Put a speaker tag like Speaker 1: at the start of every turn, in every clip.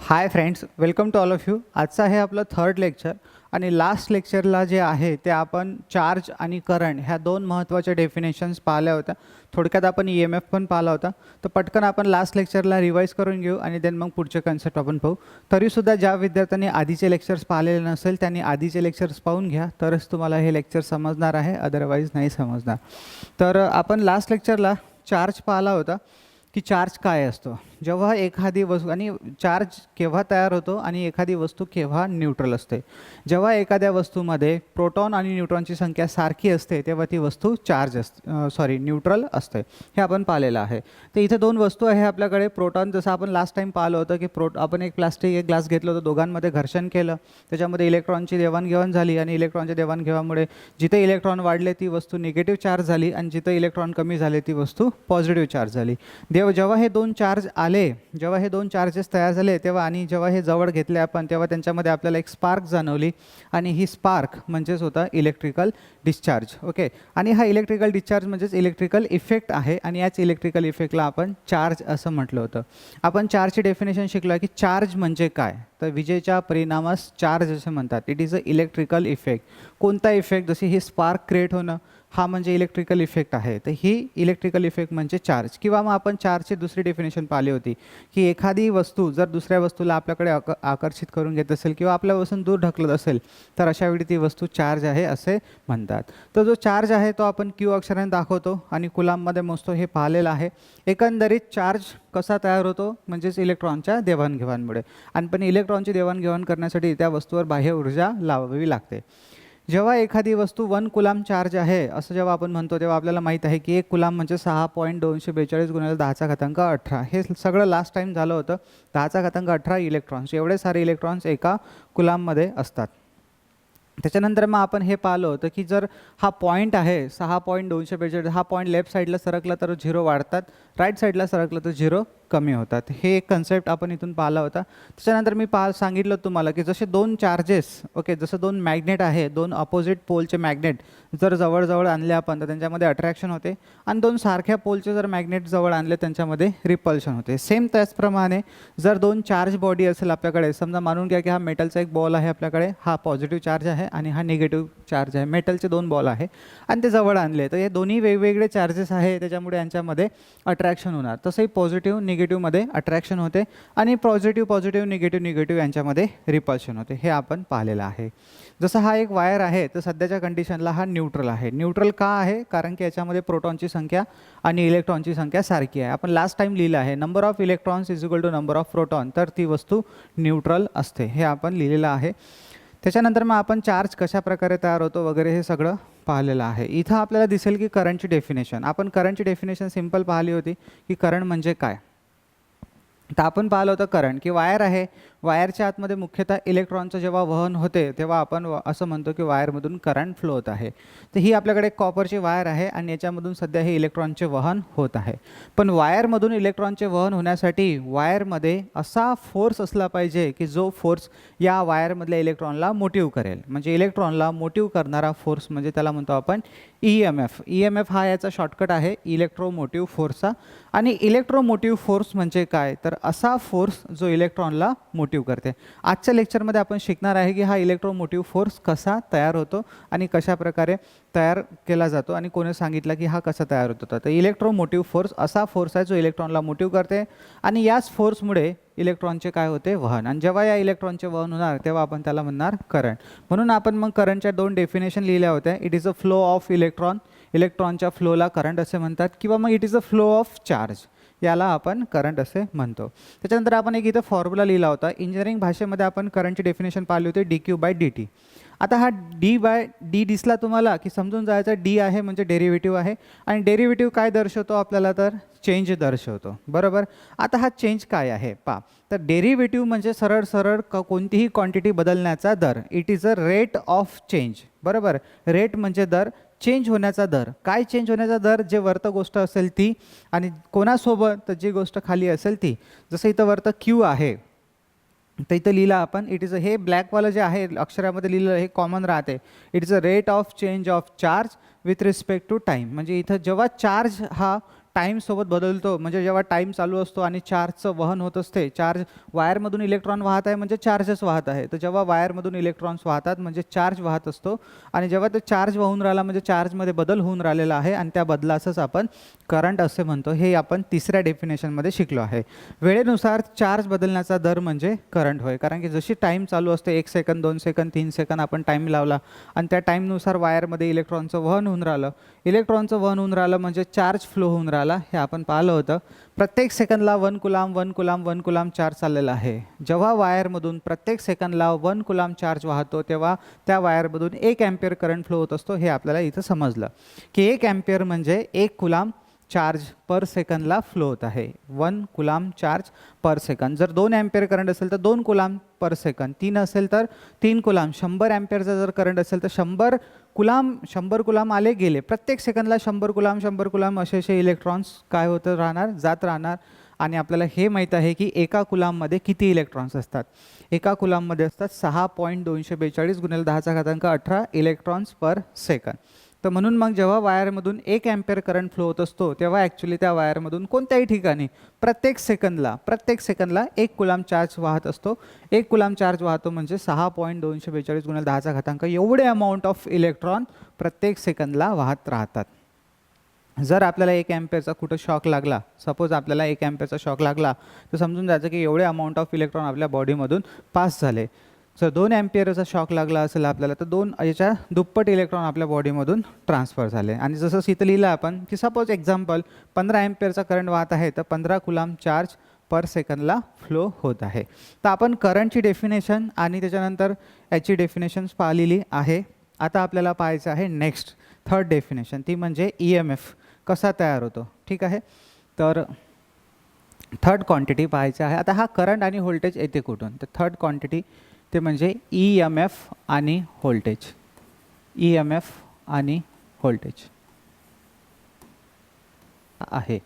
Speaker 1: High friends, welcome to all of you. आजचं आहे आपलं थर्ड लेक्चर आणि लास्ट लेक्चरला जे आहे ते आपण चार्ज आणि करंट ह्या दोन महत्त्वाच्या डेफिनेशन्स पाहिल्या होत्या. थोडक्यात आपण EMF पण पाहिला होता. तर पटकन आपण लास्ट लेक्चरला रिवाईज करून घेऊ आणि देन मग पुढचे कन्सेप्ट आपण पाहू. तरीसुद्धा ज्या विद्यार्थ्यांनी आधीचे लेक्चर्स पाहिलेले नसेल त्यांनी आधीचे लेक्चर्स पाहून घ्या, तरच तुम्हाला हे लेक्चर समजणार आहे, अदरवाईज नाही समजणार. तर आपण लास्ट लेक्चरला चार्ज पाहिला होता की चार्ज काय असतो, जेव्हा एखादी वस्तू आणि चार्ज केव्हा तयार होतो आणि एखादी वस्तू केव्हा न्यूट्रल असते. जेव्हा एखाद्या वस्तूमध्ये प्रोटॉन आणि न्यूट्रॉनची संख्या सारखी असते तेव्हा ती वस्तू न्यूट्रल असते. हे आपण पाहिलेलं आहे. तर इथे दोन वस्तू आहे आपल्याकडे. प्रोटॉन, जसं आपण लास्ट टाइम पाहिलं होतं की आपण एक ग्लास घेतलं होतं, दोघांमध्ये घर्षण केलं, त्याच्यामध्ये इलेक्ट्रॉनची देवाणघेवाण झाली आणि इलेक्ट्रॉनच्या देवाणघेवाणीमुळे जिथे इलेक्ट्रॉन वाढले ती वस्तू निगेटिव्ह चार्ज झाली आणि जिथे इलेक्ट्रॉन कमी झाले ती वस्तू पॉझिटिव्ह चार्ज झाली. जेव्हा हे दोन चार्ज जेव्हा हे दोन चार्जेस तयार झाले तेव्हा आणि जेव्हा हे जवळ घेतले आपण तेव्हा त्यांच्यामध्ये आपल्याला एक स्पार्क जाणवली आणि ही स्पार्क म्हणजेच होता इलेक्ट्रिकल डिस्चार्ज. ओके, आणि हा इलेक्ट्रिकल डिस्चार्ज म्हणजेच इलेक्ट्रिकल इफेक्ट आहे आणि याच इलेक्ट्रिकल इफेक्टला आपण चार्ज असं म्हटलं होतं. आपण चार्जची डेफिनेशन शिकलो की चार्ज म्हणजे काय, तर विजेच्या परिणामास चार्ज असे म्हणतात. It is a electrical effect. कोणता इफेक्ट, जशी ही स्पार्क क्रिएट होणं हा म्हणजे इलेक्ट्रिकल इफेक्ट आहे. तर ही इलेक्ट्रिकल इफेक्ट म्हणजे चार्ज. किंवा मग आपण चार्जची दुसरी डेफिनेशन पाहिली होती की एखादी वस्तू जर दुसऱ्या वस्तूला आपल्याकडे आकर्षित करून घेत असेल किंवा आपल्यापासून दूर ढकलत असेल तर अशावेळी ती वस्तू चार्ज आहे असे म्हणतात. तर जो चार्ज आहे तो आपण क्यू अक्षराने दाखवतो आणि कुलाममध्ये मोजतो, हे पाहिलेलं आहे. एकंदरीत चार्ज कसा तयार होतो, म्हणजेच इलेक्ट्रॉनच्या देवाणघेवाणमुळे. आणि पण इलेक्ट्रॉनची देवाणघेवाण करण्यासाठी त्या वस्तूवर बाह्य ऊर्जा लावावी लागते. जेव्हा एखादी वस्तू 1 कुलाम चार्ज आहे असं जेव्हा आपण म्हणतो तेव्हा आपल्याला माहीत आहे की 1 कुलाम म्हणजे 6.242 × 10⁻18. हे सगळं लास्ट टाइम झालं होतं. 10⁻18 इलेक्ट्रॉन्स, एवढे सारे इलेक्ट्रॉन्स एका कुलाममध्ये असतात. त्याच्यानंतर मग आपण हे पाहिलं होतं की जर हा पॉईंट आहे 6.242, हा पॉईंट लेफ्ट साईडला सरकला तर 0 वाढतात, राईट साईडला सरकलं तर 0 कमी होतात. हे एक कन्सेप्ट आपण इथून पाहिला होता. त्याच्यानंतर मी सांगितलं तुम्हाला की जसे दोन चार्जेस, ओके, जसं दोन मॅग्नेट आहे, दोन अपोजिट पोलचे मॅग्नेट जर जवळजवळ आणले आपण तर त्यांच्यामध्ये अट्रॅक्शन होते आणि दोन सारख्या पोलचे जर मॅग्नेट जवळ आणले त्यांच्यामध्ये रिपल्शन होते. सेम त्याचप्रमाणे जर दोन चार्ज बॉडी असेल आपल्याकडे, समजा मानून घ्या की हा मेटलचा एक बॉल आहे आपल्याकडे, हा पॉझिटिव्ह चार्ज आहे आणि हा निगेटिव्ह चार्ज आहे. मेटलचे दोन बॉल आहे आणि ते जवळ आणले तर हे दोन्ही वेगवेगळे चार्जेस आहे, त्याच्यामुळे यांच्यामध्ये अट्रॅक्शन होणार. तसंही पॉझिटिव्ह निगेटिव्हमध्ये अट्रॅक्शन होते आणि पॉझिटिव्ह निगेटिव्ह यांच्यामध्ये रिपल्शन होते. हे आपण पाहिलेलं आहे. जसं हा एक वायर आहे तर सध्याच्या कंडिशनला हा न्यूट्रल आहे. न्यूट्रल का आहे, कारण की याच्यामध्ये प्रोटॉनची संख्या आणि इलेक्ट्रॉनची संख्या सारखी आहे. आपण लास्ट टाइम लिहिलं आहे number of electrons is equal to number of proton, तर ती वस्तू न्यूट्रल असते. हे आपण लिहिलेलं आहे. त्याच्यानंतर मग आपण चार्ज कशा प्रकारे तयार होतो वगैरे हे सगळं पाहिलेलं आहे. इथं आपल्याला दिसेल की करंटची डेफिनेशन, आपण करंटची डेफिनेशन सिंपल पाहिली होती की करंट म्हणजे काय. तर आपण पाहिलं होतं करंट की वायर आहे, वायरच्या आतमध्ये मुख्यतः इलेक्ट्रॉनचं जेव्हा वहन होते तेव्हा आपण असं म्हणतो की वायरमधून करंट फ्लो होत आहे. तर ही आपल्याकडे कॉपरची वायर आहे आणि याच्यामधून सध्या हे इलेक्ट्रॉनचे वहन होत आहे. पण वायरमधून इलेक्ट्रॉनचे वहन होण्यासाठी वायरमध्ये असा फोर्स असला पाहिजे की जो फोर्स या वायरमधल्या इलेक्ट्रॉनला मोटिव्ह करेल. म्हणजे इलेक्ट्रॉनला मोटिव्ह करणारा फोर्स म्हणजे त्याला म्हणतो आपण EMF हा याचा शॉर्टकट आहे इलेक्ट्रोमोटिव्ह फोर्सचा. आणि इलेक्ट्रोमोटिव्ह फोर्स म्हणजे काय, तर असा फोर्स जो इलेक्ट्रॉनला मोटिव्ह करते. आजच्या लेक्चरमध्ये आपण शिकणार आहे की हा इलेक्ट्रोमोटिव्ह फोर्स कसा तयार होतो आणि कशा प्रकारे तयार केला जातो आणि कोणी सांगितलं की हा कसा तयार होतो. तर इलेक्ट्रोमोटिव्ह फोर्स असा फोर्स आहे जो इलेक्ट्रॉनला मोटिव्ह करते आणि याच फोर्समुळे इलेक्ट्रॉनचे काय होते, वहन. आणि जेव्हा या इलेक्ट्रॉनचे वहन होणार तेव्हा आपण त्याला म्हणणार करंट. म्हणून आपण मग करंटच्या दोन डेफिनेशन लिहिल्या होत्या. It is a flow of electron, इलेक्ट्रॉनच्या फ्लोला करंट असे म्हणतात, किंवा मग it is a flow of charge, याला आपण करंट असे म्हणतो. त्याच्यानंतर आपण एक इथं फॉर्म्युला लिहिला होता. इंजिनिअरिंग भाषेमध्ये आपण करंटची डेफिनेशन पाहिली होती dQ/dt. आता हा d दिसला तुम्हाला की समजून जायचं d आहे म्हणजे डेरिव्हेटिव्ह आहे आणि डेरिव्हेटिव्ह काय दर्शवतो आपल्याला, तर चेंज दर्शवतो, बरोबर. आता हा चेंज काय आहे पहा, तर डेरिव्हेटिव्ह म्हणजे सरळ कोणतीही क्वांटिटी बदलण्याचा दर. It is a rate of change, बरोबर. रेट म्हणजे दर, चेंज होण्याचा दर. काय चेंज होण्याचा दर, जे वरतं गोष्ट असेल ती आणि कोणासोबत, तर जी गोष्ट खाली असेल ती. जसं इथं वरतं Q आहे तर इथं लिहिलं आपण इट इज अ, हे ब्लॅकवालं जे आहे अक्षरामध्ये लिहिलं हे कॉमन राहते. It is a rate of change of charge with respect to time. म्हणजे इथं जेव्हा चार्ज हा टाईमसोबत बदलतो, म्हणजे जेव्हा टाईम चालू असतो आणि चार्जचं वहन होत असते, चार्ज वायरमधून इलेक्ट्रॉन वाहत आहे म्हणजे चार्जच वाहत आहे, तर जेव्हा वायरमधून इलेक्ट्रॉन्स वाहतात म्हणजे चार्ज वाहत असतो, आणि जेव्हा ते चार्ज वाहून राहिला म्हणजे चार्जमध्ये बदल होऊन राहिलेला आहे आणि त्या बदलाचंच आपण करंट असे म्हणतो. हे आपण तिसऱ्या डेफिनेशनमध्ये शिकलो आहे. वेळेनुसार चार्ज बदलण्याचा दर म्हणजे करंट होय, कारण की जशी टाईम चालू असते 1 सेकंद 2 सेकंद 3 सेकंद आपण टाईम लावला आणि त्या टाईमनुसार वायरमध्ये इलेक्ट्रॉनचं वहन होऊन राहिलं, इलेक्ट्रॉनचं वहन होऊन राहिलं म्हणजे चार्ज फ्लो होऊन राहिला, हे आपण पाहिलं होतं. प्रत्येक सेकंदला 1 कुलाम 1 कुलाम 1 कुलाम चार्ज चाललेला आहे. जेव्हा वायरमधून प्रत्येक सेकंदला 1 कुलाम चार्ज वाहतो तेव्हा त्या वायरमधून 1 ॲम्पियर करंट फ्लो होत असतो. हे आपल्याला इथं समजलं की 1 ॲम्पियर म्हणजे 1 कुलाम चार्ज पर सेकंदला फ्लो होत आहे. 1 कुलाम चार्ज पर सेकंद. जर 2 ॲम्पियर करंट असेल तर 2 कुलाम पर सेकंद, 3 असेल तर 3 कुलाम, 100 ॲम्पियरचा जर करंट असेल तर 100 कुलाम आले गेले. प्रत्येक सेकंदला 100 कुलाम असे इलेक्ट्रॉन्स काय होतं राहणार, जात राहणार. आणि आपल्याला हे माहीत आहे की एका कुलाममध्ये किती इलेक्ट्रॉन्स असतात. एका कुलाममध्ये असतात 6.242 गुणिले 10⁻18 इलेक्ट्रॉन्स पर सेकंद. तर म्हणून मग जेव्हा वायरमधून 1 ॲम्पियर करंट फ्लो होत असतो तेव्हा ॲक्च्युली त्या वायरमधून कोणत्याही ठिकाणी प्रत्येक सेकंदला 1 कुलाम चार्ज वाहत असतो. 1 कुलाम चार्ज वाहतो म्हणजे 6.242 गुणिले 10⁻, एवढे अमाऊंट ऑफ इलेक्ट्रॉन प्रत्येक सेकंदला वाहत राहतात. जर आपल्याला 1 ॲम्पियरचा कुठं शॉक लागला, सपोज आपल्याला 1 ॲम्पियरचा शॉक लागला, तर समजून जायचं की एवढे अमाऊंट ऑफ इलेक्ट्रॉन आपल्या बॉडीमधून पास झाले. जर 2 ॲम्पियरचा शॉक लागला असेल आपल्याला तर 2 याच्या दुप्पट इलेक्ट्रॉन आपल्या बॉडीमधून ट्रान्सफर झाले. आणि जसं इथं लिहिलं आपण की सपोज एक्झाम्पल 15 ॲम्पियरचा करंट वाहत आहे तर 15 कुलाम चार्ज पर सेकंदला फ्लो होत आहे. तर आपण करंटची डेफिनेशन आणि त्याच्यानंतर याची डेफिनेशन्स पाहिलेली आहे. आता आपल्याला पाहायचं आहे नेक्स्ट थर्ड डेफिनेशन, ती म्हणजे EMF कसा तयार होतो. ठीक आहे, तर थर्ड क्वांटिटी पाहायचं आहे. आता हा करंट आणि व्होल्टेज येते कुठून, तर थर्ड क्वांटिटी ते म्हणजे EMF आणि व्होल्टेज. EMF आणि व्होल्टेज आहे.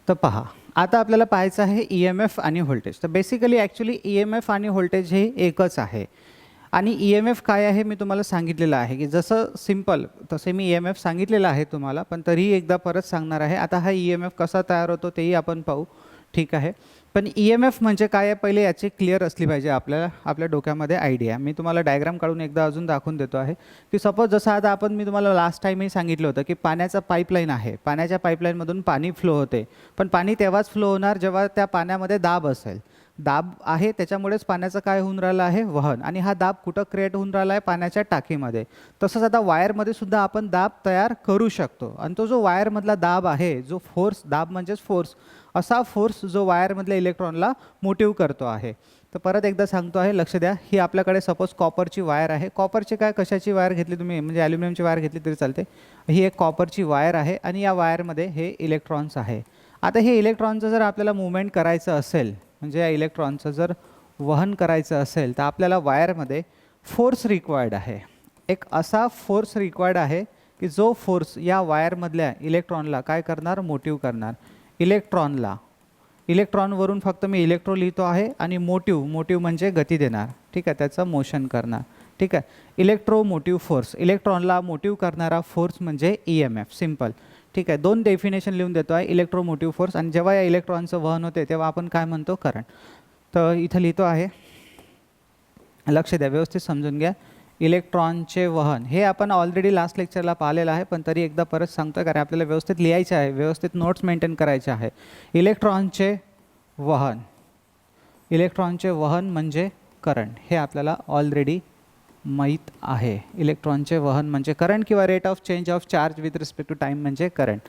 Speaker 1: तर पहा, आता आपल्याला पाहायचं आहे EMF आणि व्होल्टेज. तर बेसिकली ॲक्च्युली EMF आणि व्होल्टेज हे एकच आहे. आणि EMF काय आहे मी तुम्हाला सांगितलेलं आहे की जसं सिम्पल तसे मी EMF सांगितलेलं आहे तुम्हाला, पण तरीही एकदा परत सांगणार आहे. आता हा EMF कसा तयार होतो तेही आपण पाहू. ठीक आहे, पण EMF म्हणजे काय आहे पहिले याची क्लिअर असली पाहिजे आपल्याला, आपल्या डोक्यामध्ये आयडिया. मी तुम्हाला डायग्राम काढून एकदा अजून दाखवून देतो आहे की सपोज जसं आता मी तुम्हाला लास्ट टाईमही सांगितलं होतं की पाण्याचा पाईपलाईन आहे, पाण्याच्या पाईपलाईनमधून पाणी फ्लो होते, पण पाणी तेव्हाच फ्लो होणार जेव्हा त्या पाण्यामध्ये दाब असेल. दाब आहे त्याच्यामुळेच पाण्याचं काय होऊन राहिलं आहे, वहन. आणि हा दाब कुठं क्रिएट होऊन राहिला आहे, पाण्याच्या टाकीमध्ये. तसंच आता वायरमध्ये सुद्धा आपण दाब तयार करू शकतो. आणि तो जो वायरमधला दाब आहे, जो फोर्स, दाब म्हणजेच फोर्स, असा फोर्स जो वायरमधल्या इलेक्ट्रॉनला मोटिव्ह करतो आहे. तर परत एकदा सांगतो आहे, लक्ष द्या. ही आपल्याकडे सपोज कॉपरची वायर आहे. कॉपरची काय कशाची वायर घेतली तुम्ही, म्हणजे ॲल्युमिनियमची वायर घेतली तरी चालते. ही एक कॉपरची वायर आहे आणि या वायरमध्ये हे इलेक्ट्रॉन्स आहे. आता हे इलेक्ट्रॉनचं जर आपल्याला मूवमेंट करायचं असेल, म्हणजे या इलेक्ट्रॉनचं जर वहन करायचं असेल तर आपल्याला वायरमध्ये फोर्स रिक्वायर्ड आहे. एक असा फोर्स रिक्वायर्ड आहे की जो फोर्स या वायरमधल्या इलेक्ट्रॉनला काय करणार, मोटिव्ह करणार. इलेक्ट्रॉनवरून फक्त मी इलेक्ट्रो लिहितो आहे आणि मोटिव्ह म्हणजे गती देणार. ठीक आहे, त्याचं मोशन करणार. ठीक आहे, इलेक्ट्रोमोटिव्ह फोर्स, इलेक्ट्रॉनला मोटिव्ह करणारा फोर्स म्हणजे EMF. सिम्पल. ठीक आहे, 2 डेफिनेशन लिहून देतो आहे, इलेक्ट्रोमोटिव्ह फोर्स आणि जेव्हा या इलेक्ट्रॉनचं वहन होते तेव्हा आपण काय म्हणतो, करंट. तर इथं लिहितो आहे, लक्ष द्या, व्यवस्थित समजून घ्या. इलेक्ट्रॉनचे वहन हे आपण ऑलरेडी लास्ट लेक्चरला पाहिलेलं आहे, पण तरी एकदा परत सांगतो कारण आपल्याला व्यवस्थित लिहायचं आहे, व्यवस्थित नोट्स मेंटेन करायचे आहे. इलेक्ट्रॉनचे वहन म्हणजे करंट, हे आपल्याला ऑलरेडी माहीत आहे. इलेक्ट्रॉनचे वहन म्हणजे करंट किंवा rate of change of charge with respect to time म्हणजे करंट.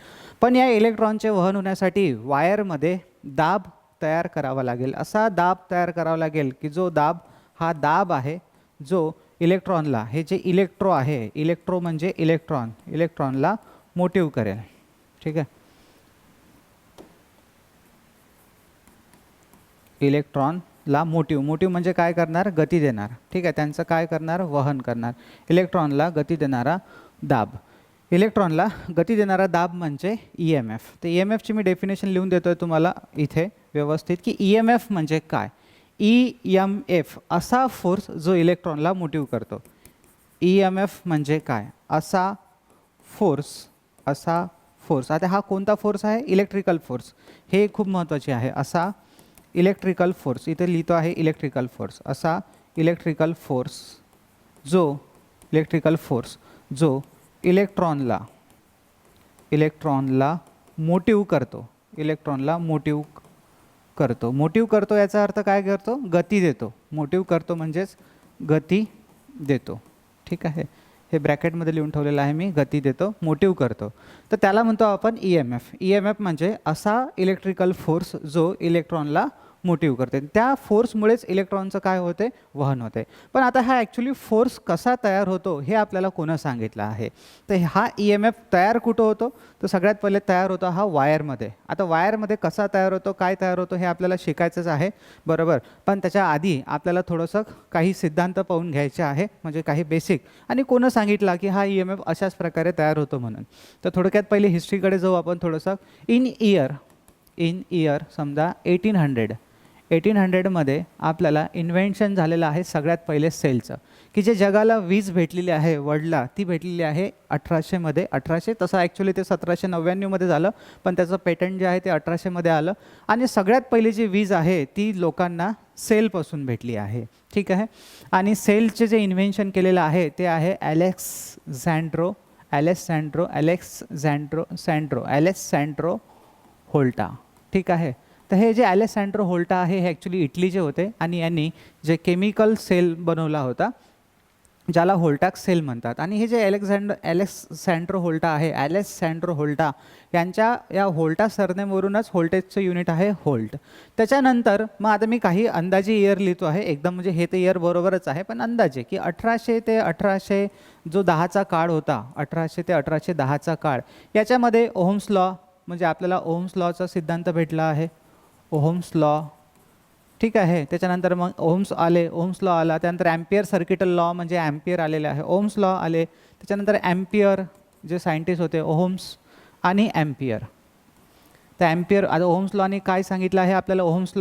Speaker 1: पण या इलेक्ट्रॉनचे वहन होण्यासाठी वायरमध्ये दाब तयार करावा लागेल. असा दाब तयार करावा लागेल की जो दाब, हा दाब आहे जो इलेक्ट्रॉनला, हे जे इलेक्ट्रो आहे, इलेक्ट्रो म्हणजे इलेक्ट्रॉनला मोटिव्ह करेल. ठीक आहे, इलेक्ट्रॉनला मोटिव्ह म्हणजे काय करणार, गती देणार. ठीक आहे, त्यांचं काय करणार, वहन करणार. इलेक्ट्रॉनला गती देणारा दाब. इलेक्ट्रॉनला गती देणारा दाब म्हणजे EMF. तर EMFची मी डेफिनेशन लिहून देतो आहे तुम्हाला इथे व्यवस्थित की EMF म्हणजे काय. EMF असा फोर्स जो इलेक्ट्रॉनला मोटिव्ह करतो. EMF म्हणजे काय, असा फोर्स असा फोर्स. आता हा कोणता फोर्स आहे? Electrical force. हे खूप महत्त्वाचे आहे. असा इलेक्ट्रिकल फोर्स, इथे लिहितो आहे इलेक्ट्रिकल फोर्स. असा इलेक्ट्रिकल फोर्स जो इलेक्ट्रॉनला मोटिव्ह करतो. मोटिव्ह करतो याचा अर्थ काय करतो? गती देतो. मोटिव्ह करतो म्हणजेच गती देतो. ठीक आहे, हे ब्रॅकेटमध्ये लिहून ठेवलेलं आहे मी. गती देतो, मोटिव्ह करतो. तर त्याला म्हणतो आपण EMF म्हणजे असा इलेक्ट्रिकल फोर्स जो इलेक्ट्रॉनला मोटिव्ह करते. त्या फोर्समुळेच इलेक्ट्रॉनचं काय होते? वहन होते. पण आता हा ॲक्च्युली फोर्स कसा तयार होतो हे आपल्याला कोणं सांगितलं आहे? तर हा EMF तयार कुठं होतो? तर सगळ्यात पहिले तयार होतो हा वायरमध्ये. आता वायरमध्ये कसा तयार होतो, काय तयार होतो हे आपल्याला शिकायचंच आहे, बरोबर. पण त्याच्या आधी आपल्याला थोडंसं काही सिद्धांत पाहून घ्यायचे आहे, म्हणजे काही बेसिक. आणि कोणं सांगितलं की हा EMF अशाच प्रकारे तयार होतो म्हणून? तर थोडक्यात पहिले हिस्ट्रीकडे जाऊ आपण थोडंसं. इन इयर समजा 1800मध्ये आपल्याला इन्व्हेन्शन झालेलं आहे सगळ्यात पहिले सेलचं, की जे जगाला वीज भेटलेली आहे वर्ल्डला, ती भेटलेली आहे 1800मध्ये. तसं ॲक्च्युली ते 1799मध्ये झालं, पण त्याचं पेटंट जे आहे ते 1800मध्ये आलं. आणि सगळ्यात पहिली जी वीज आहे ती लोकांना सेलपासून भेटली आहे. ठीक आहे, आणि सेलचे जे इन्व्हेन्शन केलेलं आहे ते आहे अलेक्सॅन्ड्रो होल्टा. ठीक आहे, तर हे जे अलेक्सॅन्ड्रो होल्टा आहे हे ॲक्च्युली इटलीचे होते. आणि यांनी जे केमिकल सेल बनवला होता ज्याला होल्टाक्स सेल म्हणतात. आणि हे जे अलेक्सॅन्ड्रो होल्टा यांच्या या होल्टा सरनेमवरूनच व्होल्टेजचं युनिट आहे व्होल्ट. त्याच्यानंतर मग आता मी काही अंदाजे इयर लिहितो आहे एकदम, म्हणजे हे ते इयर बरोबरच आहे पण अंदाजे, की 1800 ते 1800 जो 10चा काळ होता, 1800 ते 1810चा काळ, याच्यामध्ये ओहम्स लॉ, म्हणजे आपल्याला ओहम्स लॉचा सिद्धांत भेटला आहे. ओहम्स लॉ, ठीक आहे. त्याच्यानंतर मग ओहम्स लॉ आला. त्यानंतर ॲम्पियर सर्किटल लॉ, म्हणजे ॲम्पियर आलेले आहे. ओहम्स लॉ आले. त्याच्यानंतर ॲम्पियर जे सायंटिस्ट होते, ओहम्स आणि ॲम्पियर. तर ॲम्पियर, आता ओहम्स लॉने काय सांगितलं आहे आपल्याला? ओहम्स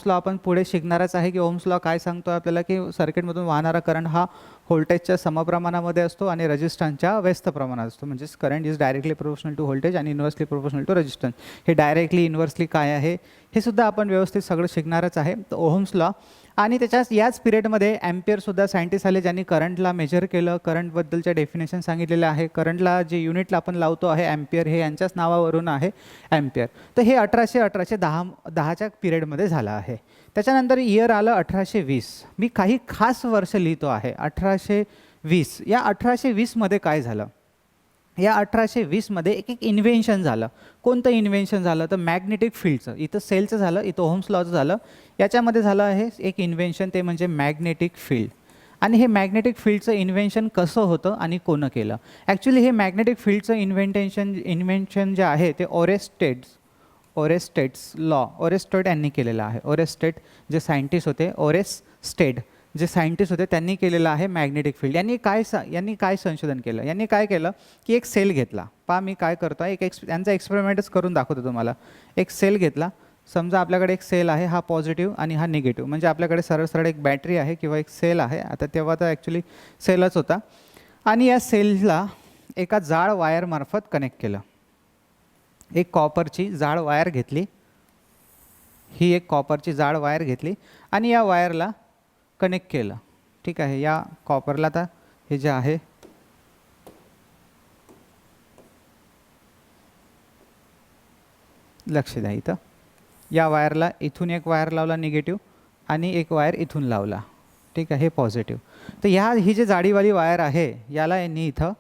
Speaker 1: लॉ आपण पुढे शिकणारच आहे, की ओहम्स लॉ काय सांगतो आपल्याला, की सर्किटमधून वाहणारा करंट हा व्होल्टेजच्या समप्रमाणामध्ये असतो आणि रेजिस्टन्सच्या व्यस्त प्रमाणात असतो. म्हणजेच current is directly proportional to voltage आणि इन्व्हर्सली प्रोपोर्शनल टू रेजिस्टन्स. हे डायरेक्टली इन्व्हर्सली काय आहे हे सुद्धा आपण व्यवस्थित सगळं शिकणारच आहे. तर ओहम्स लॉ. आणि याच पिरियडमध्ये ॲम्पियरसुद्धा सायंटिस्ट आले ज्यांनी करंटला मेजर केलं, करंटबद्दलच्या डेफिनेशन सांगितलेलं आहे. करंटला जे युनिटला आपण लावतो आहे ॲम्पियर, हे यांच्याच नावावरून आहे ॲम्पियर. तर हे 1810च्या पिरियडमध्ये झालं आहे. त्याच्यानंतर इयर आलं 1820. मी काही खास वर्ष लिहितो आहे 1820. या 1820मध्ये काय झालं? या 1820मध्ये एक इन्व्हेन्शन झालं. कोणतं इन्व्हेन्शन झालं? तर मॅग्नेटिक फील्डचं. इथं सेलचं झालं, इथं ओहम्स लॉचं झालं. याच्यामध्ये झालं आहे एक इन्व्हेन्शन, ते म्हणजे मॅग्नेटिक फील्ड. आणि हे मॅग्नेटिक फील्डचं इन्व्हेन्शन कसं होतं आणि कोणं केलं? ॲक्च्युली हे मॅग्नेटिक फील्डचं इन्व्हेन्शन जे आहे ते ओरेस्टेड यांनी केलेलं आहे. ओरेस्टेड जे सायंटिस्ट होते, जे सायंटिस्ट होते त्यांनी केलेलं आहे मॅग्नेटिक फील्ड. यांनी काय संशोधन केलं? यांनी काय केलं की एक सेल घेतला. पहा मी काय करतो आहे, यांचा एक्सपेरिमेंटच करून दाखवतो तुम्हाला. एक सेल घेतला. समजा आपल्याकडे एक सेल आहे, हा पॉझिटिव्ह आणि हा निगेटिव्ह, म्हणजे आपल्याकडे सरळ एक बॅटरी आहे किंवा एक सेल आहे. आता तेव्हा तर ॲक्च्युली सेलच होता. आणि या सेलला एका जाड वायरमार्फत कनेक्ट केलं. एक कॉपरची जाड वायर घेतली. ही एक कॉपरची जाड वायर घेतली आणि या वायरला कनेक्ट केलं. ठीक आहे, या कॉपरला आता हे जे आहे लक्ष द्या, इथं या वायरला इथून एक वायर लावला निगेटिव्ह आणि एक वायर इथून लावला. ठीक आहे, हे पॉझिटिव्ह. तर ही जी जाडीवाली वायर आहे याला यांनी इथं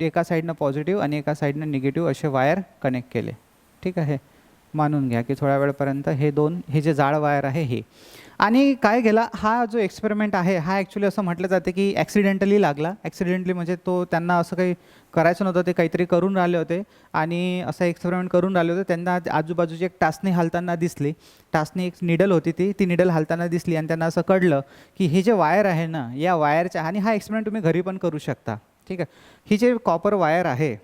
Speaker 1: एका साईडनं पॉझिटिव्ह आणि एका साईडनं निगेटिव्ह असे वायर कनेक्ट केले. ठीक आहे, मानून घ्या की थोड्या वेळपर्यंत हे जे जाड वायर आहे हे. आणि काय केला, हा जो एक्सपेरिमेंट आहे हा ॲक्च्युली असं म्हटलं जाते की ॲक्सिडेंटली लागला. ॲक्सिडेंटली म्हणजे त्यांना असं काही करायचं नव्हतं, ते काहीतरी करून राहिले होते आणि असं एक्सपेरिमेंट करून राहिले होते. त्यांना आजूबाजूची एक टाचणी हालताना दिसली. टाचणी एक निडल होती, ती निडल हालताना दिसली आणि त्यांना असं कळलं की हे जे वायर आहे ना, या वायरच्या, आणि हा एक्सपेरिमेंट तुम्ही घरी पण करू शकता. ठीक आहे, ही जे कॉपर वायर आहे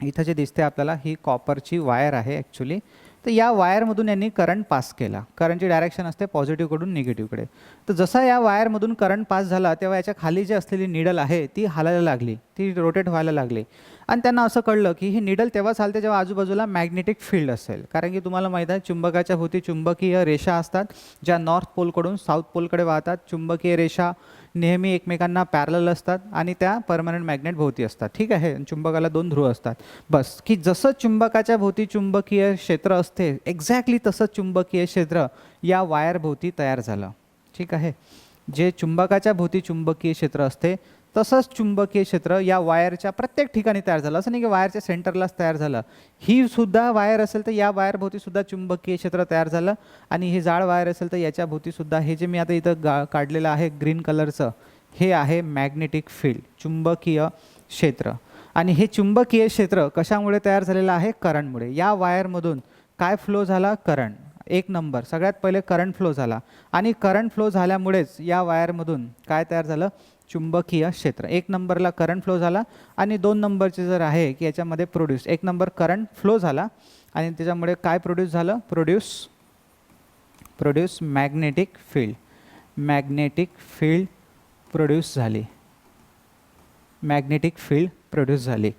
Speaker 1: इथं जे दिसते आपल्याला, ही कॉपरची वायर आहे ॲक्च्युली. तर या वायरमधून यांनी करंट पास केला. करंटची डायरेक्शन असते पॉझिटिव्हकडून निगेटिव्हकडे. तर जसा या वायरमधून करंट पास झाला तेव्हा याच्या खाली जी असलेली निडल आहे ती हालायला लागली, ती रोटेट व्हायला लागली. आणि त्यांना असं कळलं की ही निडल तेव्हा चालते जेव्हा आजूबाजूला मॅग्नेटिक फील्ड असेल, कारण की तुम्हाला माहीत आहे चुंबकाच्या भोवती चुंबकीय रेषा असतात ज्या नॉर्थ पोलकडून साऊथ पोलकडे वाहतात. चुंबकीय रेषा नेहमी एकमेकांना पॅरलल असतात आणि त्या परमनंट मॅग्नेट भोवती असतात. ठीक आहे, चुंबकाला 2 ध्रुव असतात. बस की जसं चुंबकाच्या भोवती चुंबकीय क्षेत्र असते एक्झॅक्टली तसंच चुंबकीय क्षेत्र या वायर भोवती तयार झालं. ठीक आहे, जे चुंबकाच्या भोवती चुंबकीय क्षेत्र असते तसंच चुंबकीय क्षेत्र या वायरच्या प्रत्येक ठिकाणी तयार झालं. असं नाही की वायरच्या सेंटरलाच तयार झालं. ही सुद्धा वायर असेल तर या वायर भोवती सुद्धा चुंबकीय क्षेत्र तयार झालं आणि ही जाड वायर असेल तर याच्या भोवती सुद्धा. हे जे मी आता इथं काढलेलं आहे ग्रीन कलरचं, हे आहे मॅग्नेटिक फील्ड, चुंबकीय क्षेत्र. आणि हे चुंबकीय क्षेत्र कशामुळे तयार झालेलं आहे? करंटमुळे. या वायरमधून काय फ्लो झाला? करंट. एक नंबर, सगळ्यात पहिले करंट फ्लो झाला आणि करंट फ्लो झाल्यामुळेच या वायरमधून काय तयार झालं? चुंबकीय क्षेत्र. एक नंबरला करंट फ्लो झाला आणि 2 नंबरचे जर आहे की याच्यामध्ये प्रोड्यूस, एक नंबर करंट फ्लो झाला आणि त्याच्यामुळे काय प्रोड्यूस झालं? Produce magnetic field. Magnetic field produce झाली. मॅग्नेटिक फील्ड प्रोड्यूस झाली.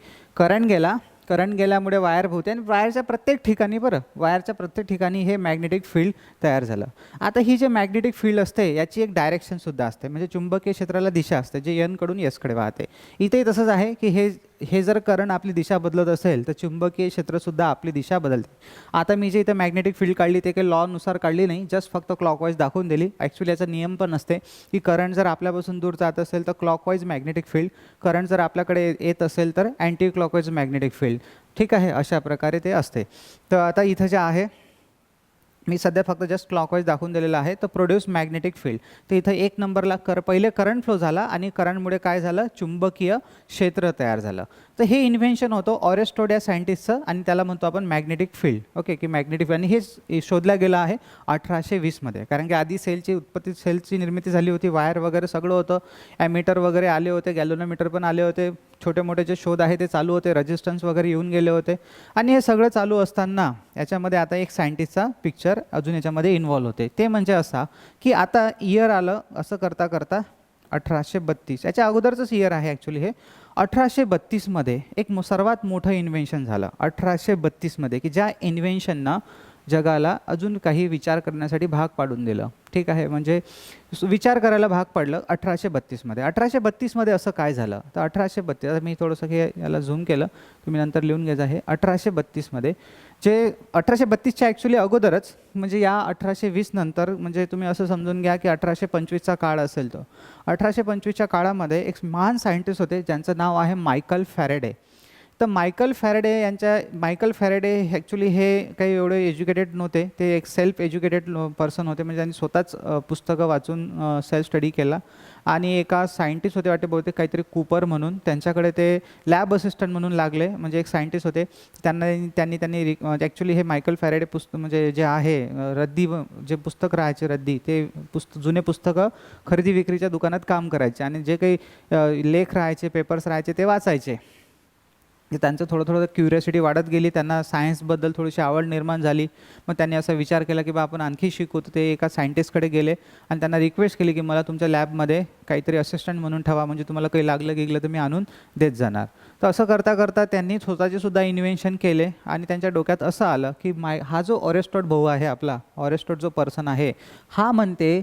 Speaker 1: करंट गेल्यामुळे वायर भोवती आणि वायरच्या प्रत्येक ठिकाणी, बरं, वायरच्या प्रत्येक ठिकाणी हे मॅग्नेटिक फील्ड तयार झालं. आता ही जे मॅग्नेटिक फील्ड असते याची एक डायरेक्शनसुद्धा असते, म्हणजे चुंबकीय क्षेत्राला दिशा असते जे एनकडून एसकडे वाहते. इथेही तसंच आहे की हे जर करंट आपली दिशा बदलत असेल तर चुंबकीय क्षेत्रसुद्धा आपली दिशा बदलते. आता मी जे इथं मॅग्नेटिक फील्ड काढली ते काही लॉनुसार काढली नाही, जस्ट फक्त क्लॉकवाईज दाखवून दिली. ॲक्च्युली याचा नियम पण असते की करंट जर आपल्यापासून दूर जात असेल तर क्लॉकवाईज मॅग्नेटिक फील्ड, करंट जर आपल्याकडे येत असेल तर अँटी क्लॉकवाईज मॅग्नेटिक फील्ड. ठीक आहे, अशा प्रकारे ते असते. तर आता इथं जे आहे मी सध्या फक्त जस्ट क्लॉकवाईज दाखवून दिलेलं आहे. तर प्रोड्यूस मॅग्नेटिक फील्ड, तर इथं एक नंबरला पहिले करंट फ्लो झाला आणि करंटमुळे काय झालं? चुंबकीय क्षेत्र तयार झालं. तर हे इन्व्हेन्शन होतं ऑरेस्टोड या सायंटिस्टचं आणि त्याला म्हणतो आपण मॅग्नेटिक फील्ड. ओके, की मॅग्नेटिक फील्ड. आणि हे शोधलं गेलं आहे 1820मध्ये, कारण की आधी सेलची निर्मिती झाली होती, वायर वगैरे सगळं होतं, ॲमीटर वगैरे आले होते, गॅल्व्हनोमीटर पण आले होते, छोटे मोठे जे शोध आहे ते चालू होते, रेजिस्टन्स वगैरे येऊन गेले होते. आणि हे सगळं चालू असताना याच्यामध्ये आता एक सायंटिस्टचा पिक्चर अजून याच्यामध्ये इन्व्हॉल्व होते. ते म्हणजे असा की आता इयर आलं असं करता करता 1832, याच्या अगोदरचंच इयर आहे ॲक्च्युली हे. 1832मध्ये एक सर्वात मोठं इन्व्हेन्शन झालं 1832मध्ये, की ज्या इन्व्हेन्शननं जगाला अजून काही विचार करण्यासाठी भाग पाडून दिलं. ठीक आहे, म्हणजे विचार करायला भाग पाडलं 1832मध्ये. 1832मध्ये असं काय झालं? तर 1832, मी थोडंसं हे याला झूम केलं, तुम्ही नंतर लिहून घ्यायचं आहे. 1832मध्ये जे 1832च्या ॲक्च्युली अगोदरच, म्हणजे या 1820 नंतर, म्हणजे तुम्ही असं समजून घ्या की 1825चा काळ असेल तो. 1825च्या काळामध्ये एक महान सायंटिस्ट होते ज्यांचं नाव आहे मायकल फॅरेडे. तर मायकल फॅरेडे ॲक्च्युली हे काही एवढे एज्युकेटेड नव्हते, ते एक सेल्फ एज्युकेटेड पर्सन होते, म्हणजे त्यांनी स्वतःच पुस्तकं वाचून सेल्फ स्टडी केला. आणि एका सायंटिस्ट होते वाटते बहुतेक काहीतरी कूपर म्हणून, त्यांच्याकडे ते लॅब असिस्टंट म्हणून लागले, म्हणजे एक सायंटिस्ट होते. त्यांनी ॲक्च्युली हे मायकल फॅरेडे म्हणजे जे आहे रद्दी, जे पुस्तक राहायचे रद्दी, ते जुने पुस्तकं खरेदी विक्रीच्या दुकानात काम करायचे आणि जे काही लेख राहायचे, पेपर्स राहायचे ते वाचायचे. त्यांचं थोडं क्युरियोसिटी वाढत गेली, त्यांना सायन्सबद्दल थोडीशी आवड निर्माण झाली. मग त्यांनी असा विचार केला की बा आपण आणखी शिकू. तर ते एका सायंटिस्टकडे गेले आणि त्यांना रिक्वेस्ट केली की मला तुमच्या लॅबमध्ये काहीतरी असिस्टंट म्हणून ठेवा, म्हणजे तुम्हाला काही लागलं तर मी आणून देत जाणार. तर असं करता करता त्यांनी स्वतःचे सुद्धा इन्व्हेन्शन केले आणि त्यांच्या डोक्यात असं आलं की हा जो ऑरेस्टोड भाऊ आहे, आपला ऑरेस्टोड जो पर्सन आहे, हा म्हणते,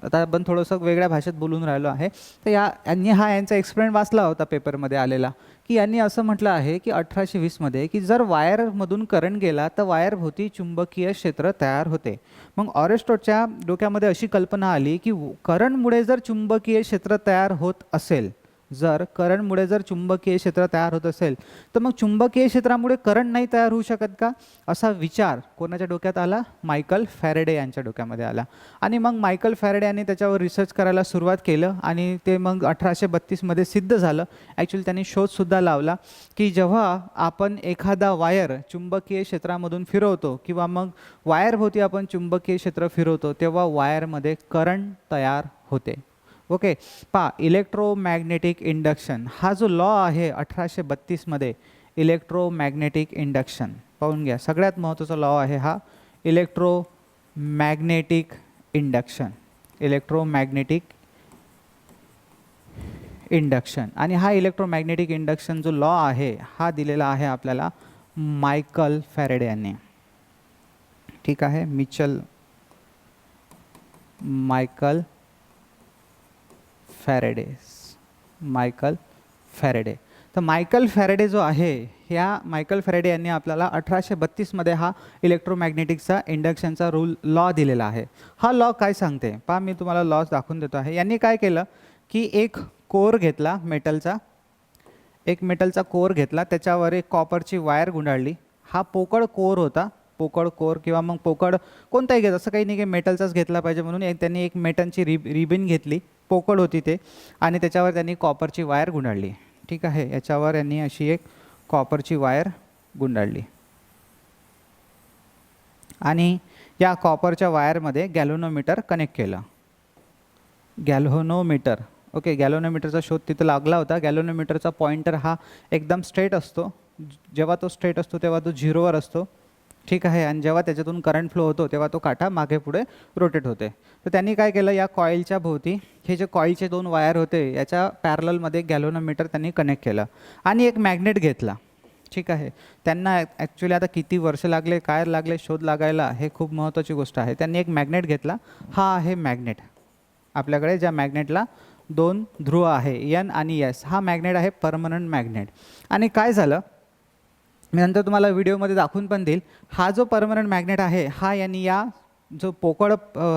Speaker 1: आता आपण थोडंसं वेगळ्या भाषेत बोलून राहिलो आहे, तर यांचा एक्सपेरिमेंट वाचला होता पेपरमध्ये आलेला, की यांनी असं म्हटलं आहे की 1820मध्ये की जर वायरमधून करंट गेला तर वायरभोवती चुंबकीय क्षेत्र तयार होते. मग ऑरेस्टोडच्या डोक्यामध्ये अशी कल्पना आली की करंटमुळे जर चुंबकीय क्षेत्र तयार होत असेल, जर चुंबकीय क्षेत्र तयार होत असेल तर मग चुंबकीय क्षेत्रामुळे करंट नाही तयार होऊ शकत का? असा विचार कोणाच्या डोक्यात आला? मायकल फॅरेडे यांच्या डोक्यामध्ये आला. आणि मग मायकल फॅरेडे यांनी त्याच्यावर रिसर्च करायला सुरुवात केलं आणि ते मग 1832मध्ये सिद्ध झालं. ॲक्च्युली त्यांनी शोधसुद्धा लावला की जेव्हा आपण एखादा वायर चुंबकीय क्षेत्रामधून फिरवतो किंवा मग वायरभोवती आपण चुंबकीय क्षेत्र फिरवतो तेव्हा वायरमध्ये करंट तयार होते. ओके, इलेक्ट्रोमॅग्नेटिक इंडक्शन हा जो लॉ आहे 1832मध्ये, इलेक्ट्रोमॅग्नेटिक इंडक्शन पाहून घ्या, सगळ्यात महत्त्वाचा लॉ आहे हा इलेक्ट्रोमॅग्नेटिक इंडक्शन. इंडक्शन. आणि हा इलेक्ट्रोमॅग्नेटिक इंडक्शन जो लॉ आहे हा दिलेला आहे आपल्याला मायकल फॅरेडे यांनी. ठीक आहे, मायकल फॅरेडे. तर मायकल फॅरेडे जो आहे, ह्या मायकल फॅरेडे यांनी आपल्याला 1832 मध्ये हा इलेक्ट्रोमॅग्नेटिकचा इंडक्शनचा लॉ दिलेला आहे. हा लॉ काय सांगते पहा, मी तुम्हाला लॉ दाखवून देतो आहे. यांनी काय केलं की एक कोर घेतला, मेटलचा कोर घेतला, त्याच्यावर एक कॉपरची वायर गुंडाळली. हा पोकळ कोर होता, पोकळ कोर किंवा मग पोकळ कोणताही घेत, असं काही नाही की मेटलचाच घेतला पाहिजे म्हणून. त्यांनी एक मेटलची रिबिन घेतली, पोकळ होती ते, आणि त्याच्यावर त्यांनी कॉपरची वायर गुंडाळली. ठीक आहे, याच्यावर यांनी अशी एक कॉपरची वायर गुंडाळली आणि या कॉपरच्या वायरमध्ये गॅल्व्हनोमीटर कनेक्ट केलं. गॅल्व्हनोमीटर, ओके, गॅल्व्हनोमीटरचा शोध तिथं लागला होता. गॅल्व्हनोमीटरचा पॉइंटर हा एकदम स्ट्रेट असतो. जेव्हा तो स्ट्रेट असतो तेव्हा तो झिरोवर असतो. ठीक आहे, आणि जेव्हा त्याच्यातून करंट फ्लो होतो तेव्हा तो काटा मागे पुढे रोटेट होते. तर त्यांनी काय केलं, या कॉईलच्या भोवती हे जे कॉईलचे 2 वायर होते याच्या पॅरललमध्ये गॅल्व्हनोमीटर त्यांनी कनेक्ट केलं आणि एक मॅग्नेट घेतला. ठीक आहे, त्यांना ॲक्च्युली आता किती वर्ष लागले, काय लागले शोध लागायला, हे खूप महत्त्वाची गोष्ट आहे. त्यांनी एक मॅग्नेट घेतला. हा आहे मॅग्नेट आपल्याकडे, ज्या मॅग्नेटला 2 ध्रुव आहे, N आणि S. हा मॅग्नेट आहे परमनंट मॅग्नेट. आणि काय झालं, मी नंतर तुम्हाला व्हिडिओमध्ये दाखवून पण देईल. हा जो परमनंट मॅग्नेट आहे हा यांनी या जो पोकळ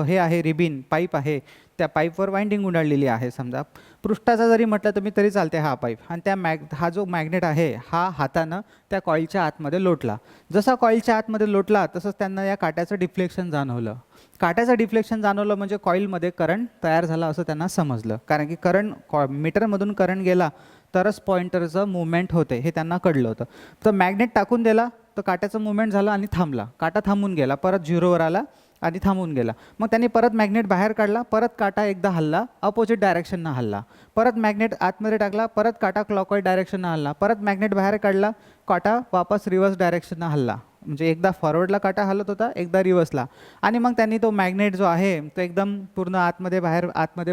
Speaker 1: हे आहे रिबिन पाईप आहे त्या पाईपवर वाइंडिंग गुंडाळलेली आहे. समजा पृष्ठाचा जरी म्हटलं तुम्ही तरी चालते हा पाईप. आणि हा जो मॅग्नेट आहे हा हातानं त्या कॉईलच्या आतमध्ये लोटला. जसा कॉईलच्या आतमध्ये लोटला तसंच त्यांना या काट्याचं डिफ्लेक्शन जाणवलं. काट्याचं डिफ्लेक्शन जाणवलं म्हणजे कॉईलमध्ये करंट तयार झाला असं त्यांना समजलं. कारण की मीटरमधून करंट गेला तरच पॉइंटरचं मुवमेंट होते हे त्यांना कळलं होतं. तर मॅग्नेट टाकून दिला तर काट्याचं मुवमेंट झालं आणि थांबला. काटा थांबून गेला, परत झिरोवर आला आणि थांबून गेला. मग त्यांनी परत मॅग्नेट बाहेर काढला, परत काटा एकदा हलला, अपोजिट डायरेक्शननं हलला. परत मॅग्नेट आतमध्ये टाकला, परत काटा क्लॉकवाईज डायरेक्शननं हलला. परत मॅग्नेट बाहेर काढला, काटा वापस रिव्हर्स डायरेक्शननं हलला. म्हणजे एकदा फॉरवर्डला काटा हलत होता, एकदा रिव्हर्सला. आणि मग त्यांनी तो मॅग्नेट जो आहे तो एकदम पूर्ण आतमध्ये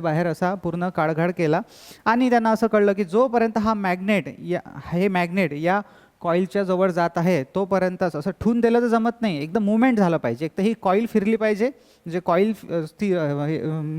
Speaker 1: बाहेर असा पूर्ण काळघाड केला. आणि त्यांना असं कळलं की जोपर्यंत हे मॅग्नेट या कॉईलच्या जवळ जात आहे तोपर्यंतच असं ठून दिलं तर जमत नाही, एकदम मुवमेंट झालं पाहिजे. एक तर ही कॉईल फिरली पाहिजे, म्हणजे कॉईल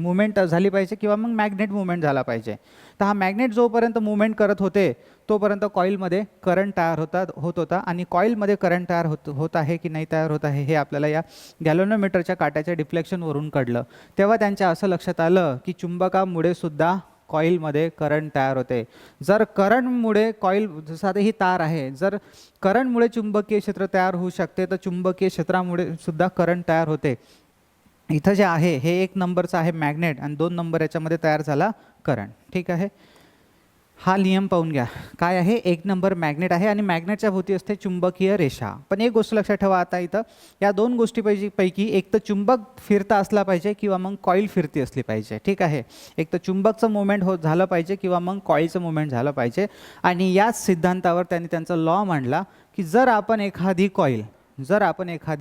Speaker 1: मुवमेंट झाली पाहिजे किंवा मग मॅग्नेट मुवमेंट झाला पाहिजे. तर हा मॅग्नेट जोपर्यंत मुवमेंट करत होते तोपर्यंत कॉईलमध्ये करंट तयार होत होता. आणि कॉईलमध्ये करंट तयार होत आहे की नाही तयार होत आहे हे आपल्याला या गॅल्व्हनोमीटरच्या काट्याच्या डिफ्लेक्शनवरून कळलं. तेव्हा त्यांच्या असं लक्षात आलं की चुंबकामुळे सुद्धा कॉईलमध्ये करंट तयार होते. जर करंटमुळे कॉईल, जसं आता ही तार आहे, जर करंटमुळे चुंबकीय क्षेत्र तयार होऊ शकते तर चुंबकीय क्षेत्रामुळे सुद्धा करंट तयार होते. इथं जे आहे हे 1 नंबरचं आहे मॅग्नेट आणि 2 नंबर याच्यामध्ये तयार झाला करंट. ठीक आहे, हा नियम पाहून घ्या. काय आहे, 1 नंबर मॅग्नेट आहे आणि मॅग्नेटच्या भोवती असते चुंबकीय रेषा. पण एक गोष्ट लक्षात ठेवा, आता इथं या 2 गोष्टीपैकी एक तर चुंबक फिरता असला पाहिजे किंवा मग कॉईल फिरती असली पाहिजे. ठीक आहे, एक तर चुंबकचं मुवमेंट झालं पाहिजे किंवा मग कॉईलचं मुवमेंट झालं पाहिजे. आणि याच सिद्धांतावर त्यांनी त्यांचा लॉ मांडला की जर आपण एखादी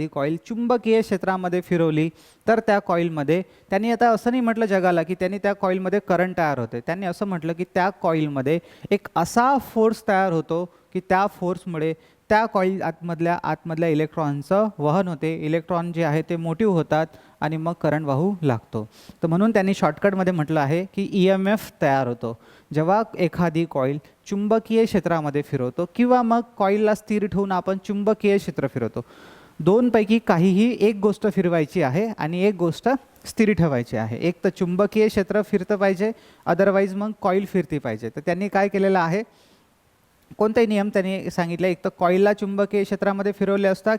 Speaker 1: कॉईल चुंबकीय क्षेत्रामध्ये फिरवली तर त्या कॉईलमध्ये, त्यांनी आता असं नाही म्हटलं जगाला की त्यांनी त्या कॉईलमध्ये करंट तयार होते. त्यांनी असं म्हटलं की त्या कॉईलमध्ये एक असा फोर्स तयार होतो की त्या फोर्समुळे त्या कॉईल आतमधल्या इलेक्ट्रॉनचं वहन होते. इलेक्ट्रॉन जे आहे ते मोटिव्ह होतात आणि मग करंट वाहू लागतो. तर म्हणून त्यांनी शॉर्टकटमध्ये म्हटलं आहे की EMF तयार होतो जेव्हा एखादी कॉईल चुंबकीय क्षेत्रामध्ये फिरवतो किंवा मग कॉईलला स्थिर ठेवून आपण चुंबकीय क्षेत्र फिरवतो. 2 पैकी काहीही एक गोष्ट फिरवायची आहे आणि एक गोष्ट स्थिर ठेवायची आहे. एक तर चुंबकीय क्षेत्र फिरतं पाहिजे, अदरवाईज मग कॉईल फिरती पाहिजे. तर त्यांनी काय केलेलं आहे, कोणताही नियम त्यांनी सांगितलं, एक तर कॉईलला चुंबकीय क्षेत्रामध्ये फिरवले असता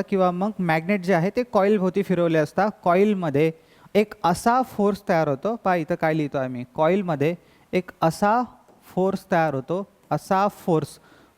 Speaker 1: किंवा मग मॅग्नेट जे आहे ते कॉईल भोवती फिरवले असता. कॉईलमध्ये एक असा फोर्स तयार होतो, पहा इथं काय लिहितो आहे, कॉईलमध्ये एक असा फोर्स तयार होतो, असा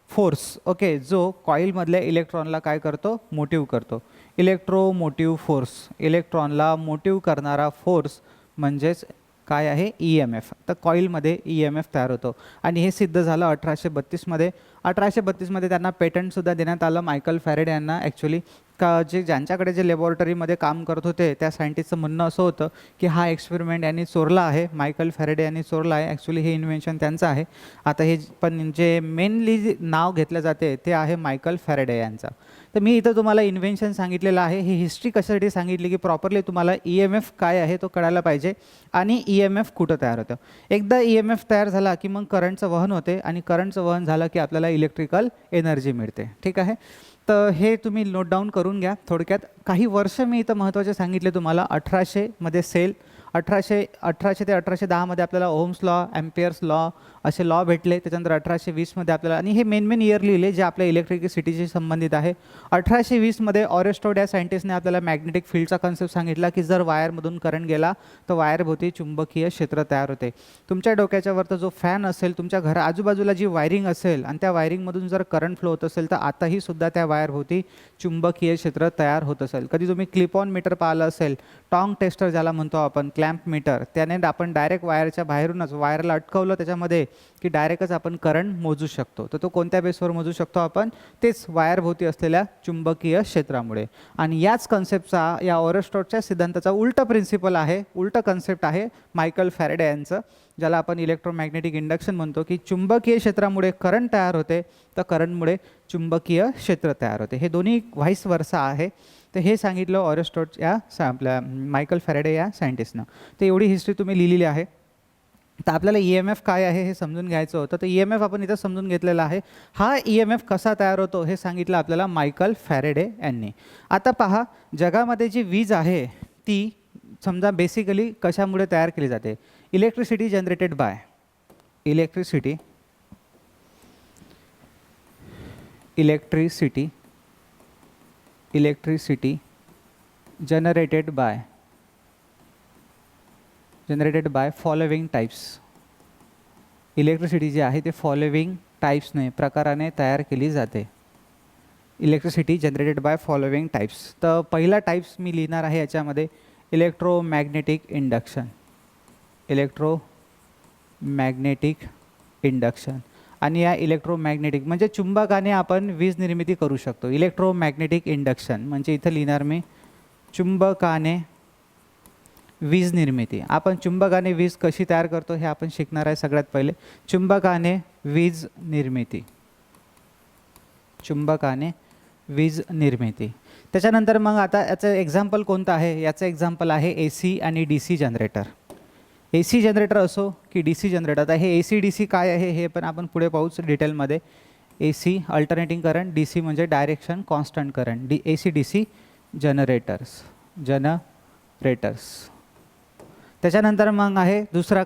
Speaker 1: फोर्स ओके, जो कॉईलमधल्या इलेक्ट्रॉनला काय करतो, मोटिव्ह करतो. इलेक्ट्रोमोटिव्ह फोर्स, इलेक्ट्रॉनला मोटिव्ह करणारा फोर्स म्हणजेच काय आहे, EMF. तर कॉईलमध्ये EMF तयार होतो आणि हे सिद्ध झालं 1832 मध्ये. 1832 मध्ये त्यांना पेटंटसुद्धा देण्यात आलं मायकल फॅरेडे यांना. ॲक्च्युली का जे ज्यांच्याकडे जे लॅबॉरेटरीमध्ये काम करत होते त्या सायंटिस्टचं म्हणणं असं होतं की हा एक्सपेरिमेंट यांनी चोरला आहे, मायकल फॅरेडे यांनी चोरला आहे. ॲक्च्युली हे इन्व्हेन्शन त्यांचं आहे. आता हे पण जे मेनली नाव घेतलं जाते ते आहे मायकल फॅरेडे यांचं. तर मी इथं तुम्हाला इन्व्हेन्शन सांगितलेलं आहे. ही हिस्ट्री कशासाठी सांगितली की प्रॉपरली तुम्हाला EMF काय आहे तो कळायला पाहिजे आणि EMF कुठं तयार होतं. एकदा EMF तयार झाला की मग करंटचं वहन होते आणि करंटचं वहन झालं की आपल्याला इलेक्ट्रिकल एनर्जी मिळते. ठीक आहे. तर हे तुम्ही नोट डाऊन करून घ्या. थोडक्यात काही वर्ष मी इथं महत्त्वाचे सांगितले तुम्हाला. 1800 मध्ये सेल, 1800 ते 1810 आपल्याला ओम्स लॉ, ॲम्पियर्स लॉ असे लॉ भेटले. त्याच्यानंतर 1820 आपल्याला, आणि हे मेन इयर लिहिले जे आपल्या इलेक्ट्रिसिटीशी संबंधित आहे. 1820 ऑरेस्टोड या सायंटिस्टने आपल्याला मॅग्नेटिक फील्डचा कन्सेप्ट सांगितला की जर वायरमधून करंट गेला तर वायरभोवती चुंबकीय क्षेत्र तयार होते. तुमच्या डोक्याच्या वरचा जो फॅन असेल, तुमच्या घरा आजूबाजूला जी वायरिंग असेल आणि त्या वायरिंगमधून जर करंट फ्लो होत असेल तर आताही सुद्धा त्या वायरभोवती चुंबकीय क्षेत्र तयार होत असेल. कधी तुम्ही क्लिप ऑन मीटर पाहिलं असेल, टॉंग टेस्टर ज्याला म्हणतो आपण, क्लॅम्प मीटर, त्याने आपण डायरेक्ट वायरच्या बाहेरूनच वायरला अटकवलं त्याच्यामध्ये की डायरेक्टच आपण करंट मोजू शकतो. तर तो कोणत्या बेसवर मोजू शकतो आपण? तेच वायरभोवती असलेल्या चुंबकीय क्षेत्रामुळे. आणि याच कन्सेप्टचा, या ऑरेस्टोडच्या सिद्धांताचा उलटा प्रिन्सिपल आहे, उलटा कन्सेप्ट आहे मायकल फॅरेडे यांचं, ज्याला आपण इलेक्ट्रोमॅग्नेटिक इंडक्शन म्हणतो. की चुंबकीय क्षेत्रामुळे करंट तयार होते तर करंटमुळे चुंबकीय क्षेत्र तयार होते. हे दोन्ही व्हाईस वर्सा आहे. तर हे सांगितलं ऑरेस्टोड या आपल्या मायकल फॅरेडे या सायंटिस्टनं. तर एवढी हिस्ट्री तुम्ही लिहिलेली आहे. तर आपल्याला EMF काय आहे हे समजून घ्यायचं होतं. तर EMF आपण इथं समजून घेतलेला आहे. हा EMF कसा तयार होतो हे सांगितलं आपल्याला मायकल फॅरेडे यांनी. आता पहा, जगामध्ये जी वीज आहे ती समजा बेसिकली कशामुळे तयार केली जाते? Electricity generated by electricity generated by following types. Electricity जी आहे ते फॉलोविंग टाइप्सने, प्रकाराने तयार केली जाते. Electricity generated by following types. तर पहिला टाइप्स मी लिहिणार आहे याच्यामध्ये इलेक्ट्रोमॅग्नेटिक इंडक्शन. आणि या इलेक्ट्रोमॅग्नेटिक म्हणजे चुंबकाने आपण वीज निर्मिती करू शकतो. इलेक्ट्रोमॅग्नेटिक इंडक्शन म्हणजे इथं लिहिणार मी चुंबकाने वीज निर्मिती. आपण चुंबकाने वीज कशी तयार करतो हे आपण शिकणार आहे. सगळ्यात पहिले चुंबकाने वीज निर्मिती. त्याच्यानंतर मग आता याचं एक्झाम्पल कोणतं आहे? याचं एक्झाम्पल आहे AC आणि DC जनरेटर. AC जनरेटर असो की DC जनरेटर. आता हे AC DC काय आहे हे पण आपण पुढे पाहूच डिटेलमध्ये. AC अल्टरनेटिंग करंट, DC म्हणजे direction constant current. AC DC generators. त्याच्यानंतर मग आहे दुसरा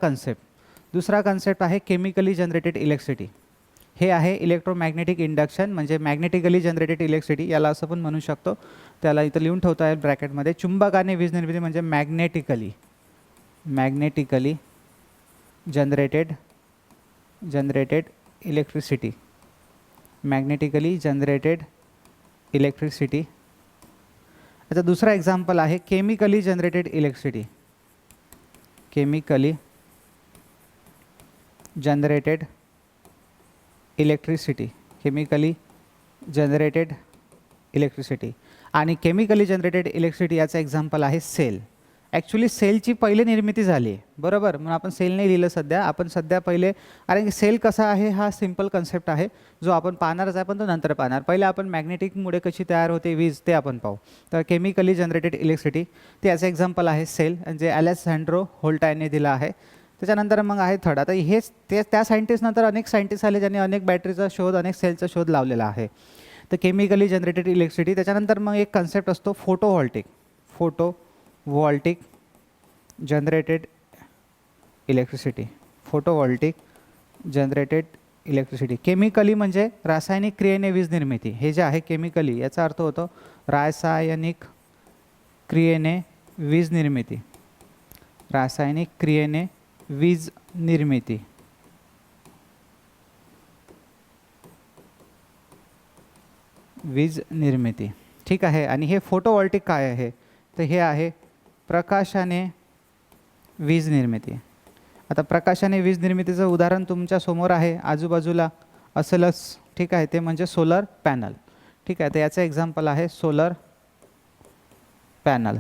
Speaker 1: कन्सेप्ट आहे केमिकली जनरेटेड इलेक्ट्रिसिटी. हे आहे इलेक्ट्रोमॅग्नेटिक इंडक्शन म्हणजे मॅग्नेटिकली जनरेटेड इलेक्ट्रिसिटी, याला असं पण म्हणू शकतो. त्याला इथं लिहून ठेवता येईल ब्रॅकेटमध्ये. चुंबकाने वीज निर्मिती म्हणजे मॅग्नेटिकली जनरेटेड इलेक्ट्रिसिटी. आता दुसरा एक्झाम्पल आहे chemically generated electricity. Chemically generated electricity. आणि केमिकली जनरेटेड इलेक्ट्रिसिटी याचं एक्झाम्पल आहे सेल. ॲक्च्युली सेलची पहिले निर्मिती झाली आहे, बरोबर, म्हणून आपण सेल नाही लिहिलं सध्या. आपण सध्या पहिले, कारण सेल कसा आहे हा सिम्पल कन्सेप्ट आहे जो आपण पाहणारच आहे, पण तो नंतर पाहणार. पहिले आपण मॅग्नेटिकमुळे कशी तयार होते वीज ते आपण पाहू. तर केमिकली जनरेटेड इलेक्ट्रिसिटी ते याचं एक्झाम्पल आहे सेल, जे अलेक्झांड्रो व्होल्टा यांनी दिलं आहे. त्याच्यानंतर मग आहे थर्ड. आता हेच त्या सायंटिस्टनंतर अनेक सायंटिस्ट आले ज्यांनी अनेक बॅटरीचा शोध, अनेक सेलचा शोध लावलेला आहे. तर केमिकली जनरेटेड इलेक्ट्रिसिटी. त्याच्यानंतर मग एक कन्सेप्ट असतो फोटोव्होल्टिक जनरेटेड इलेक्ट्रिसिटी. केमिकली म्हणजे रासायनिक क्रियेने वीज निर्मिती. हे जे आहे केमिकली याचा अर्थ होतो रासायनिक क्रियेने वीज निर्मिती. ठीक आहे. आणि हे फोटोव्होल्टिक काय आहे? तर हे आहे प्रकाशाने वीज निर्मिती. आता प्रकाशाने वीज निर्मितीचं उदाहरण तुमच्या समोर आहे, आजूबाजूला असेलच. ठीक आहे. ते म्हणजे सोलर पॅनल. ठीक आहे. तर याचं एक्झाम्पल आहे सोलर पॅनल,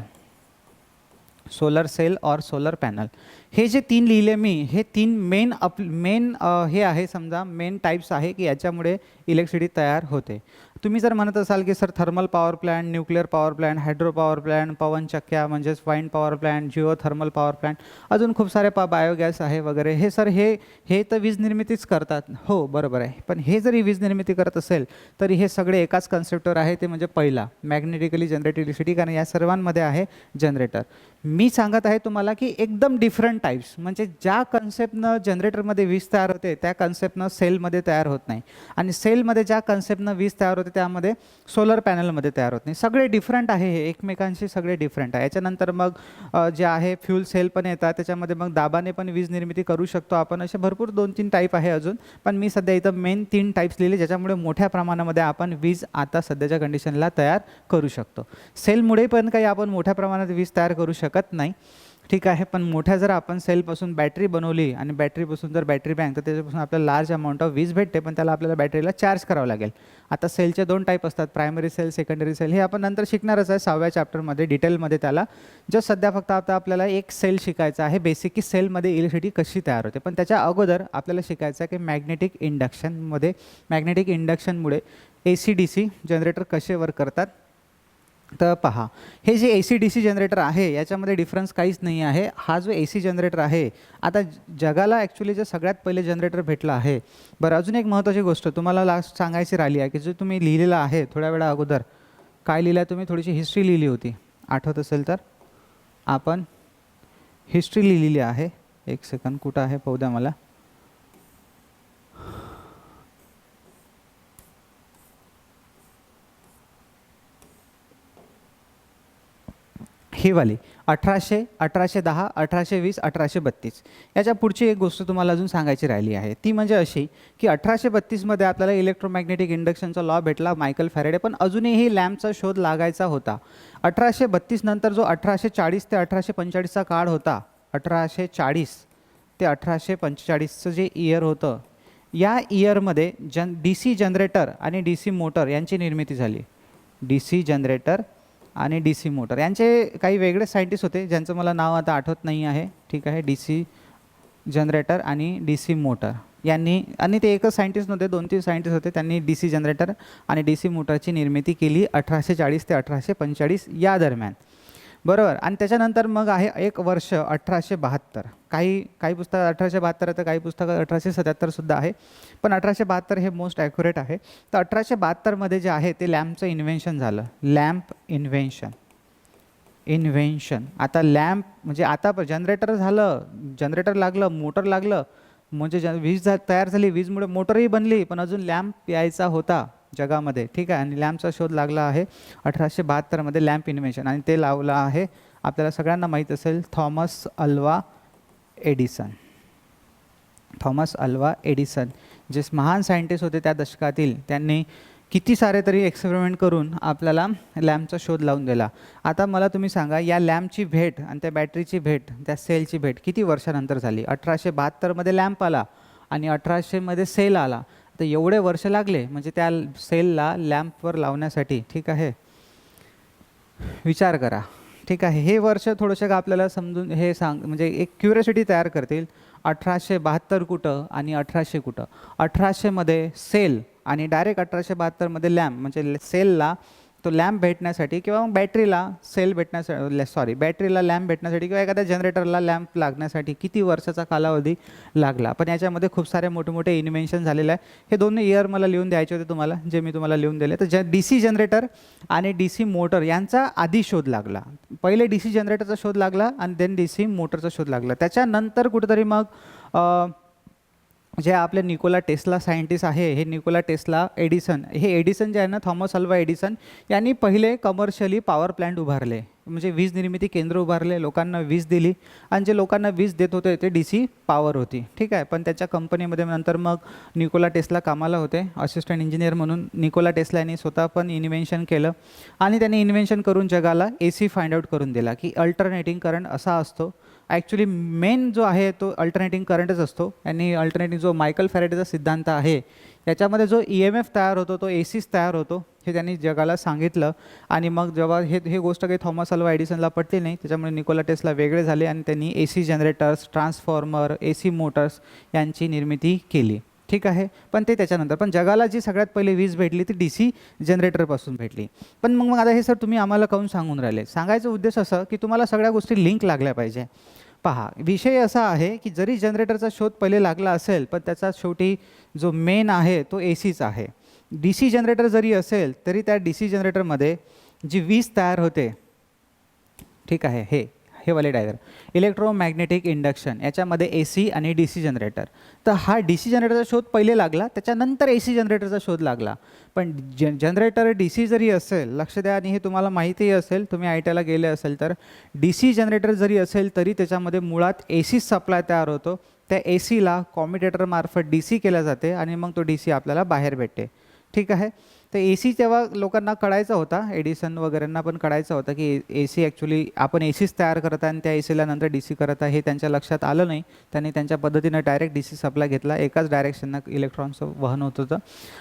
Speaker 1: सोलर सेल और सोलर पॅनल. हे जे तीन लिहिले मी, हे तीन मेन हे आहे, समजा मेन टाईप्स आहे की याच्यामुळे इलेक्ट्रिसिटी तयार होते. तुम्ही जर म्हणत असाल की sir thermal power plant, nuclear power plant, hydro power plant, पवनचक्क्या म्हणजेच wind power plant, geothermal power plant, अजून खूप सारे बायोगॅस आहे वगैरे, हे सर हे तर वीज निर्मितीच करतात. हो बरोबर आहे, पण हे जरी वीज निर्मिती करत असेल तरी हे सगळे एकाच कन्सेप्टवर आहे, ते म्हणजे पहिला मॅग्नेटिकली जनरेटेड इलेक्ट्रिसिटी, कारण या सर्वांमध्ये आहे जनरेटर. मी सांगत आहे तुम्हाला की एकदम डिफरंट टाईप्स, म्हणजे ज्या कन्सेप्टनं जनरेटरमध्ये वीज तयार होते त्या कन्सेप्टनं सेलमध्ये तयार होत नाही, आणि सेलमध्ये ज्या कन्सेप्टनं वीज तयार होते त्यामध्ये सोलर पॅनलमध्ये तयार होत नाही. सगळे डिफरंट आहे, हे एकमेकांशी सगळे डिफरंट आहे. याच्यानंतर मग जे आहे फ्यूल सेल पण येतात, त्याच्यामध्ये मग दाबाने पण वीज निर्मिती करू शकतो आपण. असे भरपूर 2-3 टाईप आहे अजून, पण मी सध्या इथं मेन 3 टाईप्स लिहिले ज्याच्यामुळे मोठ्या प्रमाणामध्ये आपण वीज आता सध्याच्या कंडिशनला तयार करू शकतो. सेलमुळे पण काही आपण मोठ्या प्रमाणात वीज तयार करू शकत नाही, ठीक आहे. पण मोठ्या जर आपण सेलपासून बॅटरी बनवली आणि बॅटरीपासून जर बॅटरी बँक, तर त्याच्यापासून आपल्याला लार्ज अमाऊंट ऑफ वीज भेटते, पण त्याला आपल्याला बॅटरीला चार्ज करावं लागेल. आता सेलचे 2 टाईप असतात, प्रायमरी सेल, सेकंडरी सेल. हे आपण नंतर शिकणारच आहे 6व्या चॅप्टरमध्ये डिटेलमध्ये त्याला. जस्ट सध्या फक्त आता आपल्याला एक सेल शिकायचा आहे बेसिक, की सेलमध्ये इलेक्ट्रिसिटी कशी तयार होते. पण त्याच्या अगोदर आपल्याला शिकायचं आहे की मॅग्नेटिक इंडक्शनमुळे AC-DC जनरेटर कसे वर्क करतात. तर पहा, हे जे AC-DC जनरेटर आहे याच्यामध्ये डिफरन्स काहीच नाही आहे. हा जो AC जनरेटर आहे, आता जगाला ॲक्च्युली जे सगळ्यात पहिले जनरेटर भेटलं आहे. बरं, अजून एक महत्त्वाची गोष्ट तुम्हाला लास्ट सांगायची राहिली आहे, की जो तुम्ही लिहिलेलं आहे थोड्या वेळा अगोदर, काय लिहिलं आहे तुम्ही, थोडीशी हिस्ट्री लिहिली होती, आठवत असेल तर. आपण हिस्ट्री लिहिलेली आहे. एक सेकंद, कुठं आहे पाहू द्या मला. ही वाली 1810, 1820, 1832. याच्या पुढची एक गोष्ट तुम्हाला अजून सांगायची राहिली आहे, ती म्हणजे अशी की 1832मध्ये आपल्याला इलेक्ट्रोमॅग्नेटिक इंडक्शनचा लॉ भेटला, मायकल फॅरेडे. पण अजूनही लॅम्पचा शोध लागायचा होता. 1832 नंतर जो 1840 ते 1845चा काळ होता, 1840 ते 1845चं जे इयर होतं, या इयरमध्ये DC जनरेटर आणि DC मोटर यांची निर्मिती झाली. DC जनरेटर आणि DC मोटर यांचे काही वेगळे सायंटिस्ट होते ज्यांचं मला नाव आता आठवत नाही आहे, ठीक आहे. DC जनरेटर आणि DC मोटर यांनी, आणि ते एकच सायंटिस्ट नव्हते, 2-3 सायंटिस्ट होते, त्यांनी DC जनरेटर आणि DC मोटरची निर्मिती केली 1840 ते 1845 या दरम्यान, बरोबर. आणि त्याच्यानंतर मग आहे एक वर्ष 1872. काही पुस्तक 1872 तर काही पुस्तकं 1877 सुद्धा आहे, पण 1872 हे मोस्ट ॲक्युरेट आहे. तर 1872मध्ये जे आहे ते लॅम्पचं इन्व्हेन्शन झालं. Lamp invention. आता लॅम्प म्हणजे आता जनरेटर झालं, जनरेटर लागलं, मोटर लागलं, म्हणजे वीज तयार झाली, वीजमुळे मोटरही बनली, पण अजून लॅम्प यायचा होता जगामध्ये, ठीक आहे. आणि लॅम्पचा शोध लागला आहे 1872मध्ये, लॅम्प इन्व्हेन्शन. आणि ते लावलं आहे आपल्याला सगळ्यांना माहीत असेल, थॉमस अल्वा एडिसन. जे महान सायंटिस्ट होते त्या दशकातील, त्यांनी किती सारे तरी एक्सपेरिमेंट करून आपल्याला लॅम्पचा शोध लावून दिला. आता मला तुम्ही सांगा, या लॅम्पची भेट आणि त्या बॅटरीची भेट, त्या सेलची भेट किती वर्षानंतर झाली. 1872मध्ये लॅम्प आला आणि 1800मध्ये सेल आला. तर एवढे वर्ष लागले म्हणजे त्या सेलला लॅम्पवर लावण्यासाठी, ठीक आहे. विचार करा, ठीक आहे. हे वर्ष थोडंसं आपल्याला समजून हे म्हणजे एक क्युरियोसिटी तयार करतील. 1872 कुठं आणि 1800 कुठं. 1800मध्ये सेल आणि डायरेक्ट 1872मध्ये लॅम्प, म्हणजे सेलला तो लॅम्प भेटण्यासाठी किंवा मग बॅटरीला लॅम्प भेटण्यासाठी किंवा एखाद्या जनरेटरला लॅम्प लागण्यासाठी किती वर्षाचा कालावधी लागला. पण याच्यामध्ये खूप सारे मोठे मोठे इन्व्हेन्शन झालेलं आहे. हे दोन्ही इयर मला लिहून द्यायचे होते तुम्हाला, जे मी तुम्हाला लिहून दिले. तर DC जनरेटर आणि DC मोटर यांचा आधी शोध लागला. पहिले DC जनरेटरचा शोध लागला आणि देन DC मोटरचा शोध लागला. त्याच्यानंतर कुठेतरी मग जे आपले निकोला टेस्ला सायंटिस्ट आहे, हे निकोला टेस्ला एडिसन, हे एडिसन जे आहे ना, थॉमस अल्वा एडिसन यांनी पहिले कमर्शियली पॉवर प्लॅन्ट उभारले, म्हणजे वीज निर्मिती केंद्र उभारले, लोकांना वीज दिली. आणि जे लोकांना वीज देत होते ते DC पॉवर होती, ठीक आहे. पण त्याच्या कंपनीमध्ये नंतर मग निकोला टेस्ला कामाला होते असिस्टंट इंजिनियर म्हणून. निकोला टेस्ला यांनी स्वतः पण इन्व्हेन्शन केलं आणि त्यांनी इन्व्हेन्शन करून जगाला AC फाइंड आउट करून दिला की अल्टरनेटिंग करंट असा असतो ॲक्च्युली मेन जो आहे तो अल्टरनेटिंग करंटच असतो आणि अल्टरनेटिंग जो मायकल फॅरेडेचा सिद्धांत आहे याच्यामध्ये जो EMF तयार होतो तो ACच तयार होतो हे त्यांनी जगाला सांगितलं. आणि मग जेव्हा हे गोष्ट काही थॉमस अल्वा एडिसनला पटली नाही, त्याच्यामुळे निकोला टेस्ला वेगळे झाले आणि त्यांनी AC generators, transformer, AC Motors यांची निर्मिती केली. ठीक आहे, पण ते त्याच्यानंतर. पण जगाला जी सगळ्यात पहिले वीज भेटली ती DC जनरेटरपासून भेटली. पण मग आता हे सर तुम्ही आम्हाला काहून सांगून राहिले? सांगायचा उद्देश असं की तुम्हाला सगळ्या गोष्टी लिंक लागल्या पाहिजे. पहा, विषय असा आहे की जरी जनरेटरचा शोध पहिले लागला असेल पण त्याचा शेवटी जो मेन आहे तो ACच आहे. DC जनरेटर जरी असेल तरी त्या DC जनरेटरमध्ये जी वीज तयार होते, ठीक आहे, हे वाले डायग्राम इलेक्ट्रोमॅग्नेटिक इंडक्शन याच्यामध्ये AC आणि DC जनरेटर. तर हा DC जनरेटरचा शोध पहिले लागला, त्याच्यानंतर AC जनरेटरचा शोध लागला. पण जनरेटर DC जरी असेल, लक्ष द्या, आणि हे तुम्हाला माहितीही असेल, तुम्ही ITला गेले असेल तर DC जनरेटर जरी असेल तरी त्याच्यामध्ये मुळात AC सप्लाय तयार होतो. त्या ACला कॉम्युटेटर मार्फत DC केल्या जाते आणि मग तो DC आपल्याला बाहेर भेटते. ठीक आहे, तर AC तेव्हा लोकांना कळायचा होता, एडिसन वगैरेंना पण कळायचं होतं की AC ॲक्च्युली आपण ACच तयार करत आहे आणि त्या ACला नंतर DC करत आहे, हे त्यांच्या लक्षात आलं नाही. त्यांनी त्यांच्या पद्धतीनं डायरेक्ट DC सप्लाय घेतला, एकाच डायरेक्शननं इलेक्ट्रॉनचं वहन होत होतं.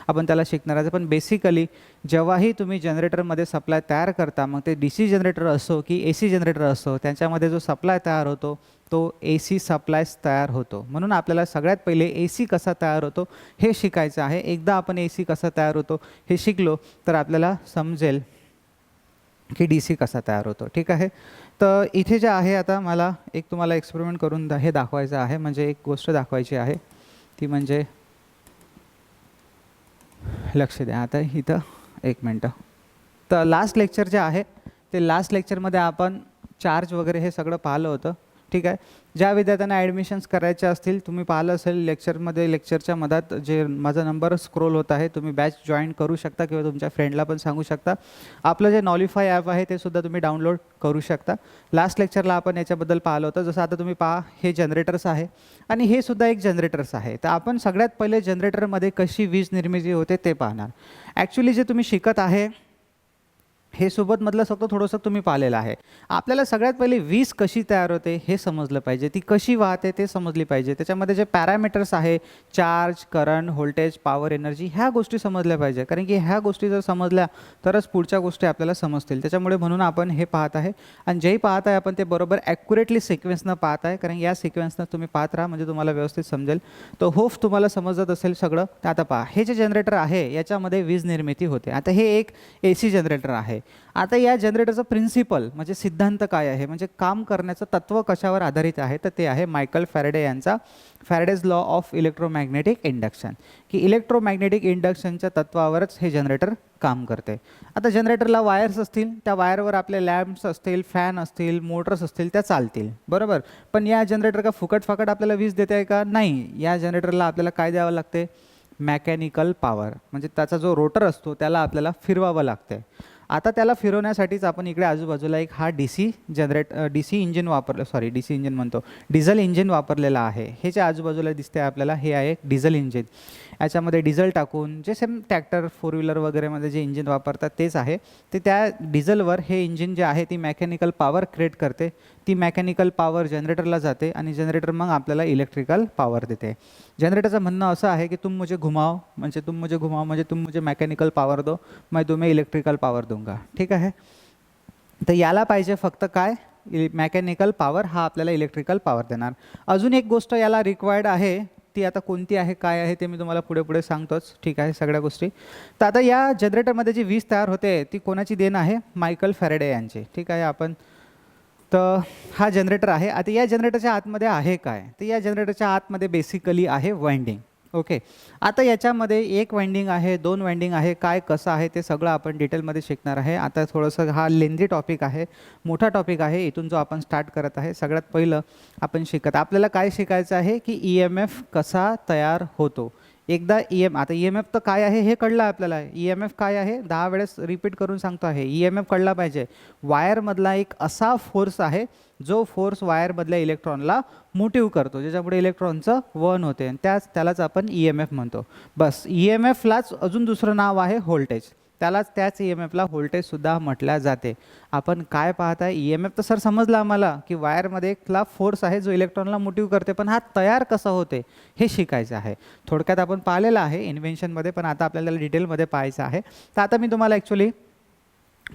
Speaker 1: आपण त्याला शिकणार आहे. पण बेसिकली जेव्हाही तुम्ही जनरेटरमध्ये सप्लाय तयार करता, मग ते DC जनरेटर असो की AC जनरेटर असो, त्यांच्यामध्ये जो सप्लाय तयार होतो तो AC सप्लायच तयार होतो. म्हणून आपल्याला सगळ्यात पहिले AC कसा तयार होतो हे शिकायचं आहे. एकदा आपण AC कसा तयार होतो हे शिकलो तर आपल्याला समजेल की DC कसा तयार होतो. ठीक आहे, तर इथे जे आहे आता मला एक तुम्हाला एक्सपेरिमेंट करून हे दाखवायचं आहे, म्हणजे एक गोष्ट दाखवायची आहे ती म्हणजे, लक्ष द्या आता इथं एक मिनटं. तर लास्ट लेक्चर जे आहे ते लास्ट लेक्चरमध्ये आपण चार्ज वगैरे हे सगळं पाहिलं होतं. ठीक आहे, ज्या विद्यार्थ्यांना ॲडमिशन्स करायचे असतील, तुम्ही पाहिलं असेल लेक्चरमध्ये, लेक्चरच्या मधात जे माझा नंबर स्क्रोल होत आहे, तुम्ही बॅच जॉईन करू शकता किंवा तुमच्या फ्रेंडला पण सांगू शकता. आपलं जे नॉलिफाय ॲप आहे ते सुद्धा तुम्ही डाउनलोड करू शकता. लास्ट लेक्चरला आपण याच्याबद्दल पाहिलं होतं. जसं आता तुम्ही पहा, हे जनरेटर्स आहे आणि हे सुद्धा एक जनरेटर्स आहे. तर आपण सगळ्यात पहिले जनरेटरमध्ये कशी वीज निर्मिती होते ते पाहणार. ॲक्च्युली जे तुम्ही शिकत आहे हे सोबतमधलं फक्त थोडंसं तुम्ही पाहिलेलं आहे. आपल्याला सगळ्यात पहिले वीज कशी तयार होते हे समजलं पाहिजे, ती कशी वाहते ते समजली पाहिजे. त्याच्यामध्ये जे पॅरामीटर्स आहे, charge, current, voltage, power, energy, ह्या गोष्टी समजल्या पाहिजे. कारण की ह्या गोष्टी जर समजल्या तरच पुढच्या गोष्टी आपल्याला समजतील. त्याच्यामुळे म्हणून आपण हे पाहत आहे आणि जेही पाहत आहे आपण ते बरोबर ॲक्युरेटली सिक्वेन्सनं पाहत आहे. कारण या सिक्वेन्सनं तुम्ही पाहत राहा म्हणजे तुम्हाला व्यवस्थित समजेल. तो होप तुम्हाला समजत असेल सगळं. तर आता पहा, हे जे जनरेटर आहे याच्यामध्ये वीज निर्मिती होते. आता हे एक AC जनरेटर आहे. आता या जनरेटरचं प्रिन्सिपल म्हणजे सिद्धांत काय आहे, म्हणजे काम करण्याचं तत्व कशावर आधारित आहे, तर ते आहे मायकल फॅरेडे यांचा Faraday's law of electromagnetic induction, की इलेक्ट्रोमॅग्नेटिक इंडक्शनच्या तत्वावरच हे जनरेटर काम करते. आता जनरेटरला वायर्स असतील, त्या वायरवर आपले लॅम्प्स असतील, फॅन असतील, मोटर्स असतील, त्या चालतील, बरोबर. पण या जनरेटर का फुकट फाकट आपल्याला वीज देते आहे का? नाही. या जनरेटरला आपल्याला काय द्यावं लागते? मॅकॅनिकल पॉवर, म्हणजे त्याचा जो रोटर असतो त्याला आपल्याला फिरवावं लागते. आता त्याला फिरवण्यासाठीच आपण इकडे आजूबाजूला एक हा DC इंजिन वापरलं, DC इंजिन म्हणतो, डिझेल इंजिन वापरलेला आहे. हे जे आजूबाजूला दिसते आपल्याला हे आहे एक डिझेल इंजिन. याच्यामध्ये डिझेल टाकून जे सेम ट्रॅक्टर, फोर व्हीलर वगैरेमध्ये जे इंजिन वापरतात तेच आहे. ते त्या डिझेलवर हे इंजिन जे आहे ती मेकॅनिकल पॉवर क्रिएट करते. ती मेकॅनिकल पॉवर जनरेटरला जाते आणि जनरेटर मग आपल्याला इलेक्ट्रिकल पॉवर देते. जनरेटरचं म्हणणं असं आहे की तुम मुझे घुमाओ म्हणजे तुम मुझे मैकेनिकल पावर दो, मैं तुम्हें इलेक्ट्रिकल पावर दूंगा. ठीक आहे, तर याला पाहिजे फक्त काय? Mechanical power. हा आपल्याला इलेक्ट्रिकल पॉवर देणार. अजून एक गोष्ट याला रिक्वायर्ड आहे, ती आता कोणती आहे काय आहे ते मी तुम्हाला पुढे पुढे सांगतोच. ठीक आहे, सगळ्या गोष्टी. तर आता या जनरेटरमध्ये जी वीज तयार होते ती कोणाची देण आहे? मायकल फॅरेडे यांची. ठीक आहे, आपण तर हा जनरेटर आहे. आता या जनरेटरच्या आतमध्ये आहे काय? तर या जनरेटरच्या आतमध्ये बेसिकली आहे वाइंडिंग. ओके, आता याच्यामध्ये एक वाइंडिंग आहे, दोन वाइंडिंग आहे, काय कसं आहे ते सगळं आपण डिटेलमध्ये शिकणार आहे. आता थोडंसं हा लेंदी टॉपिक आहे, मोठा टॉपिक आहे. इथून जो आपण स्टार्ट करत आहे, सगळ्यात पहिलं आपण आपल्याला काय शिकायचं आहे की EMF कसा तयार होतो. एकदा आता EMF तर काय आहे हे कळलं आपल्याला. EMF काय आहे 10 वेळेस रिपीट करून सांगतो आहे. EMF कळला पाहिजे. वायरमधला एक असा फोर्स आहे जो फोर्स वायरमधल्या इलेक्ट्रॉनला मोटिव्ह करतो, ज्याच्यामुळे इलेक्ट्रॉनचं वहन होते आणि त्यालाच आपण EMF म्हणतो. बस EMFलाच अजून दुसरं नाव आहे व्होल्टेज. त्याच EMFला व्होल्टेजसुद्धा म्हटल्या जाते. आपण काय पाहताय, EMF तर सर समजलं आम्हाला की वायरमध्ये एकला फोर्स आहे जो इलेक्ट्रॉनला मोटिव्ह करते, पण हा तयार कसं होते हे शिकायचं आहे. थोडक्यात आपण पाहिलेलं आहे इन्व्हेन्शनमध्ये, पण आता आपल्याला डिटेलमध्ये पाहायचं आहे. तर आता मी तुम्हाला ॲक्च्युली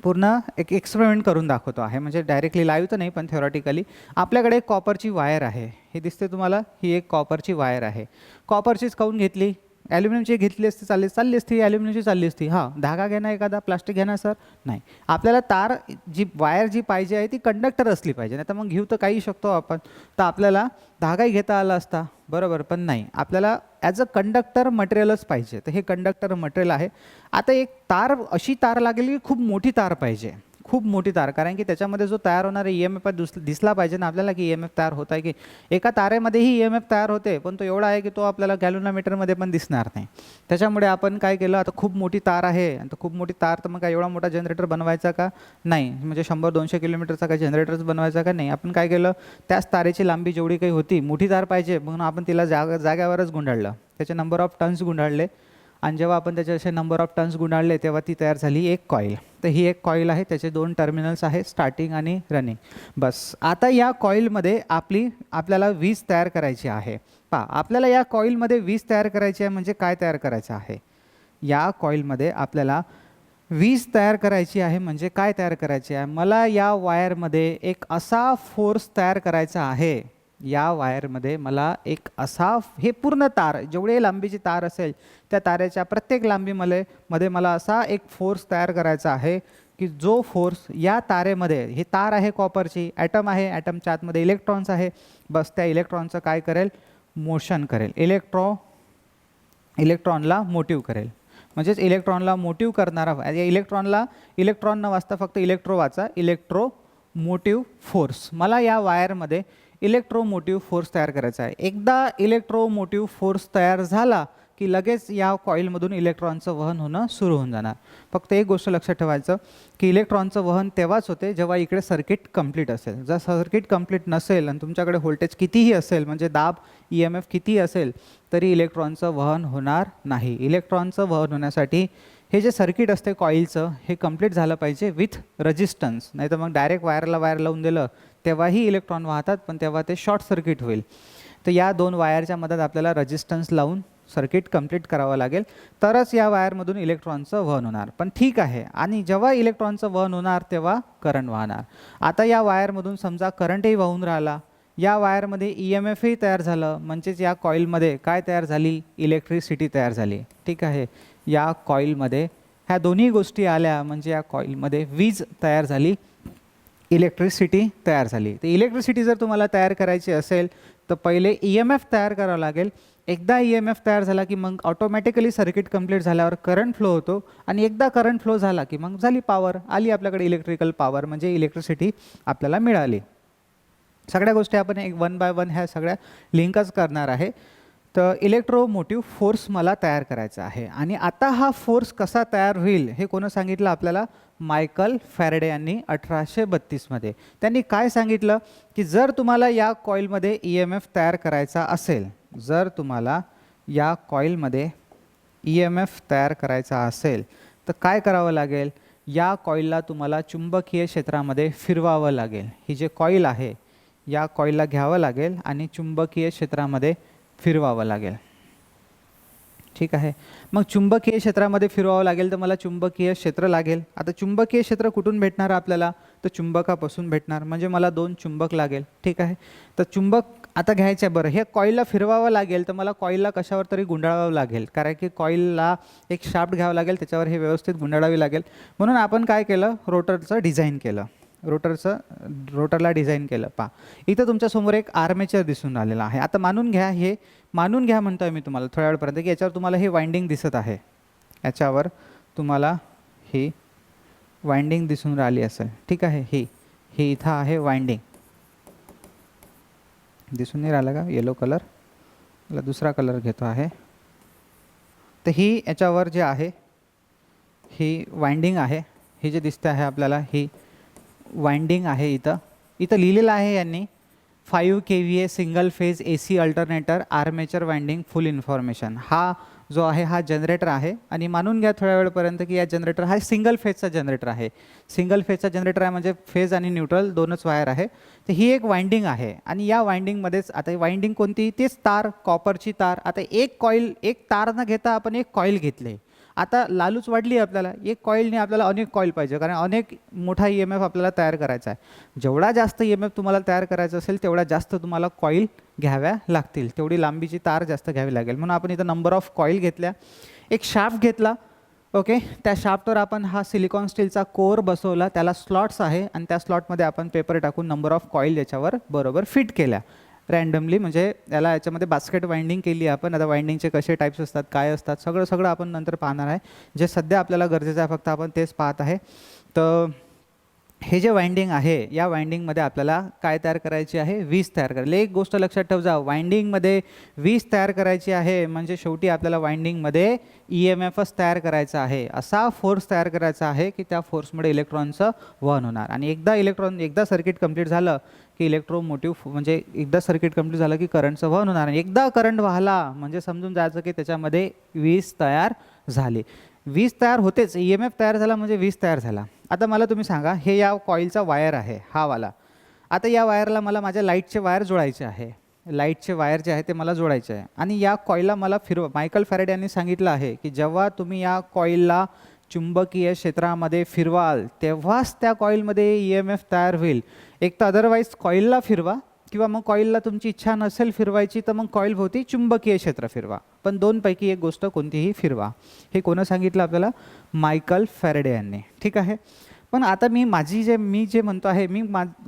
Speaker 1: पूर्ण एक एक्सपेरिमेंट करून दाखवतो आहे, म्हणजे डायरेक्टली लाईव्ह तर नाही पण थेरॉटिकली. आपल्याकडे एक कॉपरची वायर आहे, हे दिसते तुम्हाला, ही एक कॉपरची वायर आहे. कॉपरचीच काऊन घेतली, ॲल्युमिनियमची घेतली असती चालली असती, ॲल्युमिनियमची चालली असती. हां, धागा घ्या ना, एखादा प्लास्टिक घ्या ना सर, नाही. आपल्याला तार जी वायर जी पाहिजे आहे ती कंडक्टर असली पाहिजे, नाही तर मग घेऊ तर काही शकतो आपण. तर आपल्याला धागाही घेता आला असता, बरोबर, पण नाही, आपल्याला ॲज अ कंडक्टर मटेरियलच पाहिजे. तर हे कंडक्टर मटेरियल आहे. आता एक तार, अशी तार लागेल की खूप मोठी तार पाहिजे, खूप मोठी तार, कारण की त्याच्यामध्ये जो तयार होणारा EMF दिसला पाहिजे ना आपल्याला की EMF तयार होत आहे की. एका तारेमध्येही EMF तयार होते, पण तो एवढा आहे की तो आपल्याला गॅल्व्हनोमीटरमध्ये पण दिसणार नाही. त्याच्यामुळे आपण काय केलं, आता खूप मोठी तार आहे, आणि खूप मोठी तार, तर मग काय एवढा मोठा जनरेटर बनवायचा का नाही, म्हणजे 100-200 किलोमीटरचा काय जनरेटरच बनवायचा का नाही. आपण काय केलं, त्याच तारेची लांबी जेवढी काही होती, मोठी तार पाहिजे म्हणून आपण तिला जाग्यावरच गुंडाळलं, त्याचे नंबर ऑफ टर्न्स गुंडाळले, आणि जेव्हा आपण त्याचे असे नंबर ऑफ टर्न्स गुंडाळले तेव्हा ती तयार झाली एक कॉईल. तर ही एक कॉईल आहे, त्याचे 2 टर्मिनल्स आहे, स्टार्टिंग आणि रनिंग. बस आता या कॉईलमध्ये आपल्याला वीज तयार करायची आहे. पहा, आपल्याला या कॉईलमध्ये वीज तयार करायची आहे, म्हणजे काय तयार करायचं आहे, या कॉईलमध्ये आपल्याला वीज तयार करायची आहे, म्हणजे काय तयार करायची आहे, मला या वायरमध्ये एक असा फोर्स तयार करायचा आहे, या वायरमध्ये मला एक असा, हे पूर्ण तार, जेवढे लांबीची तार असेल त्या तारेच्या प्रत्येक लांबीमध्ये मला असा एक फोर्स तयार करायचा आहे की जो फोर्स या तारेमध्ये, हे तार आहे कॉपरची, ॲटम आहे, ॲटमच्या आतमध्ये इलेक्ट्रॉन्स आहे, बस त्या इलेक्ट्रॉनचं काय करेल, मोशन करेल, इलेक्ट्रॉनला मोटिव्ह करेल. म्हणजेच इलेक्ट्रॉनला मोटिव्ह करणारा, या इलेक्ट्रॉन न वाचता फक्त इलेक्ट्रो वाचा, इलेक्ट्रोमोटिव्ह फोर्स. मला या वायरमध्ये इलेक्ट्रोमोटिव्ह फोर्स तयार करायचा आहे. एकदा इलेक्ट्रोमोटिव्ह फोर्स तयार झाला की लगेच या कॉईलमधून इलेक्ट्रॉनचं वहन होणं सुरू होऊन जाणार. फक्त एक गोष्ट लक्षात ठेवायचं की इलेक्ट्रॉनचं वहन तेव्हाच होते जेव्हा इकडे सर्किट कंप्लीट असेल. जर सर्किट कंप्लीट नसेल आणि तुमच्याकडे व्होल्टेज कितीही असेल, म्हणजे दाब EMF कितीही असेल, तरी इलेक्ट्रॉनचं वहन होणार नाही. इलेक्ट्रॉनचं वहन होण्यासाठी हे जे सर्किट असते कॉईलचं, हे कंप्लीट झालं पाहिजे विथ रेजिस्टन्स, नाही तर मग डायरेक्ट वायरला वायर लावून दिलं तेव्हाही इलेक्ट्रॉन वाहतात, पण तेव्हा ते शॉर्ट सर्किट होईल. तर या 2 वायरच्या मदत आपल्याला रेजिस्टन्स लावून सर्किट कंप्लीट करावं लागेल, तरच या वायरमधून इलेक्ट्रॉनचं वहन होणार. पण ठीक आहे, आणि जेव्हा इलेक्ट्रॉनचं वहन होणार तेव्हा करंट वाहणार. आता या वायरमधून समजा करंटही वाहून राहिला, या वायरमध्ये EMFही तयार झालं, म्हणजेच या कॉईलमध्ये काय तयार झाली, इलेक्ट्रिसिटी तयार झाली. ठीक आहे, या कॉईलमध्ये ह्या दोन्ही गोष्टी आल्या, म्हणजे या कॉईलमध्ये वीज तयार झाली, इलेक्ट्रिसिटी तयार झाली. तर इलेक्ट्रिसिटी जर तुम्हाला तयार करायची असेल तर पहिले EMF तयार करावं लागेल. एकदा EMF तयार झाला की मग ऑटोमॅटिकली सर्किट कंप्लीट झाल्यावर करंट फ्लो होतो, आणि एकदा करंट फ्लो झाला की मग झाली पॉवर, आली आपल्याकडे इलेक्ट्रिकल पॉवर, म्हणजे इलेक्ट्रिसिटी आपल्याला मिळाली. सगळ्या गोष्टी आपण एक 1 बाय 1 ह्या सगळ्या लिंकच करणार आहे. तर इलेक्ट्रोमोटिव्ह फोर्स मला तयार करायचा आहे, आणि आता हा फोर्स कसा तयार होईल हे कोणी सांगितलं आपल्याला, मायकल फॅरेडे यांनी 1832 त्यांनी काय सांगितलं की जर तुम्हाला या कॉईलमध्ये EMF तयार करायचा असेल, जर तुम्हाला या कॉईलमध्ये EMF तयार करायचा असेल तर काय करावं लागेल, या कॉईलला तुम्हाला चुंबकीय क्षेत्रामध्ये फिरवावं लागेल. ही जे कॉईल आहे या कॉईलला घ्यावं लागेल आणि चुंबकीय क्षेत्रामध्ये फिरवावं लागेल. ठीक आहे, मग चुंबकीय क्षेत्रामध्ये फिरवावं लागेल तर मला चुंबकीय क्षेत्र लागेल. आता चुंबकीय क्षेत्र कुठून भेटणार आपल्याला, तर चुंबकापासून भेटणार, म्हणजे मला 2 चुंबक लागेल. ठीक आहे, तर चुंबक आता घ्यायचं आहे. बरं, हे कॉईलला फिरवावं लागेल तर मला कॉईलला कशावर तरी गुंडाळावं लागेल, कारण की कॉईलला एक शाफ्ट घ्यावं लागेल, त्याच्यावर हे व्यवस्थित गुंडाळावी लागेल. म्हणून आपण काय केलं, रोटरचं डिझाईन केलं, रोटरला डिझाईन केलं. पहा, इथं तुमच्यासमोर एक आर्मेचर दिसून आलेला आहे. आता मानून घ्या म्हणतोय मी तुम्हाला थोड्या वेळपर्यंत की याच्यावर तुम्हाला हे वाइंडिंग दिसत आहे, याच्यावर तुम्हाला ही वाइंडिंग दिसून राहिली असेल. ठीक आहे, ही इथं आहे वाइंडिंग, दिसून नाही राहिला का, येलो कलर, मला दुसरा कलर घेतो आहे. तर ही याच्यावर जे आहे ही वाइंडिंग आहे, ही जे दिसते आहे आपल्याला ही वाइंडिंग आहे. इथं लिहिलेलं आहे यांनी 5 kVA single phase AC alternator armature winding फुल इन्फॉर्मेशन. हा जो आहे हा जनरेटर आहे आणि मानून घ्या थोड्या वेळपर्यंत की या जनरेटर हा सिंगल फेजचा जनरेटर आहे. सिंगल फेजचा जनरेटर आहे म्हणजे फेज आणि न्यूट्रल दोनच वायर आहे. तर ही एक वाइंडिंग आहे आणि या वाइंडिंगमध्येच आता वाइंडिंग कोणती, तेच तार, कॉपरची तार. आता एक कॉईल, एक तार न घेता आपण एक कॉईल घेतले. आता लालूच वाढली आपल्याला, एक कॉईलने आपल्याला अनेक कॉईल पाहिजे, कारण अनेक मोठा EMF आपल्याला तयार करायचा आहे. जेवढा जास्त EMF तुम्हाला तयार करायचा असेल तेवढा जास्त तुम्हाला कॉईल घ्याव्या लागतील, तेवढी लांबीची तार जास्त घ्यावी लागेल. म्हणून आपण इथं नंबर ऑफ कॉईल घेतल्या. एक शाफ्ट घेतला, ओके. त्या शाफ्टवर आपण हा सिलिकॉन स्टीलचा कोर बसवला, त्याला स्लॉट्स आहे आणि त्या स्लॉटमध्ये आपण पेपर टाकून नंबर ऑफ कॉईल याच्यावर बरोबर फिट केल्या रँडमली. म्हणजे याला याच्यामध्ये बास्केट वाइंडिंग केली आपण. आता वाइंडिंगचे कसे टाईप्स असतात, काय असतात, सगळं आपण नंतर पाहणार आहे. जे सध्या आपल्याला गरजेचं आहे फक्त आपण तेच पाहत आहे. तर हे जे वाइंडिंग आहे, या वाइंडिंगमध्ये आपल्याला काय तयार करायची आहे, वीज तयार करायला. एक गोष्ट लक्षात ठेव जा, वाइंडिंगमध्ये वीज तयार करायची आहे म्हणजे शेवटी आपल्याला वाइंडिंगमध्ये EMFच तयार करायचा आहे. असा फोर्स तयार करायचा आहे की त्या फोर्समुळे इलेक्ट्रॉनचं वहन होणार. आणि एकदा सर्किट कंप्लीट झालं की इलेक्ट्रोमोटिव्ह म्हणजे एकदा सर्किट कंप्लीट झालं की करंटचं वहन होणार. आणि एकदा करंट वाहला म्हणजे समजून जायचं की त्याच्यामध्ये वीज तयार झाली. वीज तयार होतेच, EMF तयार झाला म्हणजे वीज तयार झाला. आता मला तुम्ही सांगा, हे या कॉईलचा वायर आहे हा वाला. आता या वायरला मला माझ्या लाईटचे वायर जोडायचे आहे. लाईटचे वायर जे आहे ते मला जोडायचे आहे आणि या कॉईलला मला फिरवा. मायकल फॅरेडे यांनी सांगितलं आहे की जेव्हा तुम्ही या कॉईलला चुंबकीय क्षेत्रामध्ये फिरवाल तेव्हाच त्या कॉईलमध्ये EMF तयार होईल. एक तर अदरवाईज कॉईलला फिरवा किंवा मग कॉईलला तुमची इच्छा नसेल फिरवायची तर मग कॉईल भोवती चुंबकीय क्षेत्र फिरवा, पण दोनपैकी एक गोष्ट कोणतीही फिरवा. हे कोणी सांगितलं आपल्याला, मायकल फॅरेडे यांनी. ठीक आहे. पण आता मी जे म्हणतो आहे, मी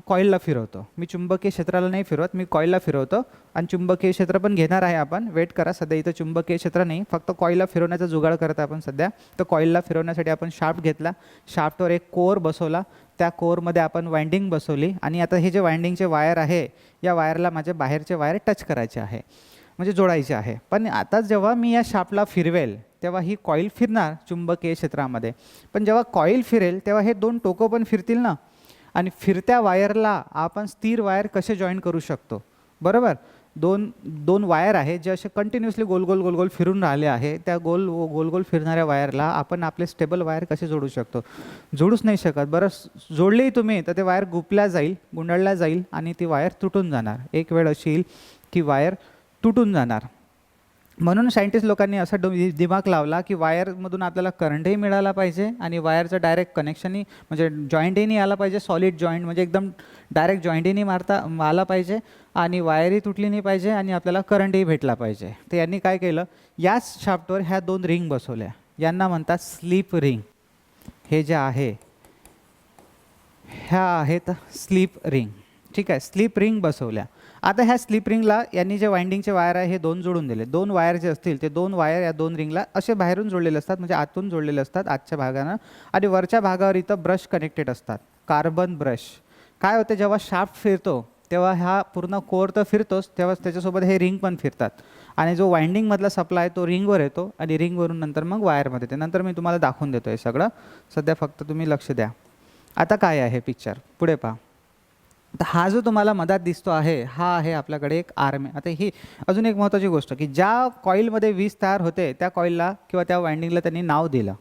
Speaker 1: कॉईलला फिरवतो, मी चुंबकीय क्षेत्राला नाही फिरवत, मी कॉईलला फिरवतो. आणि चुंबकीय क्षेत्र पण घेणार आहे आपण, वेट करा. सध्या इथं चुंबकीय क्षेत्र नाही, फक्त कॉईलला फिरवण्याचा जुगाड करत आपण सध्या. तर कॉईलला फिरवण्यासाठी आपण शाफ्ट घेतला, शाफ्टवर एक कोर बसवला, त्या कोरमध्ये आपण वाइंडिंग बसवली. आणि आता हे जे वाइंडिंगचे वायर आहे, या वायरला माझे बाहेरचे वायर टच करायचे आहे म्हणजे जोडायचे आहे. पण आता जेव्हा मी या शाफ्टला फिरवेल तेव्हा ही कॉईल फिरणार चुंबकीय क्षेत्रामध्ये. पण जेव्हा कॉईल फिरेल तेव्हा हे दोन टोकं पण फिरतील ना. आणि फिरत्या वायरला आपण स्थिर वायर कसे जॉईन करू शकतो, बरोबर. दोन वायर आहे जे असे कंटिन्युअसली गोल गोल फिरून राहिले आहे. त्या गोल गोल फिरणाऱ्या वायरला आपण आपले स्टेबल वायर कसे जोडू शकतो, जोडूच नाही शकत. बरं, जोडलेही तुम्ही तर ते वायर गुंडाळल्या जाईल आणि ती वायर तुटून जाणार. एक वेळ अशी येईल की वायर तुटून जाणार. म्हणून सायंटिस्ट लोकांनी असा दिमाग लावला की वायरमधून आपल्याला करंटही मिळाला पाहिजे आणि वायरचं डायरेक्ट कनेक्शनही म्हणजे जॉईंटही नाही आला पाहिजे, सॉलिड जॉईंट म्हणजे एकदम डायरेक्ट जॉईंटही नाही आला पाहिजे आणि वायरही तुटली नाही पाहिजे आणि आपल्याला करंटही भेटला पाहिजे. तर यांनी काय केलं, याच शाफ्टवर ह्या दोन रिंग बसवल्या. यांना म्हणतात स्लीप रिंग. हे जे आहे ह्या आहेत स्लीप रिंग. ठीक आहे, स्लीप रिंग बसवल्या. आता ह्या स्लीप रिंगला यांनी जे वाइंडिंगचे वायर आहे हे दोन जोडून दिले. दोन वायर जे असतील ते दोन वायर या दोन रिंगला असे बाहेरून जोडलेले असतात, म्हणजे आतून जोडलेले असतात आतच्या भागानं. आणि वरच्या भागावर इथं ब्रश कनेक्टेड असतात, कार्बन ब्रश. काय होते, जेव्हा शाफ्ट फिरतो तेव्हा हा पूर्ण कोर तर फिरतोच, तेव्हा त्याच्यासोबत हे रिंग पण फिरतात. आणि जो वाइंडिंगमधला सप्लाय तो रिंगवर येतो आणि रिंगवरून नंतर मग वायरमध्ये येते. नंतर मी तुम्हाला दाखवून देतो हे सगळं, सध्या फक्त तुम्ही लक्ष द्या. आता काय आहे पिक्चर, पुढे पहा. तर हा जो तुम्हाला मधात दिसतो आहे हा आहे आपल्याकडे एक आर्म. आता ही अजून एक महत्त्वाची गोष्ट की ज्या कॉईलमध्ये वीज तयार होते त्या कॉईलला किंवा त्या वाइंडिंगला त्यांनी नाव दिलं.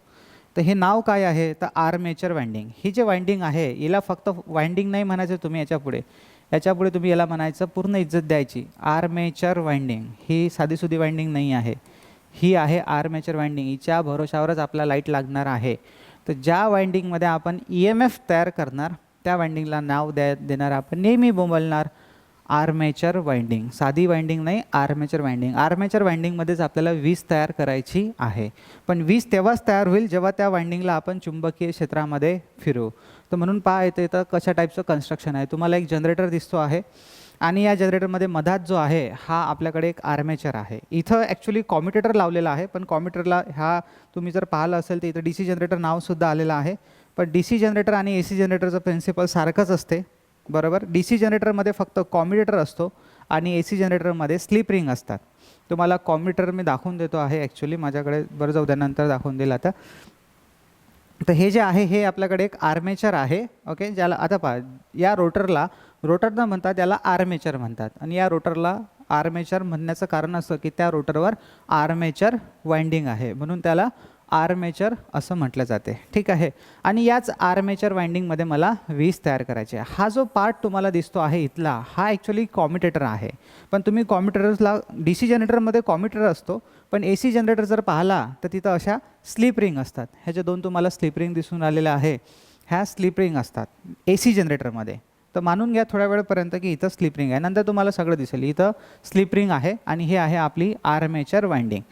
Speaker 1: तर हे नाव काय आहे, तर आर्मेचर वाइंडिंग. ही जे वाइंडिंग आहे हिला फक्त वाइंडिंग नाही म्हणायचं तुम्ही, याच्यापुढे तुम्ही याला म्हणायचं, पूर्ण इज्जत द्यायची, आर्मेचर वाइंडिंग. ही साधीसुधी वाइंडिंग नाही आहे, ही आहे आर्मेचर वाइंडिंग. हिच्या भरोशावरच आपला लाईट लागणार आहे. तर ज्या वाइंडिंगमध्ये आपण EMF तयार करणार त्या वाइंडिंगला नाव देणार आपण नेहमी बोंबलणार आर्मेचर वाइंडिंग. साधी वाइंडिंग नाही, आर्मेचर वाइंडिंग. आर्मेचर वाइंडिंगमध्येच आपल्याला वीज तयार करायची आहे. पण वीज तेव्हाच तयार होईल जेव्हा त्या वाइंडिंगला आपण चुंबकीय क्षेत्रामध्ये फिरवू. तर म्हणून पहा इथं कशा टाईपचं कन्स्ट्रक्शन आहे. तुम्हाला एक जनरेटर दिसतो आहे आणि या जनरेटरमध्ये मधात जो आहे हा आपल्याकडे एक आर्मेचर आहे. इथं ॲक्च्युली कॉम्युटेटर लावलेला आहे, पण कॉम्युटेटरला ह्या तुम्ही जर पाहिलं असेल तर इथं DC जनरेटर नावसुद्धा आलेलं आहे. पण DC जनरेटर आणि AC जनरेटरचं प्रिन्सिपल सारखंच असते, बरोबर. DC जनरेटरमध्ये फक्त कॉम्युटेटर असतो आणि AC जनरेटरमध्ये स्लीप रिंग असतात. तुम्हाला कॉम्युटेटर मी दाखवून देतो आहे ॲक्च्युली, माझ्याकडे बरं जाऊ द्या, नंतर दाखवून दिलं आता. तर हे जे आहे हे आपल्याकडे एक आर्मेचर आहे, ओके. ज्याला आता पहा, या रोटर न म्हणतात, याला आर्मेचर म्हणतात. आणि या रोटरला आर्मेचर म्हणण्याचं कारण असं की त्या रोटरवर आर्मेचर वाइंडिंग आहे, म्हणून त्याला आर्मेचर असं म्हटलं जाते. ठीक आहे. आणि याच आर्मेचर वाइंडिंगमध्ये मला वीज तयार करायची आहे. हा जो पार्ट तुम्हाला दिसतो आहे इथला, हा ॲक्च्युली कॉम्युटेटर आहे. पण तुम्ही कॉम्युटेटर्सला डी सी जनरेटरमध्ये कॉम्युटेटर असतो, पण ए सी जनरेटर जर पाहिला तर तिथं अशा स्लिप रिंग असतात. ह्याचे दोन तुम्हाला स्लिप रिंग दिसून आलेल्या आहे, ह्या स्लिप रिंग असतात ए सी जनरेटरमध्ये. तर मानून घ्या थोड्या वेळपर्यंत की इथं स्लिप रिंग आहे, नंतर तुम्हाला सगळं दिसेल. इथं स्लिप रिंग आहे आणि हे आहे आपली आर्मेचर वाइंडिंग.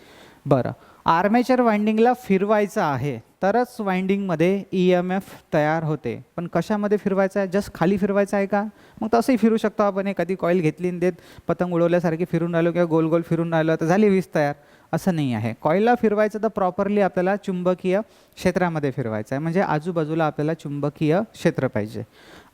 Speaker 1: बरं, आर्मेचर वाइंडिंगला फिरवायचं आहे तरच वाइंडिंगमध्ये ई एम एफ तयार होते. पण कशामध्ये फिरवायचं आहे? जस्ट खाली फिरवायचं आहे का? मग तसंही फिरू शकतो आपण. एखादी कॉईल घेतली आणि देत पतंग उडवल्यासारखी फिरून राहिलो किंवा गोल गोल फिरून राहिलो तर झाली वीज तयार, असं नाही आहे. कॉईलला फिरवायचं तर प्रॉपरली आपल्याला चुंबकीय क्षेत्रामध्ये फिरवायचं आहे, म्हणजे आजूबाजूला आपल्याला चुंबकीय क्षेत्र पाहिजे.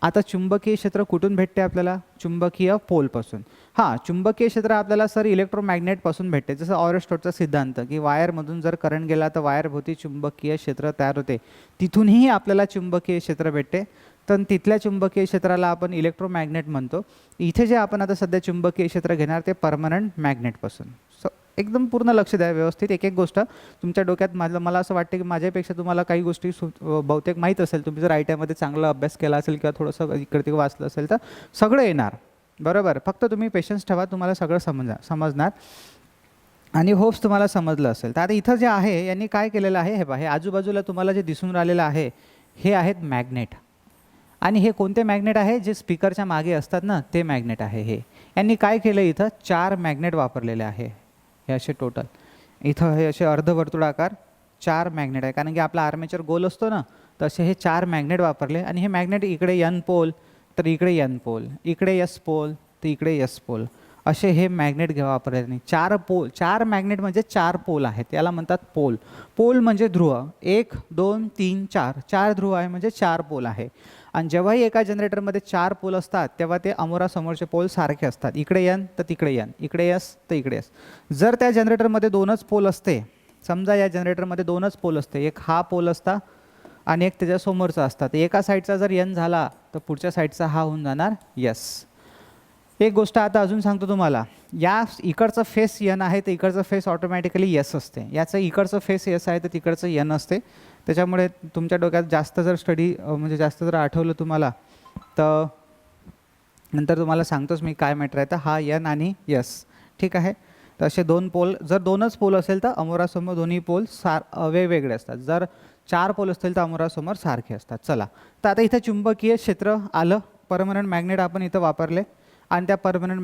Speaker 1: आता चुंबकीय क्षेत्र कुठून भेटते आपल्याला? चुंबकीय पोलपासून. हां, चुंबकीय क्षेत्र आपल्याला सर इलेक्ट्रोमॅग्नेटपासून भेटते. जसं ऑरेस्टोटचा सिद्धांत की वायरमधून जर करंट गेला तर वायरभोवती चुंबकीय क्षेत्र तयार होते, तिथूनही आपल्याला चुंबकीय क्षेत्र भेटते. तर तिथल्या चुंबकीय क्षेत्राला आपण इलेक्ट्रोमॅग्नेट म्हणतो. इथे जे आपण आता सध्या चुंबकीय क्षेत्र घेणार ते परमनंट मॅग्नेटपासून. सो एकदम पूर्ण लक्ष द्या व्यवस्थित. एक एक गोष्ट तुमच्या डोक्यात मला असं वाटतं की माझ्यापेक्षा तुम्हाला काही गोष्टी बहुतेक माहीत असेल. तुम्ही जर आय टी आयमध्ये चांगला अभ्यास केला असेल किंवा थोडंसं इकडे तिकडे वाचलं असेल तर सगळं येणार. बरोबर, फक्त तुम्ही पेशन्स ठेवा, तुम्हाला सगळं समजणार आणि होप्स तुम्हाला समजलं असेल. तर आता इथं जे आहे यांनी काय केलेलं आहे, हे पहा, हे आजूबाजूला तुम्हाला जे दिसून राहिलेलं आहे हे आहेत मॅग्नेट. आणि हे कोणते मॅग्नेट आहे? जे स्पीकरच्या मागे असतात ना, ते मॅग्नेट आहे. हे यांनी काय केलं, इथं 4 मॅग्नेट वापरलेले आहे. हे असे टोटल इथं हे असे अर्धवर्तुळाकार 4 मॅग्नेट आहे, कारण की आपला आर्मेचर गोल असतो ना, तसे हे 4 मॅग्नेट वापरले. आणि हे मॅग्नेट इकडे एन पोल तर इकडे एन पोल, इकडे एस पोल तर इकडे एस पोल, असे हे मॅग्नेट वापरले नाही. 4 पोल, 4 मॅग्नेट म्हणजे 4 पोल आहेत, त्याला म्हणतात पोल. पोल म्हणजे ध्रुव. 1 2 3 4, 4 ध्रुव आहे म्हणजे 4 पोल आहे. आणि जेव्हाही एका जनरेटरमध्ये 4 पोल असतात तेव्हा ते अमोरासमोरचे पोल सारखे असतात. इकडे एन तर तिकडे एन, इकडे एस तर इकडे एस. जर त्या जनरेटरमध्ये 2च पोल असते, समजा या जनरेटरमध्ये 2च पोल असते, एक हा पोल असता आणि एक त्याच्या समोरचा असतात, एका साईडचा जर एन झाला तर पुढच्या साईडचा हा होऊन जाणार यस. एक गोष्ट आता अजून सांगतो तुम्हाला, या इकडचं फेस यन आहे तर इकडचं फेस ऑटोमॅटिकली यस असते. याचं इकडचं फेस यस आहे तर तिकडचं यन असते. त्याच्यामुळे तुमच्या डोक्यात जास्त जर स्टडी म्हणजे जास्त जर आठवलं तुम्हाला तर नंतर तुम्हाला सांगतोच मी काय मॅटर आहे. तर हा यन आणि यस, ठीक आहे. तर असे 2 पोल, जर 2च पोल असेल तर अमोरासमोर दोन्ही पोल वेगवेगळे असतात. जर 4 पोल असतील तर अमोरासमोर सारखे असतात. चला, तर आता इथं चुंबकीय क्षेत्र आलं, परमनंट मॅग्नेट आपण इथं वापरले आणि त्या परमनंट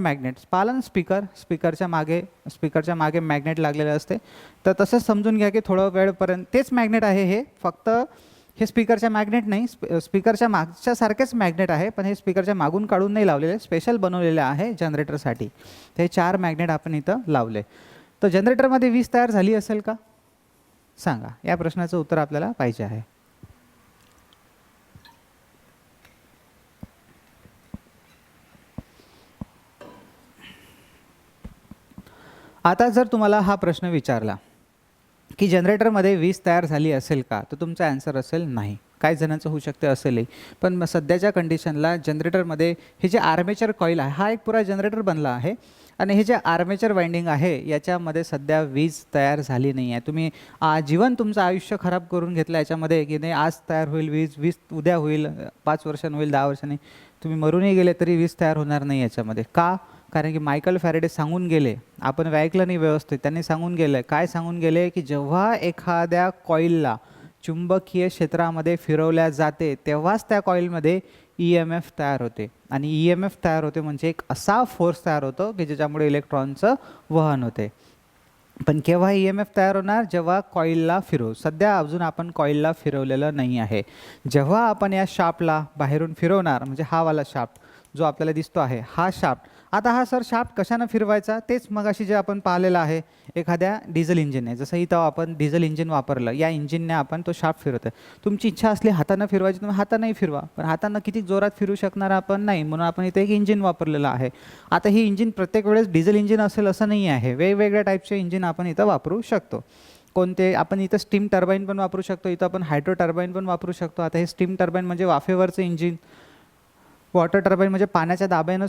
Speaker 1: मॅग्नेट पालन स्पीकरच्या मागे मॅग्नेट लागलेले असते. तर तसंच समजून घ्या की थोडं वेळपर्यंत तेच मॅग्नेट आहे. हे फक्त हे स्पीकरच्या मॅग्नेट नाही, स्पीकरच्या मागच्या सारखेच मॅग्नेट आहे, पण हे स्पीकरच्या मागून काढून नाही लावलेले, स्पेशल बनवलेले आहे जनरेटरसाठी. ते 4 मॅग्नेट आपण इथं लावले. तर जनरेटरमध्ये वीज तयार झाली असेल का सांगा? या प्रश्नाचं उत्तर आपल्याला पाहिजे आहे. आता जर तुम्हाला हा प्रश्न विचारला की जनरेटरमध्ये वीज तयार झाली असेल का, तर तुमचा आन्सर असेल नाही. काही जणांचं होऊ शकते असेलही, पण सध्याच्या कंडिशनला जनरेटरमध्ये हे जे आर्मेचर कॉईल आहे, हा एक पुरा जनरेटर बनला आहे आणि हे जे आर्मेचर वाइंडिंग आहे याच्यामध्ये सध्या वीज तयार झाली नाही आहे. तुम्ही जीवन तुमचं आयुष्य खराब करून घेतलं याच्यामध्ये की नाही आज तयार होईल वीज उद्या होईल, 5 वर्षांनी होईल, 10 वर्षांनी. तुम्ही मरूनही गेले तरी वीज तयार होणार नाही याच्यामध्ये. का? कारण की मायकल फॅरेडे सांगून गेले, आपण ऐकलं नाही व्यवस्थित, त्यांनी सांगून गेलं. काय सांगून गेले की जेव्हा एखाद्या कॉईलला चुंबकीय क्षेत्रामध्ये फिरवल्या जाते तेव्हाच त्या कॉईलमध्ये ई एम एफ तयार होते. आणि ई एम एफ तयार होते म्हणजे एक असा फोर्स तयार होतो की ज्याच्यामुळे इलेक्ट्रॉनचं वहन होते. पण केव्हा ई एम एफ तयार होणार? जेव्हा कॉईलला फिरवू. सध्या अजून आपण कॉईलला फिरवलेलं नाही आहे. जेव्हा आपण या शाफ्टला बाहेरून फिरवणार, म्हणजे हा वाला शाफ्ट जो आपल्याला दिसतो आहे हा शाफ्ट. आता हा सर शाफ्ट कशानं फिरवायचा? तेच मगाशी जे आपण पाहिलेलं आहे एखाद्या डिझेल इंजिनने. जसं इथं आपण डिझेल इंजिन वापरलं, या इंजिनने आपण तो शाफ्ट फिरवतो. तुमची इच्छा असली हातानं फिरवायची, तुम्ही हातानंही फिरवा, पण हातानं किती जोरात फिरू शकणार आपण नाही, म्हणून आपण इथे एक इंजिन वापरलेलं आहे. आता ही इंजिन प्रत्येक वेळेस डिझेल इंजिन असेल असं नाही आहे, वेगवेगळ्या टाईपचे इंजिन आपण इथं वापरू शकतो. कोणते? आपण इथं स्टीम टर्बाईन पण वापरू शकतो, इथं आपण हायड्रो टर्बाईन पण वापरू शकतो. आता हे स्टीम टर्बाईन म्हणजे वाफेवरचं इंजिन, वॉटर टर्बाईन म्हणजे पाण्याच्या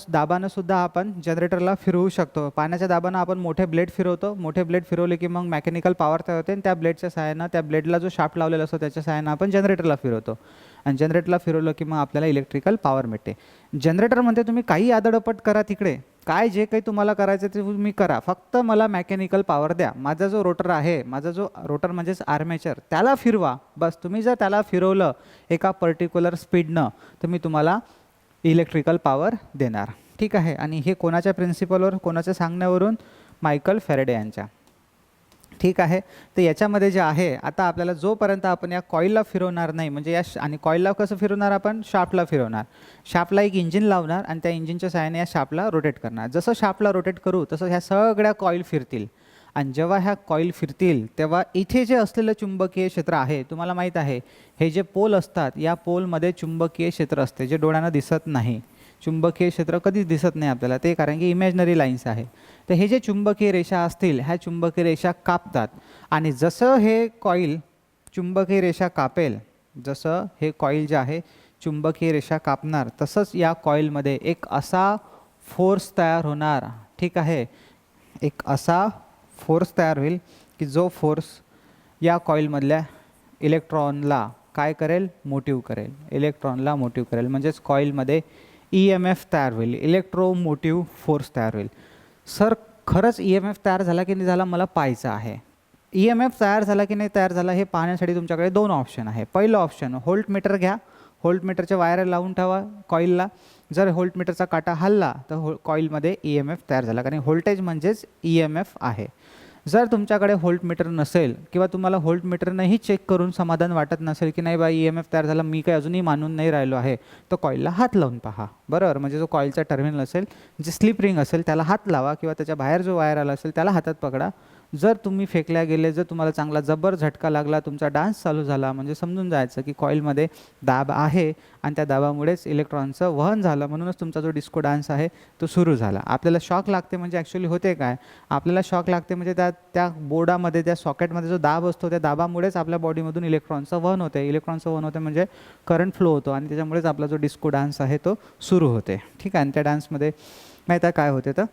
Speaker 1: दाबानं सुद्धा आपण जनरेटरला फिरवू शकतो. पाण्याच्या दाबानं आपण मोठे ब्लेड फिरवतो. मोठे ब्लेड फिरवले की मग मेकॅनिकल पॉवर तयार होते आणि त्या ब्लेडच्या सहाय्यानं, त्या ब्लेडला जो शाफ्ट लावलेला असतो त्याच्या सहाय्यानं आपण जनरेटरला फिरवतो आणि जनरेटरला फिरवलं की मग आपल्याला इलेक्ट्रिकल पॉवर मिळते. जनरेटरमध्ये तुम्ही काही आदळपट करा, तिकडे काय जे काही तुम्हाला करायचं ते तुम्ही करा, फक्त मला मेकॅनिकल पॉवर द्या. माझा जो रोटर आहे, माझा जो रोटर म्हणजेच आर्मेचर, त्याला फिरवा बस. तुम्ही जर त्याला फिरवलं एका पर्टिक्युलर स्पीडनं तर मी तुम्हाला इलेक्ट्रिकल पॉवर देणार. ठीक आहे. आणि हे कोणाच्या प्रिन्सिपलवर, कोणाच्या सांगण्यावरून? मायकल फॅरेडे यांच्या. ठीक आहे. तर याच्यामध्ये जे आहे, आता आपल्याला जोपर्यंत आपण या कॉईलला फिरवणार नाही, म्हणजे या आणि कॉईलला कसं फिरवणार आपण? शाफ्टला फिरवणार. शाफ्टला एक इंजिन लावणार आणि त्या इंजिनच्या सहाय्याने या शाफ्टला रोटेट करणार. जसं शाफ्टला रोटेट करू तसं ह्या सगळ्या कॉईल फिरतील आणि जेव्हा ह्या कॉईल फिरतील तेव्हा इथे जे असलेलं चुंबकीय क्षेत्र आहे, तुम्हाला माहीत आहे, हे जे पोल असतात या पोलमध्ये चुंबकीय क्षेत्र असते जे डोळ्यांना दिसत नाही. चुंबकीय क्षेत्र कधीच दिसत नाही आपल्याला, ते कारण की इमॅजिनरी लाईन्स आहे. तर हे जे चुंबकीय रेषा असतील, ह्या चुंबकीय रेषा कापतात आणि जसं हे कॉईल चुंबकीय रेषा कापेल, जसं हे कॉईल जे आहे चुंबकीय रेषा कापणार, तसंच या कॉईलमध्ये एक असा फोर्स तयार होणार. ठीक आहे. एक असा फोर्स तयार होईल की जो फोर्स या कॉईलमधल्या इलेक्ट्रॉनला काय करेल? मोटिव्ह करेल. इलेक्ट्रॉनला मोटिव्ह करेल. म्हणजेच कॉईलमध्ये EMF तयार होईल, इलेक्ट्रोमोटिव्ह फोर्स तयार होईल. सर खरंच EMF तयार झाला की नाही झाला मला पाहायचं आहे. EMF तयार झाला की नाही तयार झाला हे पाहण्यासाठी तुमच्याकडे दोन ऑप्शन आहे. पहिलं ऑप्शन, व्होल्टमीटर घ्या. व्होल्टमीटरच्या वायर लावून ठेवा कॉईलला. जर व्होल्टमीटरचा काटा हलला तर कॉईलमध्ये EMF तयार झाला, कारण व्होल्टेज म्हणजेच EMF आहे. जर तुमच्याकडे व्होल्टमीटर नसेल किंवा तुम्हाला व्होल्टमीटरनंही चेक करून समाधान वाटत नसेल की नाही बा EMF तयार झाला, मी काही अजूनही मानून नाही राहिलो आहे, तर कॉईलला हात लावून पहा. बरोबर. म्हणजे जो कॉईलचा टर्मिनल असेल, जे स्लिप रिंग असेल त्याला हात लावा किंवा त्याच्या बाहेर जो वायर आला असेल त्याला हातात पकडा. जर तुम्ही फेकल्या गेले, जर तुम्हाला चांगला जबर झटका लागला, तुमचा डान्स चालू झाला, म्हणजे समजून जायचं की कॉईलमध्ये दाब आहे आणि त्या दाबामुळेच इलेक्ट्रॉनचं वहन झालं, म्हणूनच तुमचा जो डिस्को डान्स आहे तो सुरू झाला. आपल्याला शॉक लागते म्हणजे ॲक्च्युली होते काय? आपल्याला शॉक लागते म्हणजे त्या बोर्डामध्ये, त्या सॉकेटमध्ये जो दाब असतो त्या दाबामुळेच आपल्या बॉडीमधून इलेक्ट्रॉनचं वहन होते. इलेक्ट्रॉनचं वहन होते म्हणजे करंट फ्लो होतो आणि त्याच्यामुळेच आपला जो डिस्को डान्स आहे तो सुरू होते. ठीक आहे. आणि त्या डान्समध्ये माहीत आहे काय होते तर?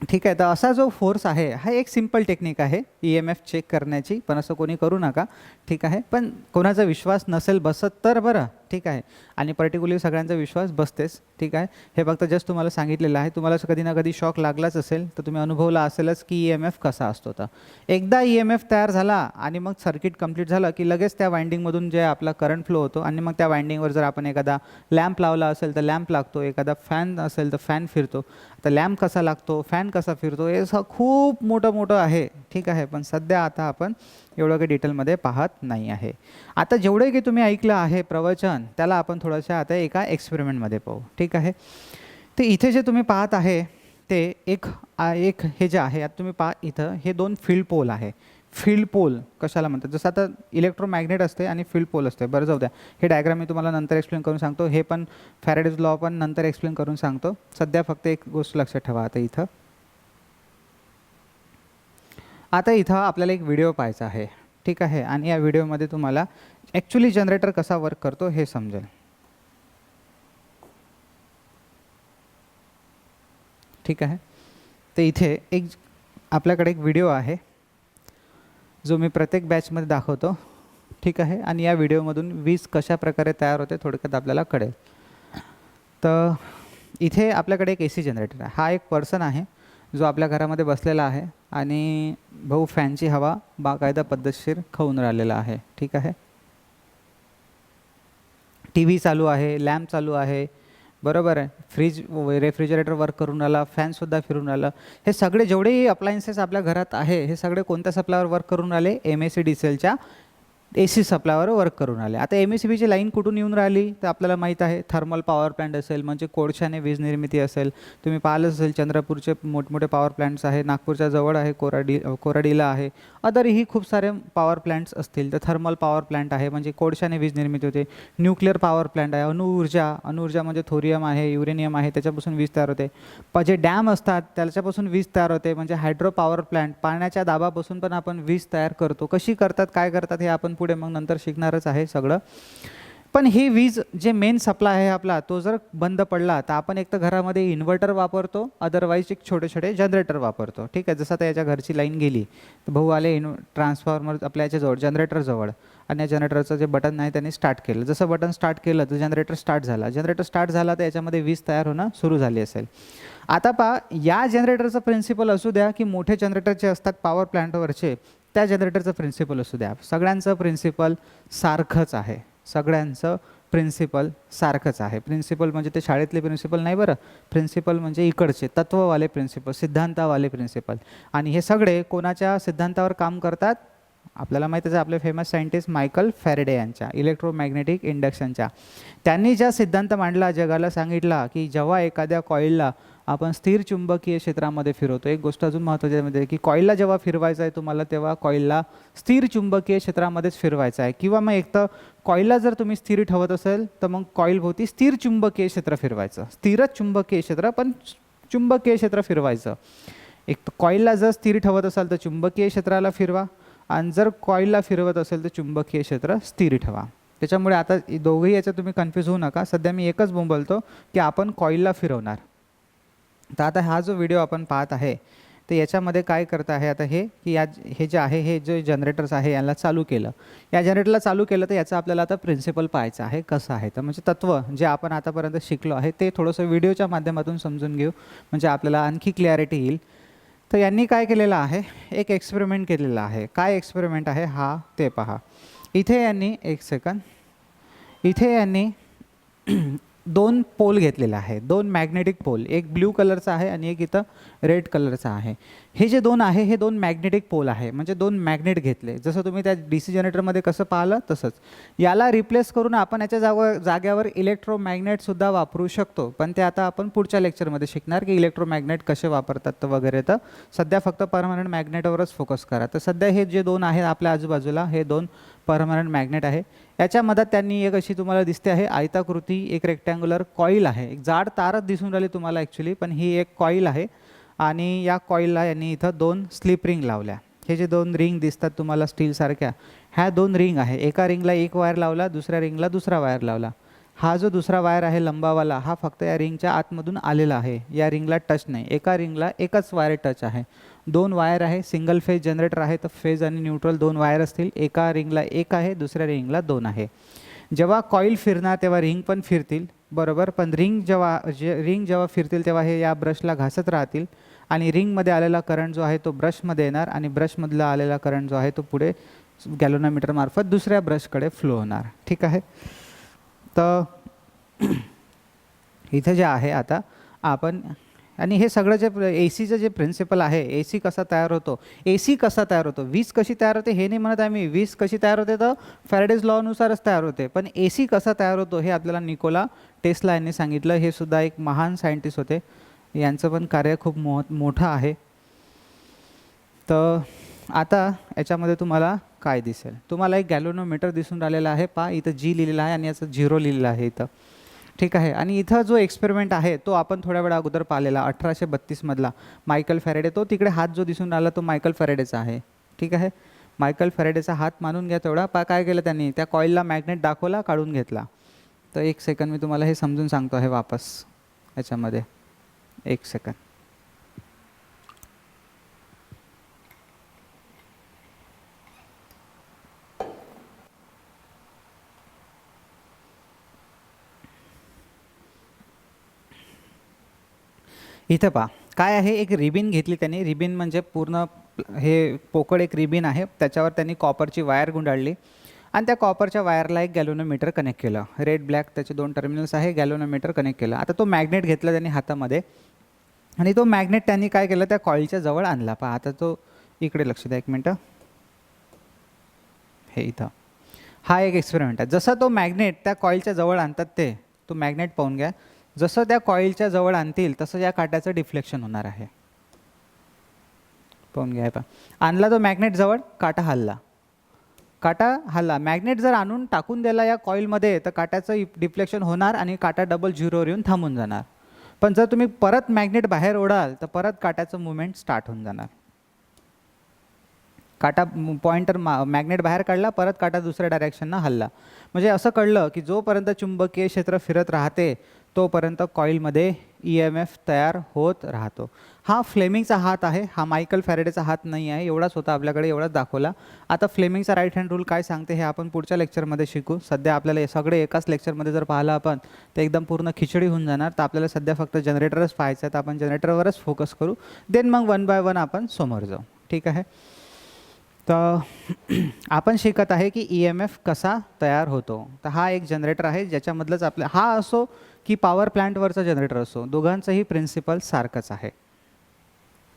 Speaker 1: ठीक आहे. तर असा जो फोर्स आहे हा एक सिंपल टेक्निक आहे EMF चेक करण्याची, पण असं कोणी करू नका. ठीक आहे. पण कोणाचा विश्वास नसेल बसत तर बरं. ठीक आहे. आणि पर्टिक्युलरली सगळ्यांचा विश्वास बसतेच. ठीक आहे. हे फक्त जस्ट तुम्हाला सांगितलेलं आहे. तुम्हाला कधी ना कधी शॉक लागलाच असेल तर तुम्ही अनुभवला असेलच की EMF कसा असतो. तर एकदा EMF तयार झाला आणि मग सर्किट कंप्लीट झालं की लगेच त्या वाइंडिंगमधून जे आपला करंट फ्लो होतो आणि मग त्या वाइंडिंगवर जर आपण एखादा लॅम्प लावला असेल तर लॅम्प लागतो, एखादा फॅन असेल तर फॅन फिरतो. आता लॅम्प कसा लागतो, फॅन कसा फिरतो, हे खूप मोठं आहे. ठीक आहे. पण सध्या आता आपण एवढं काही डिटेलमध्ये पाहत नाही आहे. आता जेवढे की तुम्ही ऐकलं आहे प्रवचन, त्याला आपण थोडंसं आता एका एक्सपेरिमेंटमध्ये पाहू. ठीक आहे. तर इथे जे तुम्ही पाहत आहे ते एक हे जे आहे, आता तुम्ही पहा इथं हे दोन फील्ड पोल आहे. फील्ड पोल कशाला म्हणतात? जसं आता इलेक्ट्रोमॅग्नेट असते आणि फील्ड पोल असते. बरं जाऊ द्या, हे डायग्राम मी तुम्हाला नंतर एक्सप्लेन करून सांगतो. हे पण फॅरेडेज लॉ पण नंतर एक्सप्लेन करून सांगतो. सध्या फक्त एक गोष्ट लक्षात ठेवा. आता इथं आपल्याला एक व्हिडिओ पाहायचा आहे. ठीक आहे. आणि या व्हिडिओमध्ये तुम्हाला ॲक्च्युली जनरेटर कसा वर्क करतो हे समजेल. ठीक आहे. तर इथे आपल्याकडे एक व्हिडिओ आहे जो मी प्रत्येक बॅचमध्ये दाखवतो. ठीक आहे. आणि या व्हिडिओमधून वीज कशा प्रकारे तयार होते थोडक्यात आपल्याला कळेल. तर इथे आपल्याकडे एक AC जनरेटर आहे. हा एक पर्सन आहे जो आपल्या घरामध्ये बसलेला आहे आणि भाऊ फॅनची हवा बाकायदा पद्धतशीर खाऊन राहिलेला आहे. ठीक आहे. TV चालू आहे, लॅम्प चालू आहे, बरोबर आहे, रेफ्रिजरेटर वर्क करून राहिला, फॅनसुद्धा फिरून राहिलं. हे सगळे जेवढेही अप्लायन्सेस आपल्या घरात आहे हे सगळे कोणत्या सप्लायवर वर्क करून राहिले? MSEDCLच्या AC सप्लायवर वर्क करून राहिले. आता MSEBची लाईन कुठून येऊन राहिली तर आपल्याला माहीत आहे, थर्मल पॉवर प्लांट असेल म्हणजे कोळशाने वीज निर्मिती असेल. तुम्ही पाहिलंच असेल चंद्रपूरचे मोठमोठे पॉवर प्लांट्स आहे, नागपूरच्या जवळ आहे कोराडीला आहे, अदरही खूप सारे पॉवर प्लांट्स असतील. तर थर्मल पॉवर प्लांट आहे म्हणजे कोळशाने वीज निर्मिती होते. न्यूक्लिअर पॉवर प्लांट आहे, अणुऊर्जा म्हणजे थोरियम आहे, युरेनियम आहे, त्याच्यापासून वीज तयार होते. जे डॅम असतात त्याच्यापासून वीज तयार होते. म्हणजे हायड्रो पॉवर प्लांट, पाण्याच्या दाबापासून पण आपण वीज तयार करतो. कशी करतात, काय करतात हे आपण पुढे मग नंतर शिकणारच आहे सगळं. पण ही वीज जे मेन सप्लाय आहे आपला तो जर बंद पडला तर आपण एक तर घरामध्ये इन्व्हर्टर वापरतो, अदरवाईज एक छोटे छोटे जनरेटर वापरतो. ठीक आहे, जसं आता याच्या घरची लाईन गेली तर भाऊ आले ट्रान्सफॉर्मर आपल्या याच्याजवळ जनरेटरजवळ, आणि या जनरेटरचं जे बटन आहे त्यांनी स्टार्ट केलं. जसं बटन स्टार्ट केलं तर जनरेटर स्टार्ट झाला. जनरेटर स्टार्ट झाला तर याच्यामध्ये वीज तयार होणं सुरू झाली असेल. आता पहा, या जनरेटरचं प्रिन्सिपल असू द्या की मोठे जनरेटर जे असतात पॉवर प्लॅन्टवरचे त्या जनरेटरचं प्रिन्सिपल असू द्या, सगळ्यांचं प्रिन्सिपल सारखंच आहे. सगळ्यांचं प्रिन्सिपल सारखंच आहे. प्रिन्सिपल म्हणजे ते शाळेतले प्रिन्सिपल नाही बरं, प्रिन्सिपल म्हणजे इकडचे तत्ववाले प्रिन्सिपल, सिद्धांतावाले प्रिन्सिपल. आणि हे सगळे कोणाच्या सिद्धांतावर काम करतात? आपल्याला माहितीच आहे, आपले फेमस सायंटिस्ट मायकल फॅरेडे यांच्या इलेक्ट्रोमॅग्नेटिक इंडक्शनच्या. त्यांनी ज्या सिद्धांत मांडला, जगाला सांगितला की जेव्हा एखाद्या कॉईलला आपण स्थिर चुंबकीय क्षेत्रामध्ये फिरवतो, एक गोष्ट अजून महत्त्वाची आहे की कॉईलला जेव्हा फिरवायचं आहे तुम्हाला तेव्हा कॉईलला स्थिर चुंबकीय क्षेत्रामध्येच फिरवायचं आहे. किंवा मग एक तर कॉईलला जर तुम्ही स्थिर ठेवत असेल तर मग कॉईलभोवती स्थिर चुंबकीय क्षेत्र फिरवायचं. स्थिरच चुंबकीय क्षेत्र पण चुंबकीय क्षेत्र फिरवायचं. एक तर कॉईलला जर स्थिर ठेवत असाल तर चुंबकीय क्षेत्राला फिरवा, आणि जर कॉईलला फिरवत असेल तर चुंबकीय क्षेत्र स्थिर ठेवा. त्याच्यामुळे आता दोघंही याच्यात तुम्ही कन्फ्यूज होऊ नका. सध्या मी एकच बोलतो की आपण कॉईलला फिरवणार. तर आता हा जो व्हिडिओ आपण पाहत आहे तर याच्यामध्ये काय करत आहे आता हे की हे जे आहे, हे जे जनरेटर्स आहे याला चालू केलं. या जनरेटरला चालू केलं तर याचं आपल्याला आता प्रिन्सिपल पाहायचं आहे कसं आहे. तर म्हणजे तत्त्व जे आपण आतापर्यंत शिकलो आहे ते थोडंसं व्हिडिओच्या माध्यमातून समजून घेऊ, म्हणजे आपल्याला आणखी क्लॅरिटी येईल. तर यांनी काय केलेलं आहे, एक एक्सपेरिमेंट केलेला आहे. काय एक्सपेरिमेंट आहे हा ते पहा. इथे यांनी एक सेकंद, इथे यांनी दोन पोल घेतलेला आहे, दोन मॅग्नेटिक पोल, एक ब्ल्यू कलरचा आहे आणि एक इथं रेड कलरचा आहे. हे जे दोन आहे हे दोन मॅग्नेटिक पोल आहे, म्हणजे दोन मॅग्नेट घेतले. जसं तुम्ही त्या DC जनरेटरमध्ये कसं पाहिलं तसंच याला रिप्लेस करून आपण याच्या जाग्यावर इलेक्ट्रोमॅग्नेटसुद्धा वापरू शकतो. पण ते आता आपण पुढच्या लेक्चरमध्ये शिकणार की इलेक्ट्रोमॅग्नेट कसे वापरतात वगैरे. तर सध्या फक्त परमनंट मॅग्नेटवरच फोकस करा. तर सध्या हे जे दोन आहेत आपल्या आजूबाजूला हे दोन परमनंट मॅग्नेट आहे. याच्या मधात त्यांनी एक अशी तुम्हाला दिसते आहे आयताकृती एक रेक्टँग्युलर कॉईल आहे. एक जाड तारच दिसून राहिली तुम्हाला ॲक्च्युली, पण ही एक कॉईल आहे. आणि या कॉईलला यांनी इथं दोन स्लिप रिंग लावल्या. हे जे दोन रिंग दिसतात तुम्हाला स्टीलसारख्या, ह्या दोन रिंग आहे. एका रिंगला एक वायर लावला, दुसऱ्या रिंगला दुसरा वायर लावला. हा जो दुसरा वायर आहे लंबावाला हा फक्त या रिंगच्या आतमधून आलेला आहे, या रिंगला टच नाही. एका रिंगला एकच वायर टच आहे. दोन वायर आहे, सिंगल फेज जनरेटर आहे तर फेज आणि न्यूट्रल दोन वायर असतील. एका रिंगला एक आहे, दुसऱ्या रिंगला दोन आहे. जेव्हा कॉईल फिरणार तेव्हा रिंग पण फिरतील बरोबर, पण रिंग जेव्हा फिरतील तेव्हा हे या ब्रशला घासत राहतील आणि रिंगमध्ये आलेला करंट जो आहे तो ब्रशमध्ये येणार आणि ब्रशमधला आलेला करंट जो आहे तो पुढे गॅल्व्हनोमीटर मार्फत दुसऱ्या ब्रशकडे फ्लो होणार. ठीक आहे. तर इथे जे आहे आता आपण, आणि हे सगळं जे AC जे प्रिन्सिपल आहे, AC कसा तयार होतो, AC कसा तयार होतो, वीज कशी तयार होते हे नाही म्हणत आहे मी. वीज कशी तयार होते तर फॅरेडेज लॉनुसारच तयार होते, पण AC कसा तयार होतो हे आपल्याला निकोला टेस्ला यांनी सांगितलं. हे सुद्धा एक महान सायंटिस्ट होते, यांचं पण कार्य खूप मोठं आहे. तर आता याच्यामध्ये तुम्हाला काय दिसेल, तुम्हाला एक गॅल्व्हनोमीटर दिसून राहिलेला आहे. पहा इथं G लिहिलेलं आहे आणि याचं 0 लिहिलेलं आहे इथं. ठीक आहे. आणि इथं जो एक्सपेरिमेंट आहे तो आपण थोड्या वेळा अगोदर पाहिलेला 1832 मधला मायकल फॅरेडे. तो तिकडे हात जो दिसून राहिला तो मायकल फॅरेडेचा आहे. ठीक आहे. मायकल फॅरेडेचा हात मानून घ्या तेवढा. काय केलं त्यांनी, त्या कॉईलला मॅग्नेट दाखवला, काढून घेतला. तर एक सेकंद मी तुम्हाला हे समजून सांगतो आहे वापस याच्यामध्ये. एक सेकंद. इथं पहा काय आहे, एक रिबिन घेतली त्यांनी. रिबिन म्हणजे पूर्ण हे पोकळ एक रिबिन आहे, त्याच्यावर त्यांनी कॉपरची वायर गुंडाळली आणि त्या कॉपरच्या वायरला एक गॅल्व्हनोमीटर कनेक्ट केलं. रेड ब्लॅक त्याचे दोन टर्मिनल्स आहे, गॅल्व्हनोमीटर कनेक्ट केलं. आता तो मॅग्नेट घेतला त्यांनी हातामध्ये आणि तो मॅग्नेट त्यांनी काय केलं त्या कॉईलच्या जवळ आणला. पहा आता तो इकडे लक्ष द्या एक मिनटं. हे इथं हा एक एक्सपेरिमेंट आहे. जसं तो मॅग्नेट त्या कॉईलच्या जवळ आणतात ते, तो मॅग्नेट पाहून घ्या. जसं त्या कॉईलच्या जवळ आणतील तसं या काट्याचं डिफ्लेक्शन होणार आहे. पाहून घ्या. पहा आणला तो मॅग्नेट जवळ, काटा हलला. काटा हलला. मॅग्नेट जर आणून टाकून दिला या कॉईलमध्ये तर काट्याचं डिफ्लेक्शन होणार आणि काटा डबल झिरोवर येऊन थांबून जाणार. पण जर तुम्ही परत मॅग्नेट बाहेर ओढाल तर परत काट्याचं मुवमेंट स्टार्ट होऊन जाणार. काटा पॉइंटर मॅग्नेट बाहेर काढला, परत काटा दुसऱ्या डायरेक्शननं हलला. म्हणजे असं कळलं की जोपर्यंत चुंबकीय क्षेत्र फिरत राहते तोपर्यंत कॉईलमध्ये EMF तयार होत राहतो. हा फ्लेमिंगचा हात आहे, हा मायकल फॅरेडेचा हात नाही आहे. एवढाच होता आपल्याकडे, एवढाच दाखवला. आता फ्लेमिंगचा राईट हँड रूल काय सांगते हे आपण पुढच्या लेक्चरमध्ये शिकू. सध्या आपल्याला हे सगळे एकाच लेक्चरमध्ये जर पाहिलं आपण तर एकदम पूर्ण खिचडी होऊन जाणार. तर आपल्याला सध्या फक्त जनरेटरच पाहायचं आहे, तर आपण जनरेटरवरच फोकस करू. देन मग 1 बाय 1 आपण समोर जाऊ. ठीक आहे. तर आपण शिकत आहे की EMF कसा तयार होतो. तर हा एक जनरेटर आहे ज्याच्यामधलंच आपल्या, हा असो की पॉवर प्लांटवरचा जनरेटर असो, दोघांचंही प्रिन्सिपल सारखंच आहे.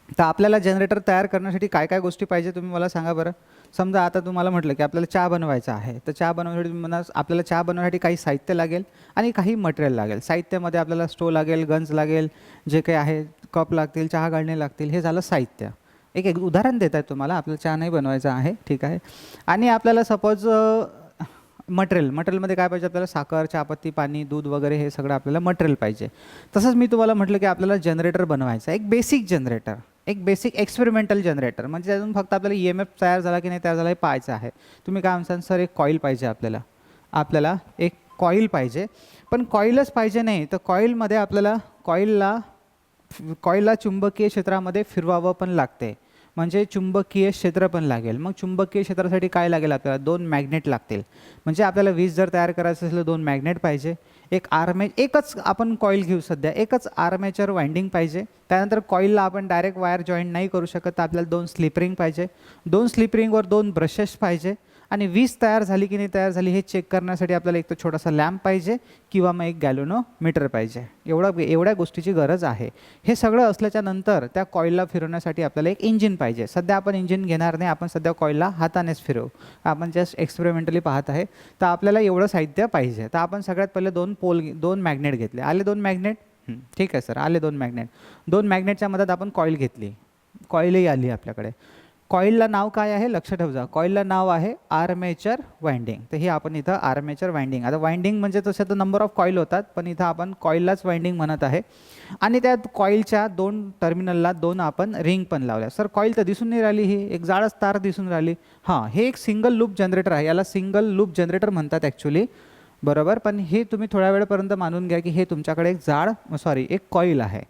Speaker 1: तर आपल्याला जनरेटर तयार करण्यासाठी काय काय गोष्टी पाहिजे तुम्ही मला सांगा बरं. समजा आता तुम्हाला म्हटलं की आपल्याला चहा बनवायचा आहे, तर चहा बनवण्यासाठी म्हणा आपल्याला चहा बनवण्यासाठी काही साहित्य लागेल आणि काही मटेरियल लागेल. साहित्यामध्ये आपल्याला स्टोव लागेल, गंज लागेल, जे काही आहे कप लागतील, चहा गाळणे लागतील. हे झालं साहित्य. एक उदाहरण देत आहे तुम्हाला, आपल्याला चहा नाही बनवायचा आहे, ठीक आहे. आणि आपल्याला सपोज मटेरियलमध्ये काय पाहिजे आपल्याला, साखर, चहापत्ती, पाणी, दूध वगैरे हे सगळं आपल्याला मटेरियल पाहिजे. तसंच मी तुम्हाला म्हटलं की आपल्याला जनरेटर बनवायचं आहे, एक बेसिक जनरेटर, एक बेसिक एक्सपेरिमेंटल जनरेटर. म्हणजे त्यातून फक्त आपल्याला EMF तयार झाला की नाही तयार झाला हे पाहायचं आहे. तुम्ही काय म्हणता सर, एक कॉईल पाहिजे आपल्याला एक कॉईल पाहिजे. पण कॉईलच पाहिजे नाही, तर कॉईलमध्ये आपल्याला कॉईलला चुंबकीय क्षेत्रामध्ये फिरवावं पण लागते, म्हणजे चुंबकीय क्षेत्र पण लागेल. मग चुंबकीय क्षेत्रासाठी काय लागेल आपल्याला, 2 मॅग्नेट लागतील. म्हणजे आपल्याला वीज जर तयार करायचं असेल तर 2 मॅग्नेट पाहिजे. एकच आपण कॉईल घेऊ सध्या, एकच आर्मेचर वाइंडिंग पाहिजे. त्यानंतर कॉईलला आपण डायरेक्ट वायर जॉईंट नाही करू शकत, तर आपल्याला 2 स्लिप रिंग पाहिजे. 2 स्लिप रिंगवर 2 ब्रशेस पाहिजे. आणि वीज तयार झाली की नाही तयार झाली हे चेक करण्यासाठी आपल्याला एक तर छोटासा लॅम्प पाहिजे किंवा मग एक गॅल्व्हनोमीटर पाहिजे. एवढ्या गोष्टीची गरज आहे. हे सगळं असल्याच्या नंतर त्या कॉईलला फिरवण्यासाठी आपल्याला एक इंजिन पाहिजे. सध्या आपण इंजिन घेणार नाही, आपण सध्या कॉईलला हातानेच फिरवू. आपण जस्ट एक्सपेरिमेंटली पाहत आहे. तर आपल्याला एवढं साहित्य पाहिजे. तर आपण सगळ्यात पहिले 2 मॅग्नेट घेतले. आले 2 मॅग्नेट, ठीक आहे सर, आले 2 मॅग्नेट. 2 मॅग्नेटच्या मदत आपण कॉईल घेतली, कॉईलही आली आपल्याकडे. कॉईलला नाव काय आहे लक्ष ठेवा, कॉईलला नाव आहे आर्मेचर वाइंडिंग. तर हे आपण इथं आर्मेचर वाइंडिंग, आता वाइंडिंग म्हणजे तसं तर नंबर ऑफ कॉईल होतात, पण इथं आपण कॉईललाच वाइंडिंग म्हणत आहे. आणि त्या कॉईलच्या 2 टर्मिनलला 2 आपण रिंग पण लावल्या. सर कॉईल तर दिसून नाही राहिली, ही एक जाडच तार दिसून राहिली. हां, हे एक सिंगल लूप जनरेटर आहे, याला सिंगल लूप जनरेटर म्हणतात ॲक्च्युली, बरोबर. पण हे तुम्ही थोड्या वेळपर्यंत मानून घ्या की हे तुमच्याकडे एक कॉईल आहे.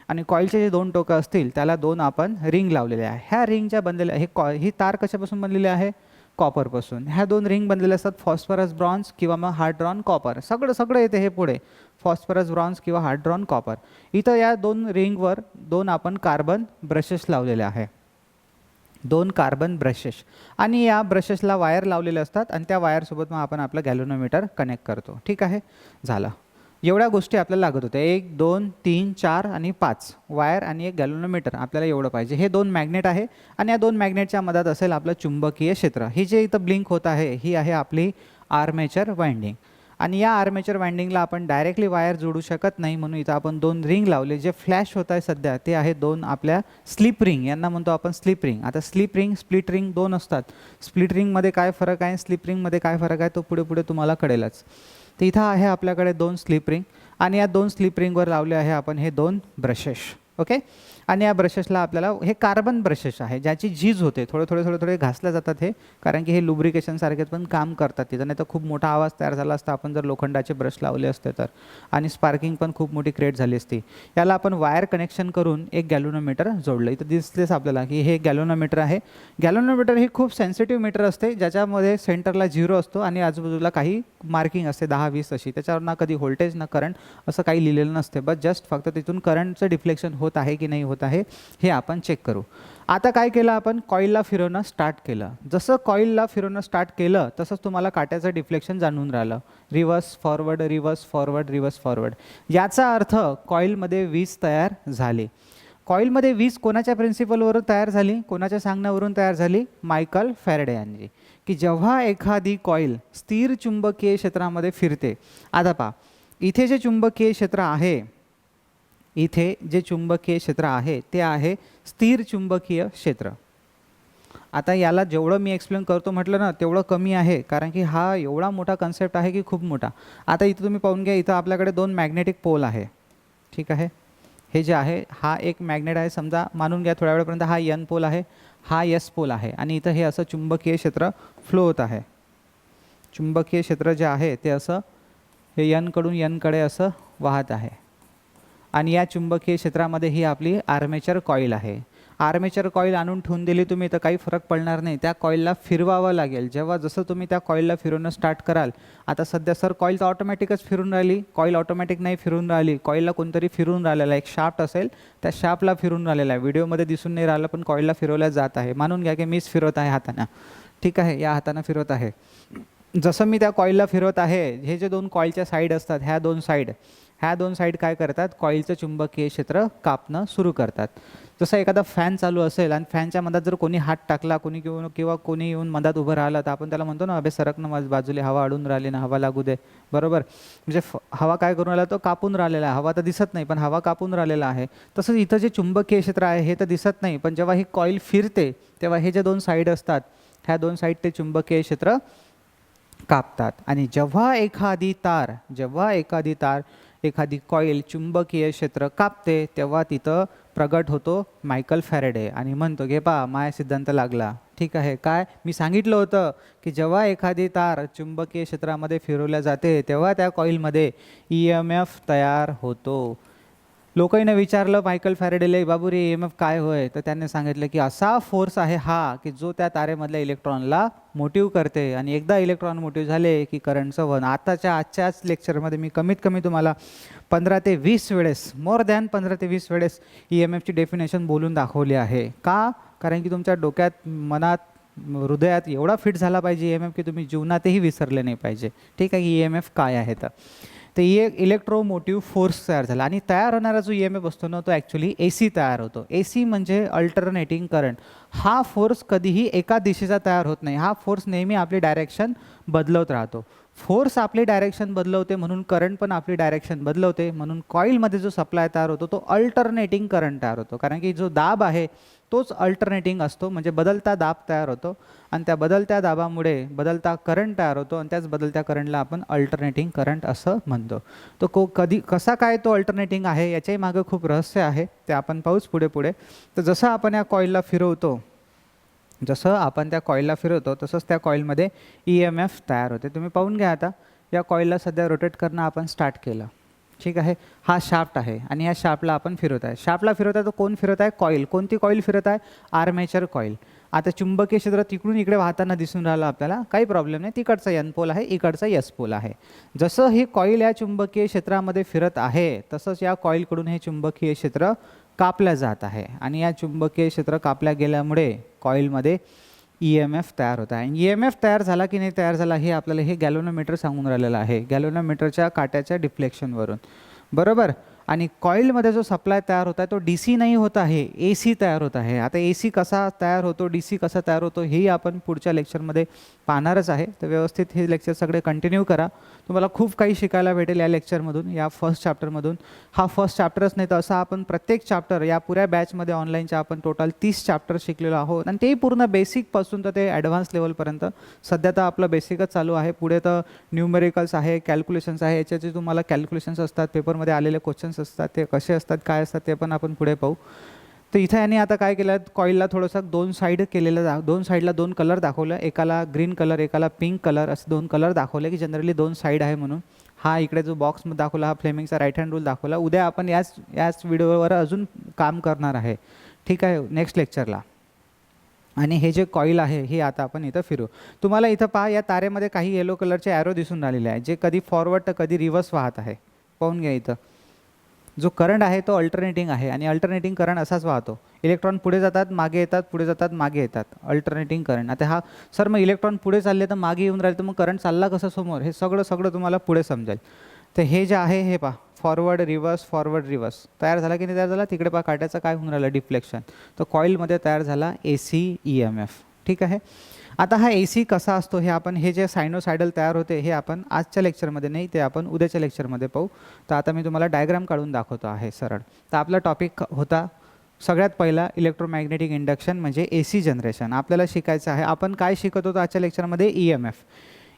Speaker 1: आणि कॉईलचे जे 2 टोकं असतील त्याला 2 आपण रिंग लावलेले आहे. ह्या रिंगच्या बनलेल्या ही तार कशापासून बनलेली आहे, कॉपरपासून. ह्या 2 रिंग बनलेल्या असतात, फॉस्फरस ब्रॉन्झ किंवा मग हार्ड ड्रॉन कॉपर. सगळं येते हे पुढे, फॉस्फरस ब्रॉन्झ किंवा हार्ड ड्रॉन कॉपर. इथं या 2 रिंगवर 2 आपण कार्बन ब्रशेस लावलेले आहे, 2 कार्बन ब्रशेस. आणि या ब्रशेसला वायर लावलेले असतात आणि त्या वायरसोबत मग आपण आपलं गॅल्व्हनोमीटर कनेक्ट करतो. ठीक आहे, झालं. एवढ्या गोष्टी आपल्याला लागत होत्या, 1 2 3 4 आणि 5 वायर आणि एक गॅल्व्हनोमीटर. आपल्याला एवढं पाहिजे. हे 2 मॅग्नेट आहे आणि या 2 मॅग्नेटच्या मदत असेल आपलं चुंबकीय क्षेत्र. ही जे इथं ब्लिंक होत आहे ही आहे आपली आर्मेचर वाइंडिंग. आणि या आर्मेचर वाइंडिंगला आपण डायरेक्टली वायर जोडू शकत नाही, म्हणून इथं आपण 2 रिंग लावले. जे फ्लॅश होत आहे सध्या ते आहे 2 आपल्या स्लिप रिंग, यांना म्हणतो आपण स्लिप रिंग. आता स्लिप रिंग, स्प्लिट रिंग 2 असतात. स्प्लिट रिंगमध्ये काय फरक आहे, स्लिप रिंगमध्ये काय फरक आहे, तो पुढे तुम्हाला कळेलच. तर इथं आहे आपल्याकडे 2 स्लिप रिंग आणि या 2 स्लिप रिंगवर लावले आहे आपण हे 2 ब्रशेस. ओके. आणि या ब्रशेसला आपल्याला, हे कार्बन ब्रशेस आहे ज्याची झीज होते, थोडे घासल्या जातात हे, कारण की हे लुब्रिकेशन सारखे पण काम करतात तिथं. नाही तर खूप मोठा आवाज तयार झाला असता आपण जर लोखंडाचे ब्रश लावले असते तर, आणि स्पार्किंग पण खूप मोठी क्रिएट झाली असती. याला आपण वायर कनेक्शन करून एक गॅल्व्हनोमीटर जोडलं. इथं दिसतेच आपल्याला की हे गॅल्व्हनोमीटर आहे. गॅल्व्हनोमीटर ही खूप सेन्सिटिव्ह मीटर असते, ज्याच्यामध्ये सेंटरला 0 असतो आणि आजूबाजूला काही मार्किंग असते 10-20 अशी. त्याच्यावर ना कधी व्होल्टेज ना करंट असं काही लिहिलेलं नसते, बस जस्ट फक्त तिथून करंटचं डिफ्लेक्शन होत आहे की नाही होत आहे हे आपण चेक करू. आता काय केलं आपण, कॉईलला फिरवणं स्टार्ट केलं. जसं कॉईलला फिरवणं स्टार्ट केलं तसंच तुम्हाला काट्याचं डिफ्लेक्शन जाणून राहिलं, reverse forward reverse forward reverse forward. याचा अर्थ कॉईलमध्ये वीज तयार झाली. कॉईलमध्ये वीज कोणाच्या प्रिन्सिपलवरून तयार झाली, कोणाच्या सांगण्यावरून तयार झाली, मायकल फॅरेडे यांनी, की जेव्हा एखादी कॉईल स्थिर चुंबकीय क्षेत्रामध्ये फिरते. आता पहा, इथे जे चुंबकीय क्षेत्र आहे, ते आहे स्थिर चुंबकीय क्षेत्र. आता याला जेवढं मी एक्सप्लेन करतो म्हटलं ना तेवढं कमी आहे, कारण की हा एवढा मोठा कन्सेप्ट आहे की खूप मोठा. आता इथं तुम्ही पाहून घ्या, इथं आपल्याकडे 2 मॅग्नेटिक पोल आहे. ठीक आहे, हे जे आहे हा एक मॅग्नेट आहे, समजा मानून घ्या थोड्या वेळापर्यंत हा N पोल आहे, हा यस पोल आहे आणि इथं हे असं चुंबकीय क्षेत्र फ्लो होत आहे. चुंबकीय क्षेत्र जे आहे ते असं हे यनकडून यनकडे असं वाहत आहे आणि या चुंबकीय क्षेत्रामध्ये ही आपली आर्मेचर कॉईल आहे. आर्मेचर कॉईल आणून ठेवून दिली तुम्ही तर काही फरक पडणार नाही. त्या कॉईलला फिरवावं लागेल. जेव्हा जसं तुम्ही त्या कॉईलला फिरवणं स्टार्ट कराल, आता सध्या सर कॉईल तर ऑटोमॅटिकच फिरून राहिली, कॉईल ऑटोमॅटिक नाही फिरून राहिली, कॉईलला कोणतरी फिरून राहिलेला एक शाफ्ट असेल, त्या शाफ्टला फिरून राहिलेला आहे. व्हिडिओमध्ये दिसून नाही राहिलं पण कॉईलला फिरवल्या जात आहे. मानून घ्या की मीच फिरवत आहे हातानं, ठीक आहे, या हातानं फिरवत आहे. जसं मी त्या कॉईलला फिरवत आहे, हे जे दोन कॉईलच्या साईड असतात, ह्या दोन साईड काय करतात, कॉईलचं चुंबकीय क्षेत्र कापणं सुरू करतात. जसं एखादा फॅन चालू असेल आणि फॅनच्या मधात जर कोणी हात टाकला, किंवा कोणी येऊन मधात उभं राहिलं, तर आपण त्याला म्हणतो ना, अबे सरकनं माझ्या बाजूला, हवा अडून राहिली ना, हवा लागू दे, बरोबर. म्हणजे हवा काय करून राहिला, तो कापून राहिलेला आहे. हवा तर दिसत नाही पण हवा कापून राहिलेला आहे. तसंच इथं जे चुंबकीय क्षेत्र आहे हे तर दिसत नाही, पण जेव्हा ही कॉईल फिरते तेव्हा हे जे दोन साईड असतात, ह्या दोन साईड ते चुंबकीय क्षेत्र कापतात. आणि जेव्हा एखादी तार एखादी कॉईल चुंबकीय क्षेत्र कापते तेव्हा तिथं प्रगट होतो मायकल फॅरेडे आणि म्हणतो, घे पा माया सिद्धांत लागला. ठीक आहे, काय मी सांगितलं होतं की जेव्हा एखादी तार चुंबकीय क्षेत्रामध्ये फिरवल्या जाते तेव्हा त्या कॉईलमध्ये EMF तयार होतो. लोकांनी विचारलं मायकल फॅरेडेला, बाबू रे EMF काय होय, तर त्यांनी सांगितलं की असा फोर्स आहे हा की जो त्या तारेमधल्या इलेक्ट्रॉनला मोटिव्ह करते आणि एकदा इलेक्ट्रॉन मोटिव्ह झाले की करंटचं वन. आजच्याच लेक्चरमध्ये मी कमीत कमी तुम्हाला 15 ते 20 वेळेस, मोर दॅन 15 ते 20 वेळेस EMFची डेफिनेशन बोलून दाखवली आहे. का? कारण की तुमच्या डोक्यात, मनात, हृदयात एवढा फिट झाला पाहिजे EMF की तुम्ही जीवनातही विसरले नाही पाहिजे. ठीक आहे, EMF काय आहे तर इलेक्ट्रोमोटिव्ह फोर्स तयार झाला आणि तयार होणारा जो EMF असतो ना, तो ॲक्च्युली AC तयार होतो. AC म्हणजे अल्टरनेटिंग करंट. हा फोर्स कधीही एका दिशेचा तयार होत नाही. हा फोर्स नेहमी आपली डायरेक्शन बदलवत राहतो. फोर्स आपली डायरेक्शन बदलवते म्हणून करंट पण आपली डायरेक्शन बदलवते. म्हणून कॉईलमध्ये जो सप्लाय तयार होतो तो अल्टरनेटिंग करंट तयार होतो. कारण की जो दाब आहे तोच अल्टरनेटिंग असतो, म्हणजे बदलता दाब तयार होतो आणि त्या बदलत्या दाबामुळे बदलता करंट तयार होतो आणि त्याच बदलत्या करंटला आपण अल्टरनेटिंग करंट असं म्हणतो. तो कसा काय तो अल्टरनेटिंग आहे याच्याही मागं खूप रहस्य आहे, ते आपण पाहूच पुढे. तर जसं आपण त्या कॉईलला फिरवतो तसंच त्या कॉईलमध्ये EMF तयार होते. तुम्ही पाहून घ्या, आता या कॉईलला सध्या रोटेट करणं आपण स्टार्ट केलं. ठीक आहे, हा शाफ्ट आहे आणि या शाफ्टला आपण फिरवत आहे. शाफ्टला फिरवत आहे तो कोण फिरत आहे? कॉईल. कोणती कॉईल फिरत आहे? Armature coil. आता चुंबकीय क्षेत्र तिकडून इकडे वाहताना दिसून राहिलं आपल्याला, काही प्रॉब्लेम नाही. तिकडचा N पोल आहे, इकडचा S पोल आहे. जसं ही कॉईल या चुंबकीय क्षेत्रामध्ये फिरत आहे तसंच या कॉईलकडून हे चुंबकीय क्षेत्र कापल्या जात आहे आणि या चुंबकीय क्षेत्र कापल्या गेल्यामुळे कॉईलमध्ये EMF तयार होत आहे. EMF तयार झाला की नाही तयार झाला हे आपल्याला हे गॅल्व्हनोमीटर सांगून राहिलेलं आहे, गॅल्व्हनोमीटरच्या काट्याच्या डिफ्लेक्शनवरून, बरोबर. आणि कॉईलमध्ये जो सप्लाय तयार होत आहे तो DC नाही होत आहे, AC तयार होत आहे. आता AC कसा तयार होतो, DC कसा तयार होतो हेही आपण पुढच्या लेक्चरमध्ये पाहणारच आहे. तर व्यवस्थित हे लेक्चर सगळे कंटिन्यू करा. तुम्हाला खूप काही शिकायला भेटेल या लेक्चरमधून, या फर्स्ट चॅप्टरमधून. हा फर्स्ट चॅप्टरच नाही तर असं आपण प्रत्येक चॅप्टर या पुऱ्या बॅचमध्ये ऑनलाईनच्या आपण टोटल 30 चॅप्टर शिकलेलो आहोत आणि तेही पूर्ण बेसिकपासून तर ते ॲडव्हान्स लेवलपर्यंत. सध्या तर आपलं बेसिकच चालू आहे, पुढे तर न्यूमेरिकल्स आहे, कॅल्क्युलेशन्स आहे. याच्याचे तुम्हाला कॅल्क्युलेशन्स असतात, पेपरमध्ये आलेले क्वेश्चन्स असतात, ते कसे असतात काय असतात ते पण आपण पुढे पाहू. तर इथं यांनी आता काय केलं, कॉईलला थोडंसं दोन साईडला दोन कलर दाखवलं, एकाला ग्रीन कलर एकाला पिंक कलर, असे दोन कलर दाखवले की जनरली दोन साईड आहे म्हणून. हा इकडे जो बॉक्समध्ये दाखवला हा फ्लेमिंगचा राईट हँड रूल दाखवला. उद्या आपण याच व्हिडिओवर अजून काम करणार आहे, ठीक आहे, नेक्स्ट लेक्चरला. आणि हे जे कॉईल आहे हे आता आपण इथं फिरू. तुम्हाला इथं पहा, या तारेमध्ये काही येलो कलरचे ॲरो दिसून राहिलेले आहे जे कधी फॉरवर्ड तर कधी रिव्हर्स वाहत आहे. पाहून घ्या, इथं जो करंट आहे तो अल्टरनेटिंग आहे आणि अल्टरनेटिंग करंट असाच वाहतो. इलेक्ट्रॉन पुढे जातात मागे येतात, पुढे जातात मागे येतात, अल्टरनेटिंग करंट. आता हा सर मग इलेक्ट्रॉन पुढे चालले तर मागे येऊन राहिले तर मग करंट चालला कसं समोर, हे सगळं तुम्हाला पुढे समजेल. तर हे जे आहे हे पहा, फॉरवर्ड रिव्हर्स तयार झाला की नाही तयार झाला. तिकडे पहा काट्याचं काय होऊन राहिलं, डिफ्लेक्शन. तर कॉईलमध्ये तयार झाला AC EMF. ठीक आहे. आता हा AC कसा असतो हे आपण, हे जे सायनोसायडल तयार होते हे आपण आजच्या लेक्चरमध्ये नाही, ते आपण उद्याच्या लेक्चरमध्ये पाहू. तर आता मी तुम्हाला डायग्राम काढून दाखवतो आहे सरळ. तर आपला टॉपिक होता सगळ्यात पहिला इलेक्ट्रोमॅग्नेटिक इंडक्शन म्हणजे AC जनरेशन. आपल्याला शिकायचं आहे. आपण काय शिकत होतो आजच्या लेक्चरमध्ये?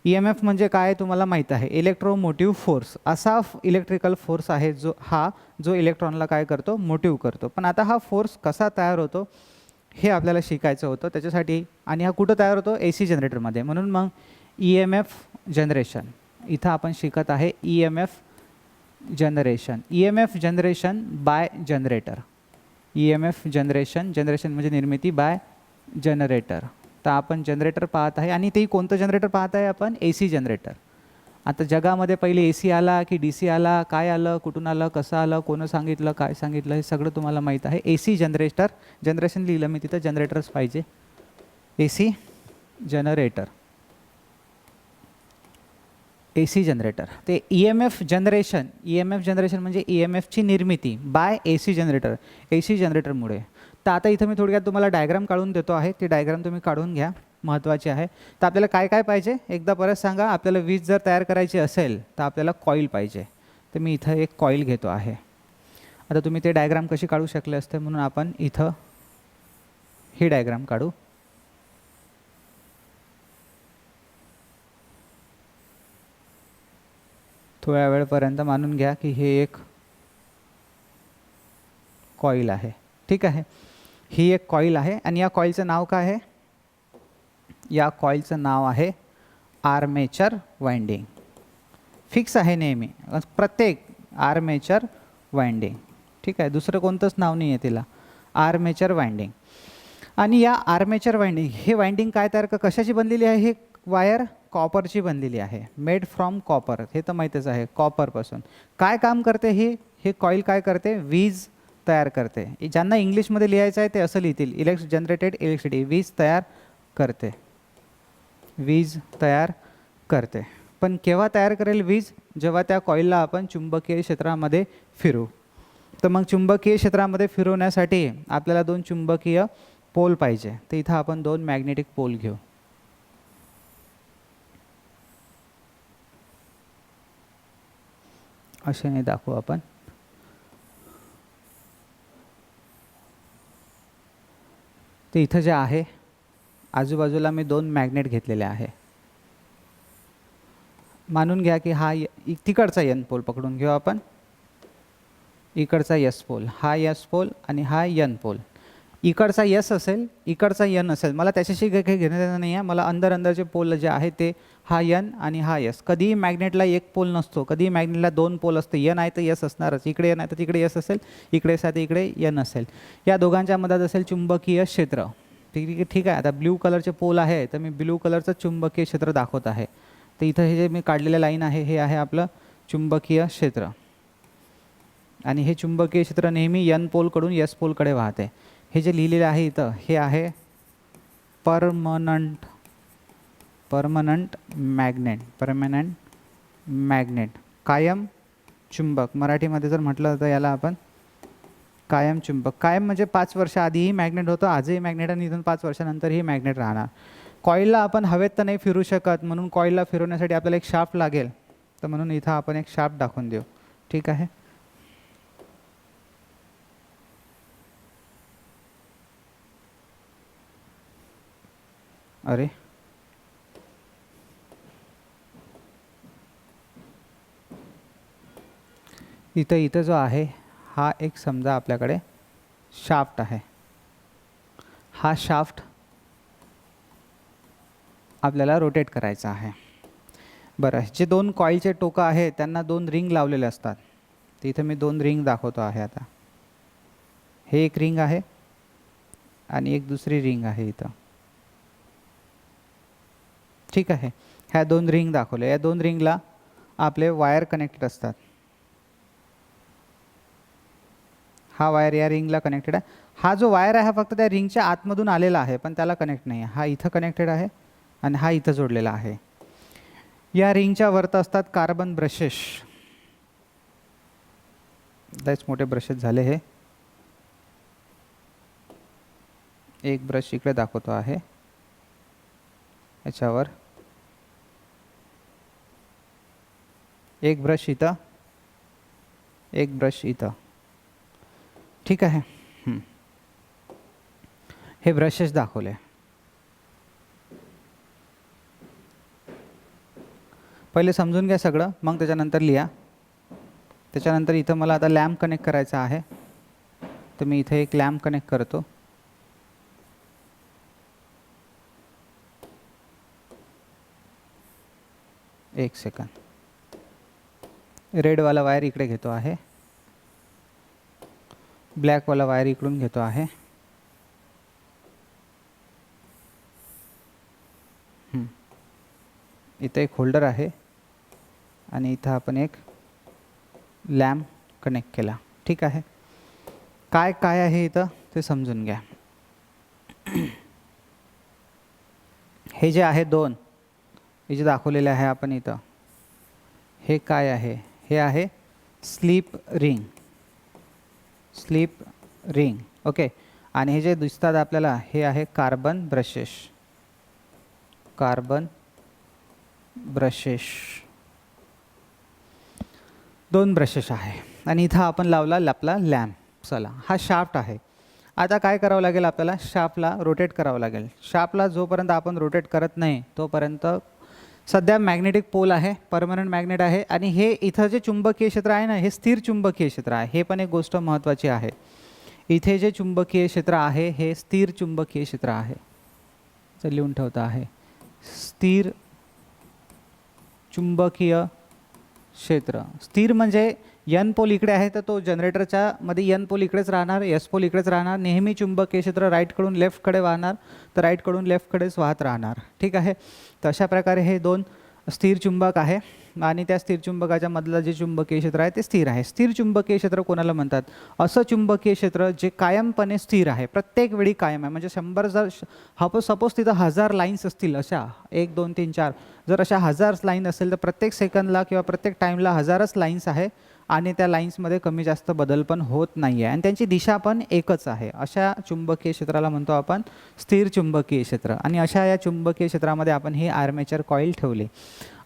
Speaker 1: EMF म्हणजे काय तुम्हाला माहीत आहे, इलेक्ट्रोमोटिव्ह फोर्स. असा इलेक्ट्रिकल फोर्स आहे जो इलेक्ट्रॉनला काय करतो, मोटिव्ह करतो. पण आता हा फोर्स कसा तयार होतो हे आपल्याला शिकायचं होतं त्याच्यासाठी. आणि हा कुठं तयार होतो? AC जनरेटरमध्ये. म्हणून मग EMF जनरेशन इथं आपण शिकत आहे. EMF generation, EMF generation by generator. EMF generation म्हणजे निर्मिती बाय जनरेटर. तर आपण जनरेटर पाहत आहे आणि ते कोणतं जनरेटर पाहत आहे आपण? AC generator. आता जगामध्ये पहिले AC आला की DC आला, काय आलं, कुठून आलं, कसं आलं, कोणं सांगितलं, काय सांगितलं, हे सगळं तुम्हाला माहीत आहे. AC जनरेटर, जनरेशन लिहिलं मी तिथं, जनरेटर्स पाहिजे. AC generator, AC generator. ते EMF जनरेशन म्हणजे EMFची निर्मिती बाय AC जनरेटर, AC जनरेटरमुळे. तर आता इथं मी थोडक्यात तुम्हाला डायग्राम काढून देतो आहे. ती डायग्राम तुम्ही काढून घ्या, महत्त्वाची आहे. तर आपल्याला काय काय पाहिजे एकदा परत सांगा. आपल्याला वीज जर तयार करायची असेल तर आपल्याला कॉईल पाहिजे. तर मी इथं एक कॉईल घेतो आहे. आता तुम्ही ते डायग्राम कशी काढू शकले असते म्हणून आपण इथं ही डायग्राम काढू. थोड्या वेळपर्यंत मानून घ्या की हे एक कॉईल आहे. ठीक आहे, ही एक कॉईल आहे आणि या कॉईलचं नाव काय आहे? या कॉईलचं नाव आहे आर्मेचर वाइंडिंग. फिक्स आहे नेहमी प्रत्येक आर्मेचर वाइंडिंग. ठीक आहे, दुसरं कोणतंच नाव नाही आहे तिला, आर्मेचर वाइंडिंग. आणि या आर्मेचर वाइंडिंग, हे वाइंडिंग काय तयार कशाची बनलेली आहे? हे वायर कॉपरची बनलेली आहे, मेड फ्रॉम कॉपर. हे तर माहीतच आहे, कॉपरपासून. काय काम करते हे कॉईल काय करते? वीज तयार करते. ज्यांना इंग्लिशमध्ये लिहायचं आहे ते असं लिहितील, जनरेटेड इलेक्ट्रिसिटी, वीज तयार करते, वीज तयार करते. पण केव्हा तयार करेल वीज? जेव्हा त्या कॉईलला आपण चुंबकीय क्षेत्रामध्ये फिरू. तर मग चुंबकीय क्षेत्रामध्ये फिरवण्यासाठी आपल्याला 2 चुंबकीय पोल पाहिजे. तर इथं आपण 2 मॅग्नेटिक पोल घेऊ. असे नाही दाखवू आपण. तर इथं जे आहे आजूबाजूला मी 2 मॅग्नेट घेतलेले आहे. मानून घ्या की हा तिकडचा N पोल पकडून घेऊ आपण, इकडचा S पोल, हा S पोल आणि हा N पोल. इकडचा S असेल, इकडचा N असेल, मला त्याच्याशी काही घेणं देणं नाही आहे. मला अंदरचे पोल जे आहे ते हा N आणि हा S. कधीही मॅग्नेटला एक पोल नसतो, कधीही मॅग्नेटला 2 पोल असते. N आहे तर S असणारच, इकडे N आहे तर तिकडे S असेल, इकडे S आहे तर इकडे N असेल. या दोघांच्या मधात असेल चुंबकीय क्षेत्र. ठीक आहे. आता ब्ल्यू कलरचे पोल आहे तर मी ब्ल्यू कलरचं चुंबकीय क्षेत्र दाखवत आहे. तर इथं हे जे मी काढलेलं लाईन आहे हे आहे आपलं चुंबकीय क्षेत्र. आणि हे चुंबकीय क्षेत्र नेहमी N पोलकडून S पोलकडे वाहते. हे जे लिहिलेले आहे इथं हे आहे परमनंट मॅग्नेट, कायम चुंबक. मराठीमध्ये जर म्हटलं तर याला आपण कायम चुंबक. कायम म्हणजे 5 वर्ष आधीही मॅग्नेट होतं, आजही मॅग्नेट, आणि इथून 5 वर्षानंतरही मॅग्नेट राहणार. कॉईलला आपण हवेत तर नाही फिरू शकत, म्हणून कॉईलला फिरवण्यासाठी आपल्याला एक शाफ्ट लागेल. तर म्हणून इथं आपण एक शाफ्ट दाखवून देऊ. ठीक आहे. अरे इथं जो आहे हा एक समजा आपल्याकडे शाफ्ट आहे. हा शाफ्ट आपल्याला रोटेट करायचा आहे. बरं, जे 2 कॉईलचे टोकं आहेत त्यांना 2 रिंग लावलेले असतात. तर इथं मी 2 रिंग दाखवतो आहे. आता हे एक रिंग आहे आणि एक दुसरी रिंग आहे इथं. ठीक आहे, ह्या 2 रिंग दाखवल्या. या 2 रिंगला आपले वायर कनेक्टेड असतात. हा वायर या रिंगला कनेक्टेड आहे. हा जो वायर आहे हा फक्त त्या रिंगच्या आतमधून आलेला आहे, पण त्याला कनेक्ट नाही आहे. हा इथं कनेक्टेड आहे आणि हा इथं जोडलेला आहे. या रिंगच्या वरती असतात कार्बन ब्रशेस. लयच मोठे ब्रशेस झाले हे. एक ब्रश इकडे दाखवतो आहे याच्यावर, एक ब्रश इथं, एक ब्रश इथं. ठीक आहे. हे ब्रशेस दाखवले. पहिले समजून घ्या सगळं, मग त्याच्यानंतर लिहा. त्याच्यानंतर इथं मला आता लॅम्प कनेक्ट करायचा आहे, तर मी इथे एक लॅम्प कनेक्ट करतो. एक सेकंद, रेडवाला वायर इकडे घेतो आहे, ब्लॅकवाला वायर इकडून घेतो आहे. इथं एक होल्डर आहे आणि इथं आपण एक लॅम्प कनेक्ट केला. ठीक आहे. काय काय आहे इथं ते समजून घ्या. हे जे आहे दोन, हे जे दाखवलेले आहे आपण इथं, हे काय आहे? हे आहे sleep ring. Sleep ring. Okay. आणि हे जे दिसतात आपल्याला, हे आहे कार्बन ब्रशेस. कार्बन ब्रशेस, दोन ब्रशेस आहे. आणि इथं आपण लावला आपला लॅम्प. चला, हा शाफ्ट आहे. आता काय करावं लागेल आपल्याला? शाफ्टला रोटेट करावं लागेल. शाफ्टला जोपर्यंत आपण रोटेट करत नाही तोपर्यंत, सध्या मॅग्नेटिक पोल आहे, परमनंट मॅग्नेट आहे. आणि हे इथं जे चुंबकीय क्षेत्र आहे ना, हे स्थिर चुंबकीय क्षेत्र आहे. हे पण एक गोष्ट महत्त्वाची आहे. इथे जे चुंबकीय क्षेत्र आहे हे स्थिर चुंबकीय क्षेत्र आहे. चल लिहून ठेवता आहे, स्थिर चुंबकीय क्षेत्र. स्थिर म्हणजे एन पोल इकडे आहे तर तो जनरेटरच्या मध्ये एन पोल इकडेच राहणार, एस पोल इकडेच राहणार. नेहमी चुंबकीय क्षेत्र राईटकडून लेफ्टकडे वाहणार तर राईटकडून लेफ्टकडेच वाहत राहणार. ठीक आहे. तर अशा प्रकारे हे दोन स्थिर चुंबक आहे आणि त्या स्थिर चुंबकाच्या मधलं जे चुंबकीय क्षेत्र आहे ते स्थिर आहे. स्थिर चुंबकीय क्षेत्र कोणाला म्हणतात? असं चुंबकीय क्षेत्र जे कायमपणे स्थिर आहे, प्रत्येक वेळी कायम आहे. म्हणजे 100 जर सपोज तिथं 1000 लाईन्स असतील, अशा 1 2 3 4, जर अशा 1000 लाईन असेल तर प्रत्येक सेकंदला किंवा प्रत्येक टाईमला 1000च लाईन्स आहे आणि त्या लाईन्समध्ये कमी जास्त बदल पण होत नाही आहे आणि त्यांची दिशा पण एकच आहे. अशा चुंबकीय क्षेत्राला म्हणतो आपण स्थिर चुंबकीय क्षेत्र. आणि अशा या चुंबकीय क्षेत्रामध्ये आपण ही आर्मेचर कॉईल ठेवली.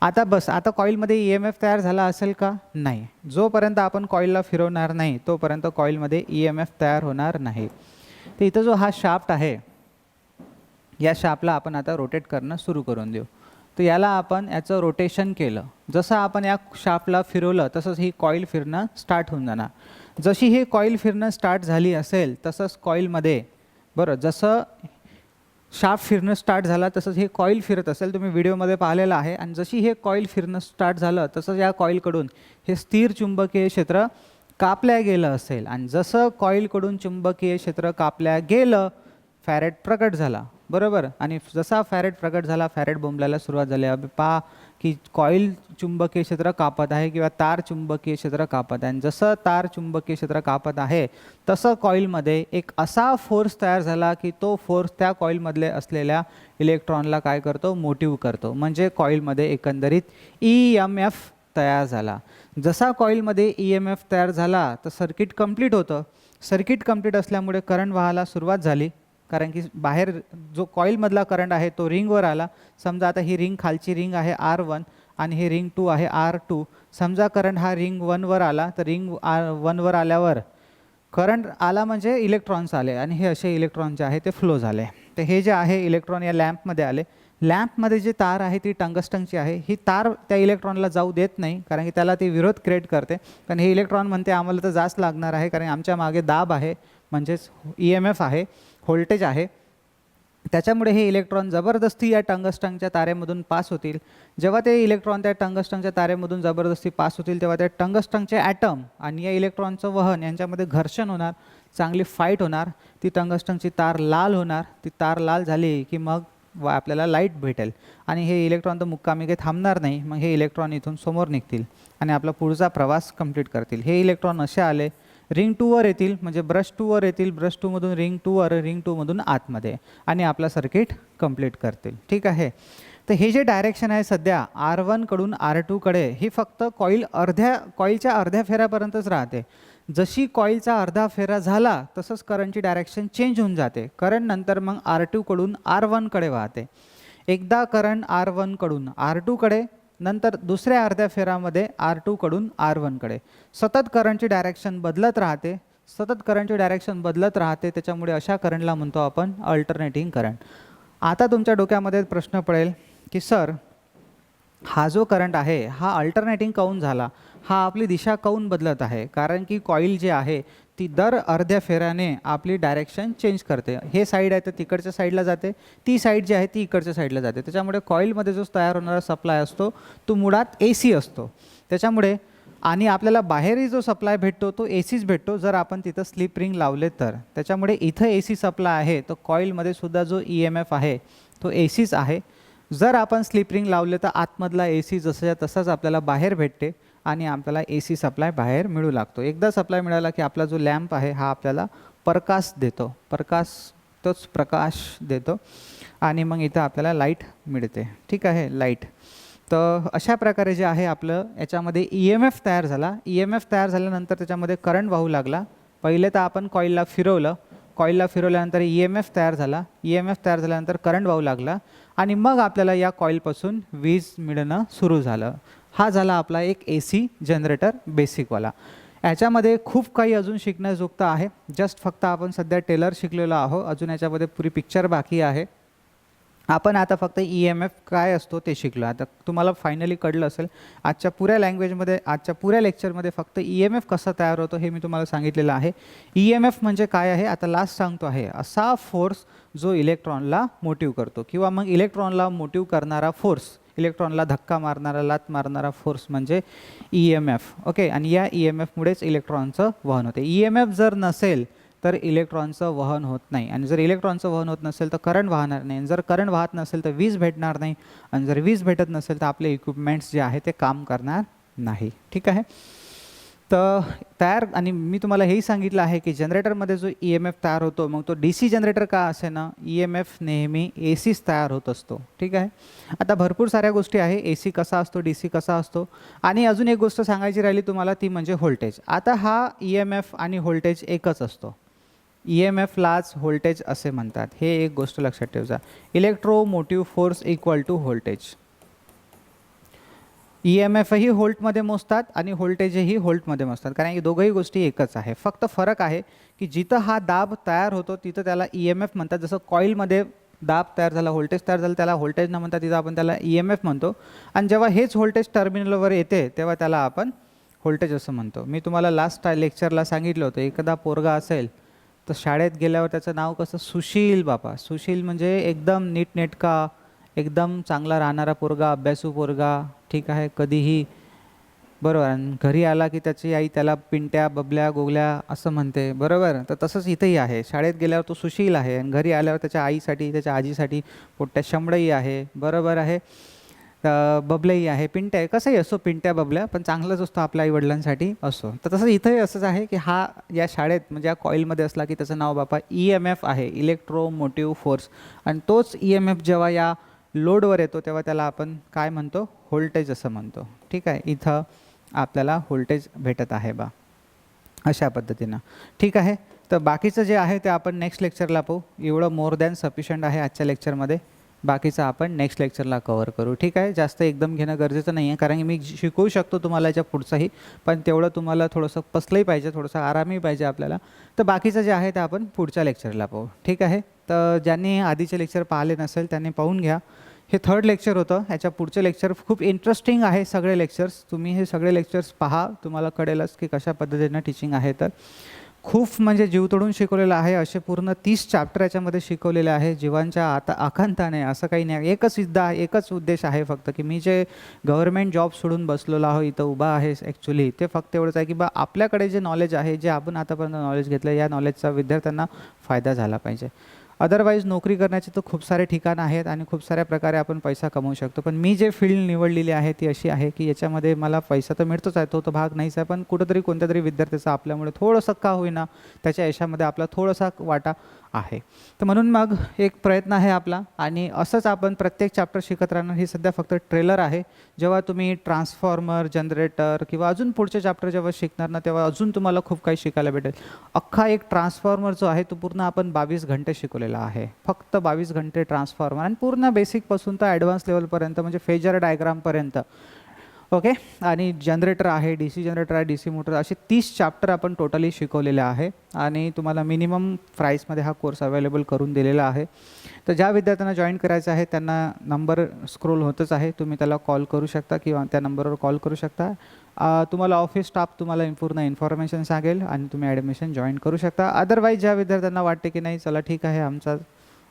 Speaker 1: आता बस, आता कॉईलमध्ये EMF तयार झाला असेल का? नाही. जोपर्यंत आपण कॉईलला फिरवणार नाही तोपर्यंत कॉईलमध्ये EMF तयार होणार नाही. तर इथं जो हा शाफ्ट आहे, या शाफ्टला आपण आता रोटेट करणं सुरू करून देऊ. तर याला आपण याचं रोटेशन केलं. जसं आपण या शाफ्टला फिरवलं तसंच ही कॉईल फिरणं स्टार्ट होऊन जाणार. जशी ही कॉईल फिरणं स्टार्ट झाली असेल तसंच कॉईलमध्ये, बरं, जसं शाफ्ट फिरणं स्टार्ट झाला तसंच हे कॉईल फिरत असेल, तुम्ही व्हिडिओमध्ये पाहिलेलं आहे. आणि जशी हे कॉईल फिरणं स्टार्ट झालं तसंच या कॉईलकडून हे स्थिर चुंबकीय क्षेत्र कापल्या गेलं असेल. आणि जसं कॉईलकडून चुंबकीय क्षेत्र कापल्या गेलं, फॅरेट प्रकट झाला. बरोबर. आणि जसा फॅरेट प्रकट झाला, फॅरेट बोंबलायला सुरुवात झाली. अबे पहा की कॉईल चुंबकीय क्षेत्र कापत आहे किंवा तार चुंबकीय क्षेत्र कापत आहे. आणि जसं तार चुंबकीय क्षेत्र कापत आहे तसं कॉईलमध्ये एक असा फोर्स तयार झाला की तो फोर्स त्या कॉईलमधले असलेल्या इलेक्ट्रॉनला काय करतो? मोटिव्ह करतो. म्हणजे कॉईलमध्ये एकंदरीत EMF तयार झाला. जसा कॉईलमध्ये EMF तयार झाला तर सर्किट कंप्लीट होतं. सर्किट कंप्लीट असल्यामुळे करंट वाहायला सुरुवात झाली, कारण की बाहेर जो कॉईलमधला करंट आहे तो रिंगवर आला. समजा आता ही रिंग, खालची रिंग आहे R1 आणि ही रिंग 2 आहे R2. समजा करंट हा रिंग 1वर आला तर रिंग 1वर आल्यावर करंट आला म्हणजे इलेक्ट्रॉन्स आले आणि हे असे इलेक्ट्रॉन जे आहे ते फ्लो झाले. तर हे जे आहे इलेक्ट्रॉन या लॅम्पमध्ये आले. लॅम्पमध्ये जी तार आहे ती टंगस्टनची आहे. ही तार त्या इलेक्ट्रॉनला जाऊ देत नाही कारण की त्याला ती विरोध क्रिएट करते. कारण हे इलेक्ट्रॉन म्हणते आम्हाला तर जास्त लागणार आहे कारण आमच्या मागे दाब आहे, म्हणजेच EMF आहे, व्होल्टेज आहे. त्याच्यामुळे हे इलेक्ट्रॉन जबरदस्ती या टंगस्टनच्या तारेमधून पास होतील. जेव्हा ते इलेक्ट्रॉन त्या टंगस्टनच्या तारेमधून जबरदस्ती पास होतील तेव्हा त्या टंगस्टनचे ॲटम आणि या इलेक्ट्रॉनचं वहन यांच्यामध्ये घर्षण होणार, चांगली फाईट होणार. ती टंगस्टनची तार लाल होणार. ती तार लाल झाली की मग आपल्याला लाईट भेटेल आणि हे इलेक्ट्रॉन तर मुक्कामी काही थांबणार नाही. मग हे इलेक्ट्रॉन इथून समोर निघतील आणि आपला पुढचा प्रवास कंप्लीट करतील. हे इलेक्ट्रॉन असे आले, रिंग 2वर येतील, म्हणजे ब्रश 2वर येतील, ब्रश 2मधून रिंग 2वर, रिंग 2मधून आतमध्ये, आणि आपला सर्किट कंप्लीट करतील. ठीक आहे. तर हे जे डायरेक्शन आहे सध्या R1 कडून R2 कडे, ही फक्त कॉईलच्या अर्ध्या फेऱ्यापर्यंतच राहते. जशी कॉईलचा अर्धा फेरा झाला तसंच करंटची डायरेक्शन चेंज होऊन जाते. करंट नंतर मग R2 कडून R1 कडे वाहते. एकदा करंट R1 कडून R2 कडे, नंतर दुसऱ्या अर्ध्या फेरामध्ये R2 कडून R1 कडे. सतत करंटची डायरेक्शन बदलत राहते, सतत करंटची डायरेक्शन बदलत राहते. त्याच्यामुळे अशा करंटला म्हणतो आपण अल्टरनेटिंग करंट. आता तुमच्या डोक्यामध्ये प्रश्न पडेल की सर, हा जो करंट आहे हा अल्टरनेटिंग काऊन झाला? हा आपली दिशा काऊन बदलत आहे, कारण की कॉईल जी आहे ती दर अर्ध्या फेऱ्याने आपली डायरेक्शन चेंज करते. हे साईड आहे तर तिकडच्या साईडला जाते, ती साईड जी आहे ती इकडच्या साईडला जाते. त्याच्यामुळे कॉईलमध्ये जो तयार होणारा सप्लाय असतो तो मुळात AC असतो. त्याच्यामुळे आणि आपल्याला बाहेरही जो सप्लाय भेटतो तो ACच भेटतो जर आपण तिथं स्लिप रिंग लावले तर. त्याच्यामुळे इथं AC सप्लाय आहे तर कॉईलमध्ये सुद्धा जो EMF आहे तो ACच आहे. जर आपण स्लिप रिंग लावले तर आतमधला AC जसंच्या तसाच आपल्याला बाहेर भेटते आणि आपल्याला AC सप्लाय बाहेर मिळू लागतो. एकदा सप्लाय मिळाला की आपला जो लॅम्प आहे हा आपल्याला प्रकाश देतो, तोच प्रकाश देतो आणि मग इथं आपल्याला लाईट मिळते. ठीक आहे, लाईट. तर अशा प्रकारे जे आहे आपलं याच्यामध्ये EMF तयार झाला. EMF तयार झाल्यानंतर त्याच्यामध्ये करंट वाहू लागला. पहिले तर आपण कॉईलला फिरवल्यानंतर EMF तयार झाला. EMF तयार झाल्यानंतर करंट वाहू लागला आणि मग आपल्याला या कॉईलपासून वीज मिळणं सुरू झालं. हा झाला आपला एक AC जनरेटर बेसिकवाला. याच्यामध्ये खूप काही अजून शिकण्याजोगतं आहे. जस्ट फक्त आपण सध्या टेलर शिकलेलो आहोत, अजून याच्यामध्ये पुरी पिक्चर बाकी आहे. आपण आता फक्त EMF काय असतो ते शिकलो. आता तुम्हाला फायनली कळलं असेल आजच्या पुऱ्या लेक्चरमध्ये फक्त EMF कसा तयार होतो हे मी तुम्हाला सांगितलेलं आहे. EMF म्हणजे काय आहे आता लास्ट सांगतो आहे, असा फोर्स जो इलेक्ट्रॉनला मोटिव्ह करतो किंवा मग इलेक्ट्रॉनला मोटिव्ह करणारा फोर्स, इलेक्ट्रॉनला धक्का मारणारा, लात मारणारा फोर्स म्हणजे EMF. ओके, आणि या EMFमुळेच इलेक्ट्रॉनचं वहन होते. EMF जर नसेल तर इलेक्ट्रॉनचं वहन होत नाही आणि जर इलेक्ट्रॉनचं वहन होत नसेल तर करंट वाहणार नाही. जर करंट वाहत नसेल तर वीज भेटणार नाही आणि जर वीज भेटत नसेल तर आपले इक्विपमेंट्स जे आहे ते काम करणार नाही. ठीक आहे, तर आणि मी तुम्हाला हेही सांगितलं आहे की जनरेटरमध्ये जो EMF तयार होतो मग तो DC जनरेटर का असे ना, EMF नेहमी ACच तयार होत असतो. ठीक आहे, आता भरपूर साऱ्या गोष्टी आहे, AC कसा असतो, DC कसा असतो. आणि अजून एक गोष्ट सांगायची राहिली तुम्हाला ती म्हणजे व्होल्टेज. आता हा EMF आणि व्होल्टेज एकच असतो. EMFलाच व्होल्टेज असे म्हणतात, हे एक गोष्ट लक्षात ठेवा. Electromotive force equal to voltage. EMFही व्होल्टमध्ये मोजतात आणि व्होल्टेजही व्होल्टमध्ये मोजतात, कारण की दोघंही गोष्टी एकच आहे. फक्त फरक आहे की जिथं हा दाब तयार होतो तिथं त्याला EMF म्हणतात. जसं कॉईलमध्ये दाब तयार झाला, व्होल्टेज तयार झालं, त्याला व्होल्टेज न म्हणता तिथं आपण त्याला EMF म्हणतो. आणि जेव्हा हेच व्होल्टेज टर्मिनलवर येते तेव्हा त्याला आपण व्होल्टेज असं म्हणतो. मी तुम्हाला लास्ट लेक्चरला सांगितलं होतं, एखादा पोरगा असेल तर शाळेत गेल्यावर त्याचं नाव कसं, सुशील बापा. सुशील म्हणजे एकदम नीटनेटका, एकदम चांगला राहणारा पोरगा, अभ्यासू पोरगा. ठीक आहे, कधीही बरोबर. आणि घरी आला की त्याची आई त्याला पिंट्या, बबल्या, गोगल्या असं म्हणते, बरोबर. तर तसंच इथंही आहे, शाळेत गेल्यावर तो सुशील आहे आणि घरी आल्यावर त्याच्या आईसाठी, त्याच्या आजीसाठी पोट्ट्या शंभळही आहे, बरोबर आहे, बबल्याही आहे, पिंट्या आहे, कसंही असो, पिंट्या बबल्या पण चांगलंच असतो आपल्या आईवडिलांसाठी असो. तर तसं इथंही असंच आहे की हा या शाळेत म्हणजे या कॉईलमध्ये असला की त्याचं नाव बापा EMF आहे, इलेक्ट्रोमोटिव्ह फोर्स. आणि तोच EMF जेव्हा या लोडवर येतो तेव्हा त्याला आपण काय म्हणतो, व्होल्टेज असं म्हणतो. ठीक आहे, इथं आपल्याला व्होल्टेज भेटत आहे बा अशा पद्धतीनं. ठीक आहे, तर बाकीचं जे आहे ते आपण नेक्स्ट लेक्चरला पाहू. एवढं मोर दॅन सफिशियंट आहे आजच्या लेक्चरमध्ये. बाकीचं आपण नेक्स्ट लेक्चरला कव्हर करू. ठीक आहे, जास्त एकदम घेणं गरजेचं नाही आहे, कारण की मी शिकवू शकतो तुम्हाला याच्या पुढचंही, पण तेवढं तुम्हाला थोडंसं पसलंही पाहिजे, थोडंसं आरामही पाहिजे आपल्याला. तर बाकीचं जे आहे ते आपण पुढच्या लेक्चरला पाहू. ठीक आहे, तर ज्यांनी आधीचे लेक्चर पाहिले नसेल त्यांनी पाहून घ्या. हे थर्ड लेक्चर होतं, ह्याच्या पुढचे लेक्चर खूप इंटरेस्टिंग आहे. सगळे लेक्चर्स तुम्ही हे सगळे लेक्चर्स पहा, तुम्हाला कळेलच की कशा पद्धतीनं टीचिंग आहे. तर खूप म्हणजे जीव तोडून शिकवलेलं आहे. असे पूर्ण 30 चॅप्टर याच्यामध्ये शिकवलेले आहे, जीवांच्या आता आकांताने. असं काही नाही, एकच उद्देश आहे फक्त की मी जे गव्हर्नमेंट जॉब सोडून बसलेलो आहो इथं उभा आहे ॲक्च्युली, ते फक्त एवढंच आहे की बा आपल्याकडे जे नॉलेज आहे, जे आपण आतापर्यंत नॉलेज घेतलं, या नॉलेजचा विद्यार्थ्यांना फायदा झाला पाहिजे. अदरवाईज नोकरी करण्याचे तर खूप सारे ठिकाणं आहेत आणि खूप साऱ्या प्रकारे आपण पैसा कमवू शकतो, पण मी जे फील्ड निवडलेली आहे ती अशी आहे की याच्यामध्ये मला पैसा तर मिळतोच आहे, तो भाग नाहीच आहे, पण कुठंतरी कोणत्या तरी विद्यार्थ्याचा आपल्यामुळे थोडंसं का होईना त्याच्या यशामध्ये आपला थोडासा वाटा आहे. तर म्हणून मग एक प्रयत्न आहे आपला, आणि असंच आपण प्रत्येक चॅप्टर शिकत राहणार. ही सध्या फक्त ट्रेलर आहे. जेव्हा तुम्ही ट्रान्सफॉर्मर, जनरेटर किंवा अजून पुढचे चॅप्टर जेव्हा शिकणार ना तेव्हा अजून तुम्हाला खूप काही शिकायला भेटेल. अख्खा एक ट्रान्सफॉर्मर जो आहे तो पूर्ण आपण 22 घंटे शिकवलेला आहे, फक्त 22 घंटे ट्रान्सफॉर्मर, आणि पूर्ण बेसिकपासून तर ॲडव्हान्स लेवलपर्यंत म्हणजे फेजर डायग्रामपर्यंत. ओके, आणि जनरेटर आहे, DC जनरेटर आहे, DC मोटर, असे 30 चॅप्टर आपण टोटली शिकवलेले आहे आणि तुम्हाला मिनिमम प्राईसमध्ये हा कोर्स अवेलेबल करून दिलेला आहे. तर ज्या विद्यार्थ्यांना जॉईन करायचं आहे त्यांना नंबर स्क्रोल होतच आहे, तुम्ही त्याला कॉल करू शकता किंवा त्या नंबरवर कॉल करू शकता. तुम्हाला ऑफिस स्टाफ तुम्हाला पूर्ण इन्फॉर्मेशन सांगेल आणि तुम्ही ॲडमिशन जॉईन करू शकता. अदरवाईज ज्या विद्यार्थ्यांना वाटते की नाही चला ठीक आहे आमचा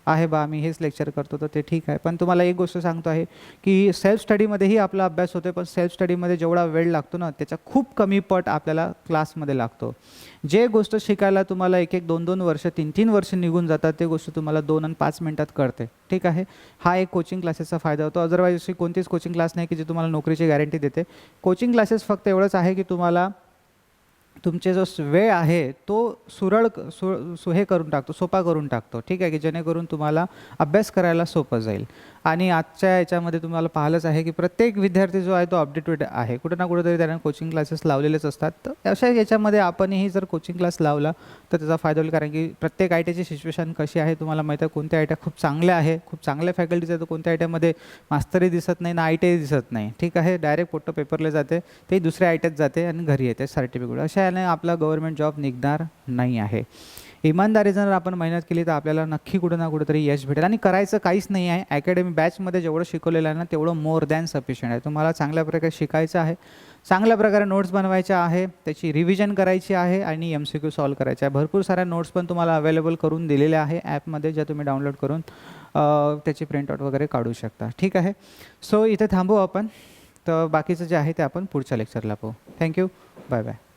Speaker 1: आहे बा आम्ही हेच लेक्चर करतो तर ते ठीक आहे, पण तुम्हाला एक गोष्ट सांगतो आहे की सेल्फ स्टडीमध्येही आपला अभ्यास होतो, पण सेल्फ स्टडीमध्ये जेवढा वेळ लागतो ना त्याचा खूप कमी पट आपल्याला क्लासमध्ये लागतो. जे गोष्ट शिकायला तुम्हाला 1-1, 2-2 वर्ष 3-3 वर्ष निघून जातात ते गोष्ट तुम्हाला 2 आणि 5 मिनिटात कळते. ठीक आहे, हा एक कोचिंग क्लासेसचा फायदा होतो. अदरवाईज अशी कोणतीच कोचिंग क्लास नाही की जे तुम्हाला नोकरीची गॅरंटी देते. कोचिंग क्लासेस फक्त एवढंच आहे की तुम्हाला तुमचे जो वेळ आहे तो हे करून टाकतो, सोपा करून टाकतो. ठीक आहे, की जेणेकरून तुम्हाला अभ्यास करायला सोपं जाईल. आणि आजच्या याच्यामध्ये तुम्हाला पाहिलंच आहे की प्रत्येक विद्यार्थी जो आहे तो अपडेटेड आहे, कुठं ना कुठेतरी त्याने कोचिंग क्लासेस लावलेलेच असतात. तर अशा याच्यामध्ये आपणही जर कोचिंग क्लास लावला तर त्याचा फायदा होईल, कारण की प्रत्येक आय टीची सिच्युएशन कशी आहे तुम्हाला माहीत आहे. कोणत्या आय टी खूप चांगल्या आहे, खूप चांगल्या फॅकल्टीज आहेत, तर कोणत्या आय टीमध्ये मास्तरही दिसत नाही ना आय टीही दिसत नाही. ठीक आहे, डायरेक्ट फोटो पेपरला जाते, ते दुसऱ्या आय टीत जाते आणि घरी येते सर्टिफिकेट. अशा याने आपला गव्हर्नमेंट जॉब निघणार नाही आहे. इमानदारी जर आपण मेहनत केली तर आपल्याला नक्की कुठं ना कुठेतरी यश भेटेल. आणि करायचं काहीच नाही आहे, अकॅडमी बॅचमध्ये जेवढं शिकवलेलं आहे ना तेवढं मोर दॅन सफिशियंट आहे. तुम्हाला चांगल्या प्रकारे शिकायचं आहे, चांगल्या प्रकारे नोट्स बनवायच्या आहे, त्याची रिव्हिजन करायची आहे आणि MCQ सॉल्व करायचे आहे. भरपूर साऱ्या नोट्स पण तुम्हाला अवेलेबल करून दिलेल्या आहे ॲपमध्ये, ज्या तुम्ही डाउनलोड करून त्याची प्रिंटआउट वगैरे काढू शकता. ठीक आहे, सो इथे थांबू आपण. तर बाकीचं जे आहे ते आपण पुढच्या लेक्चरला पाहू. Thank you, bye bye.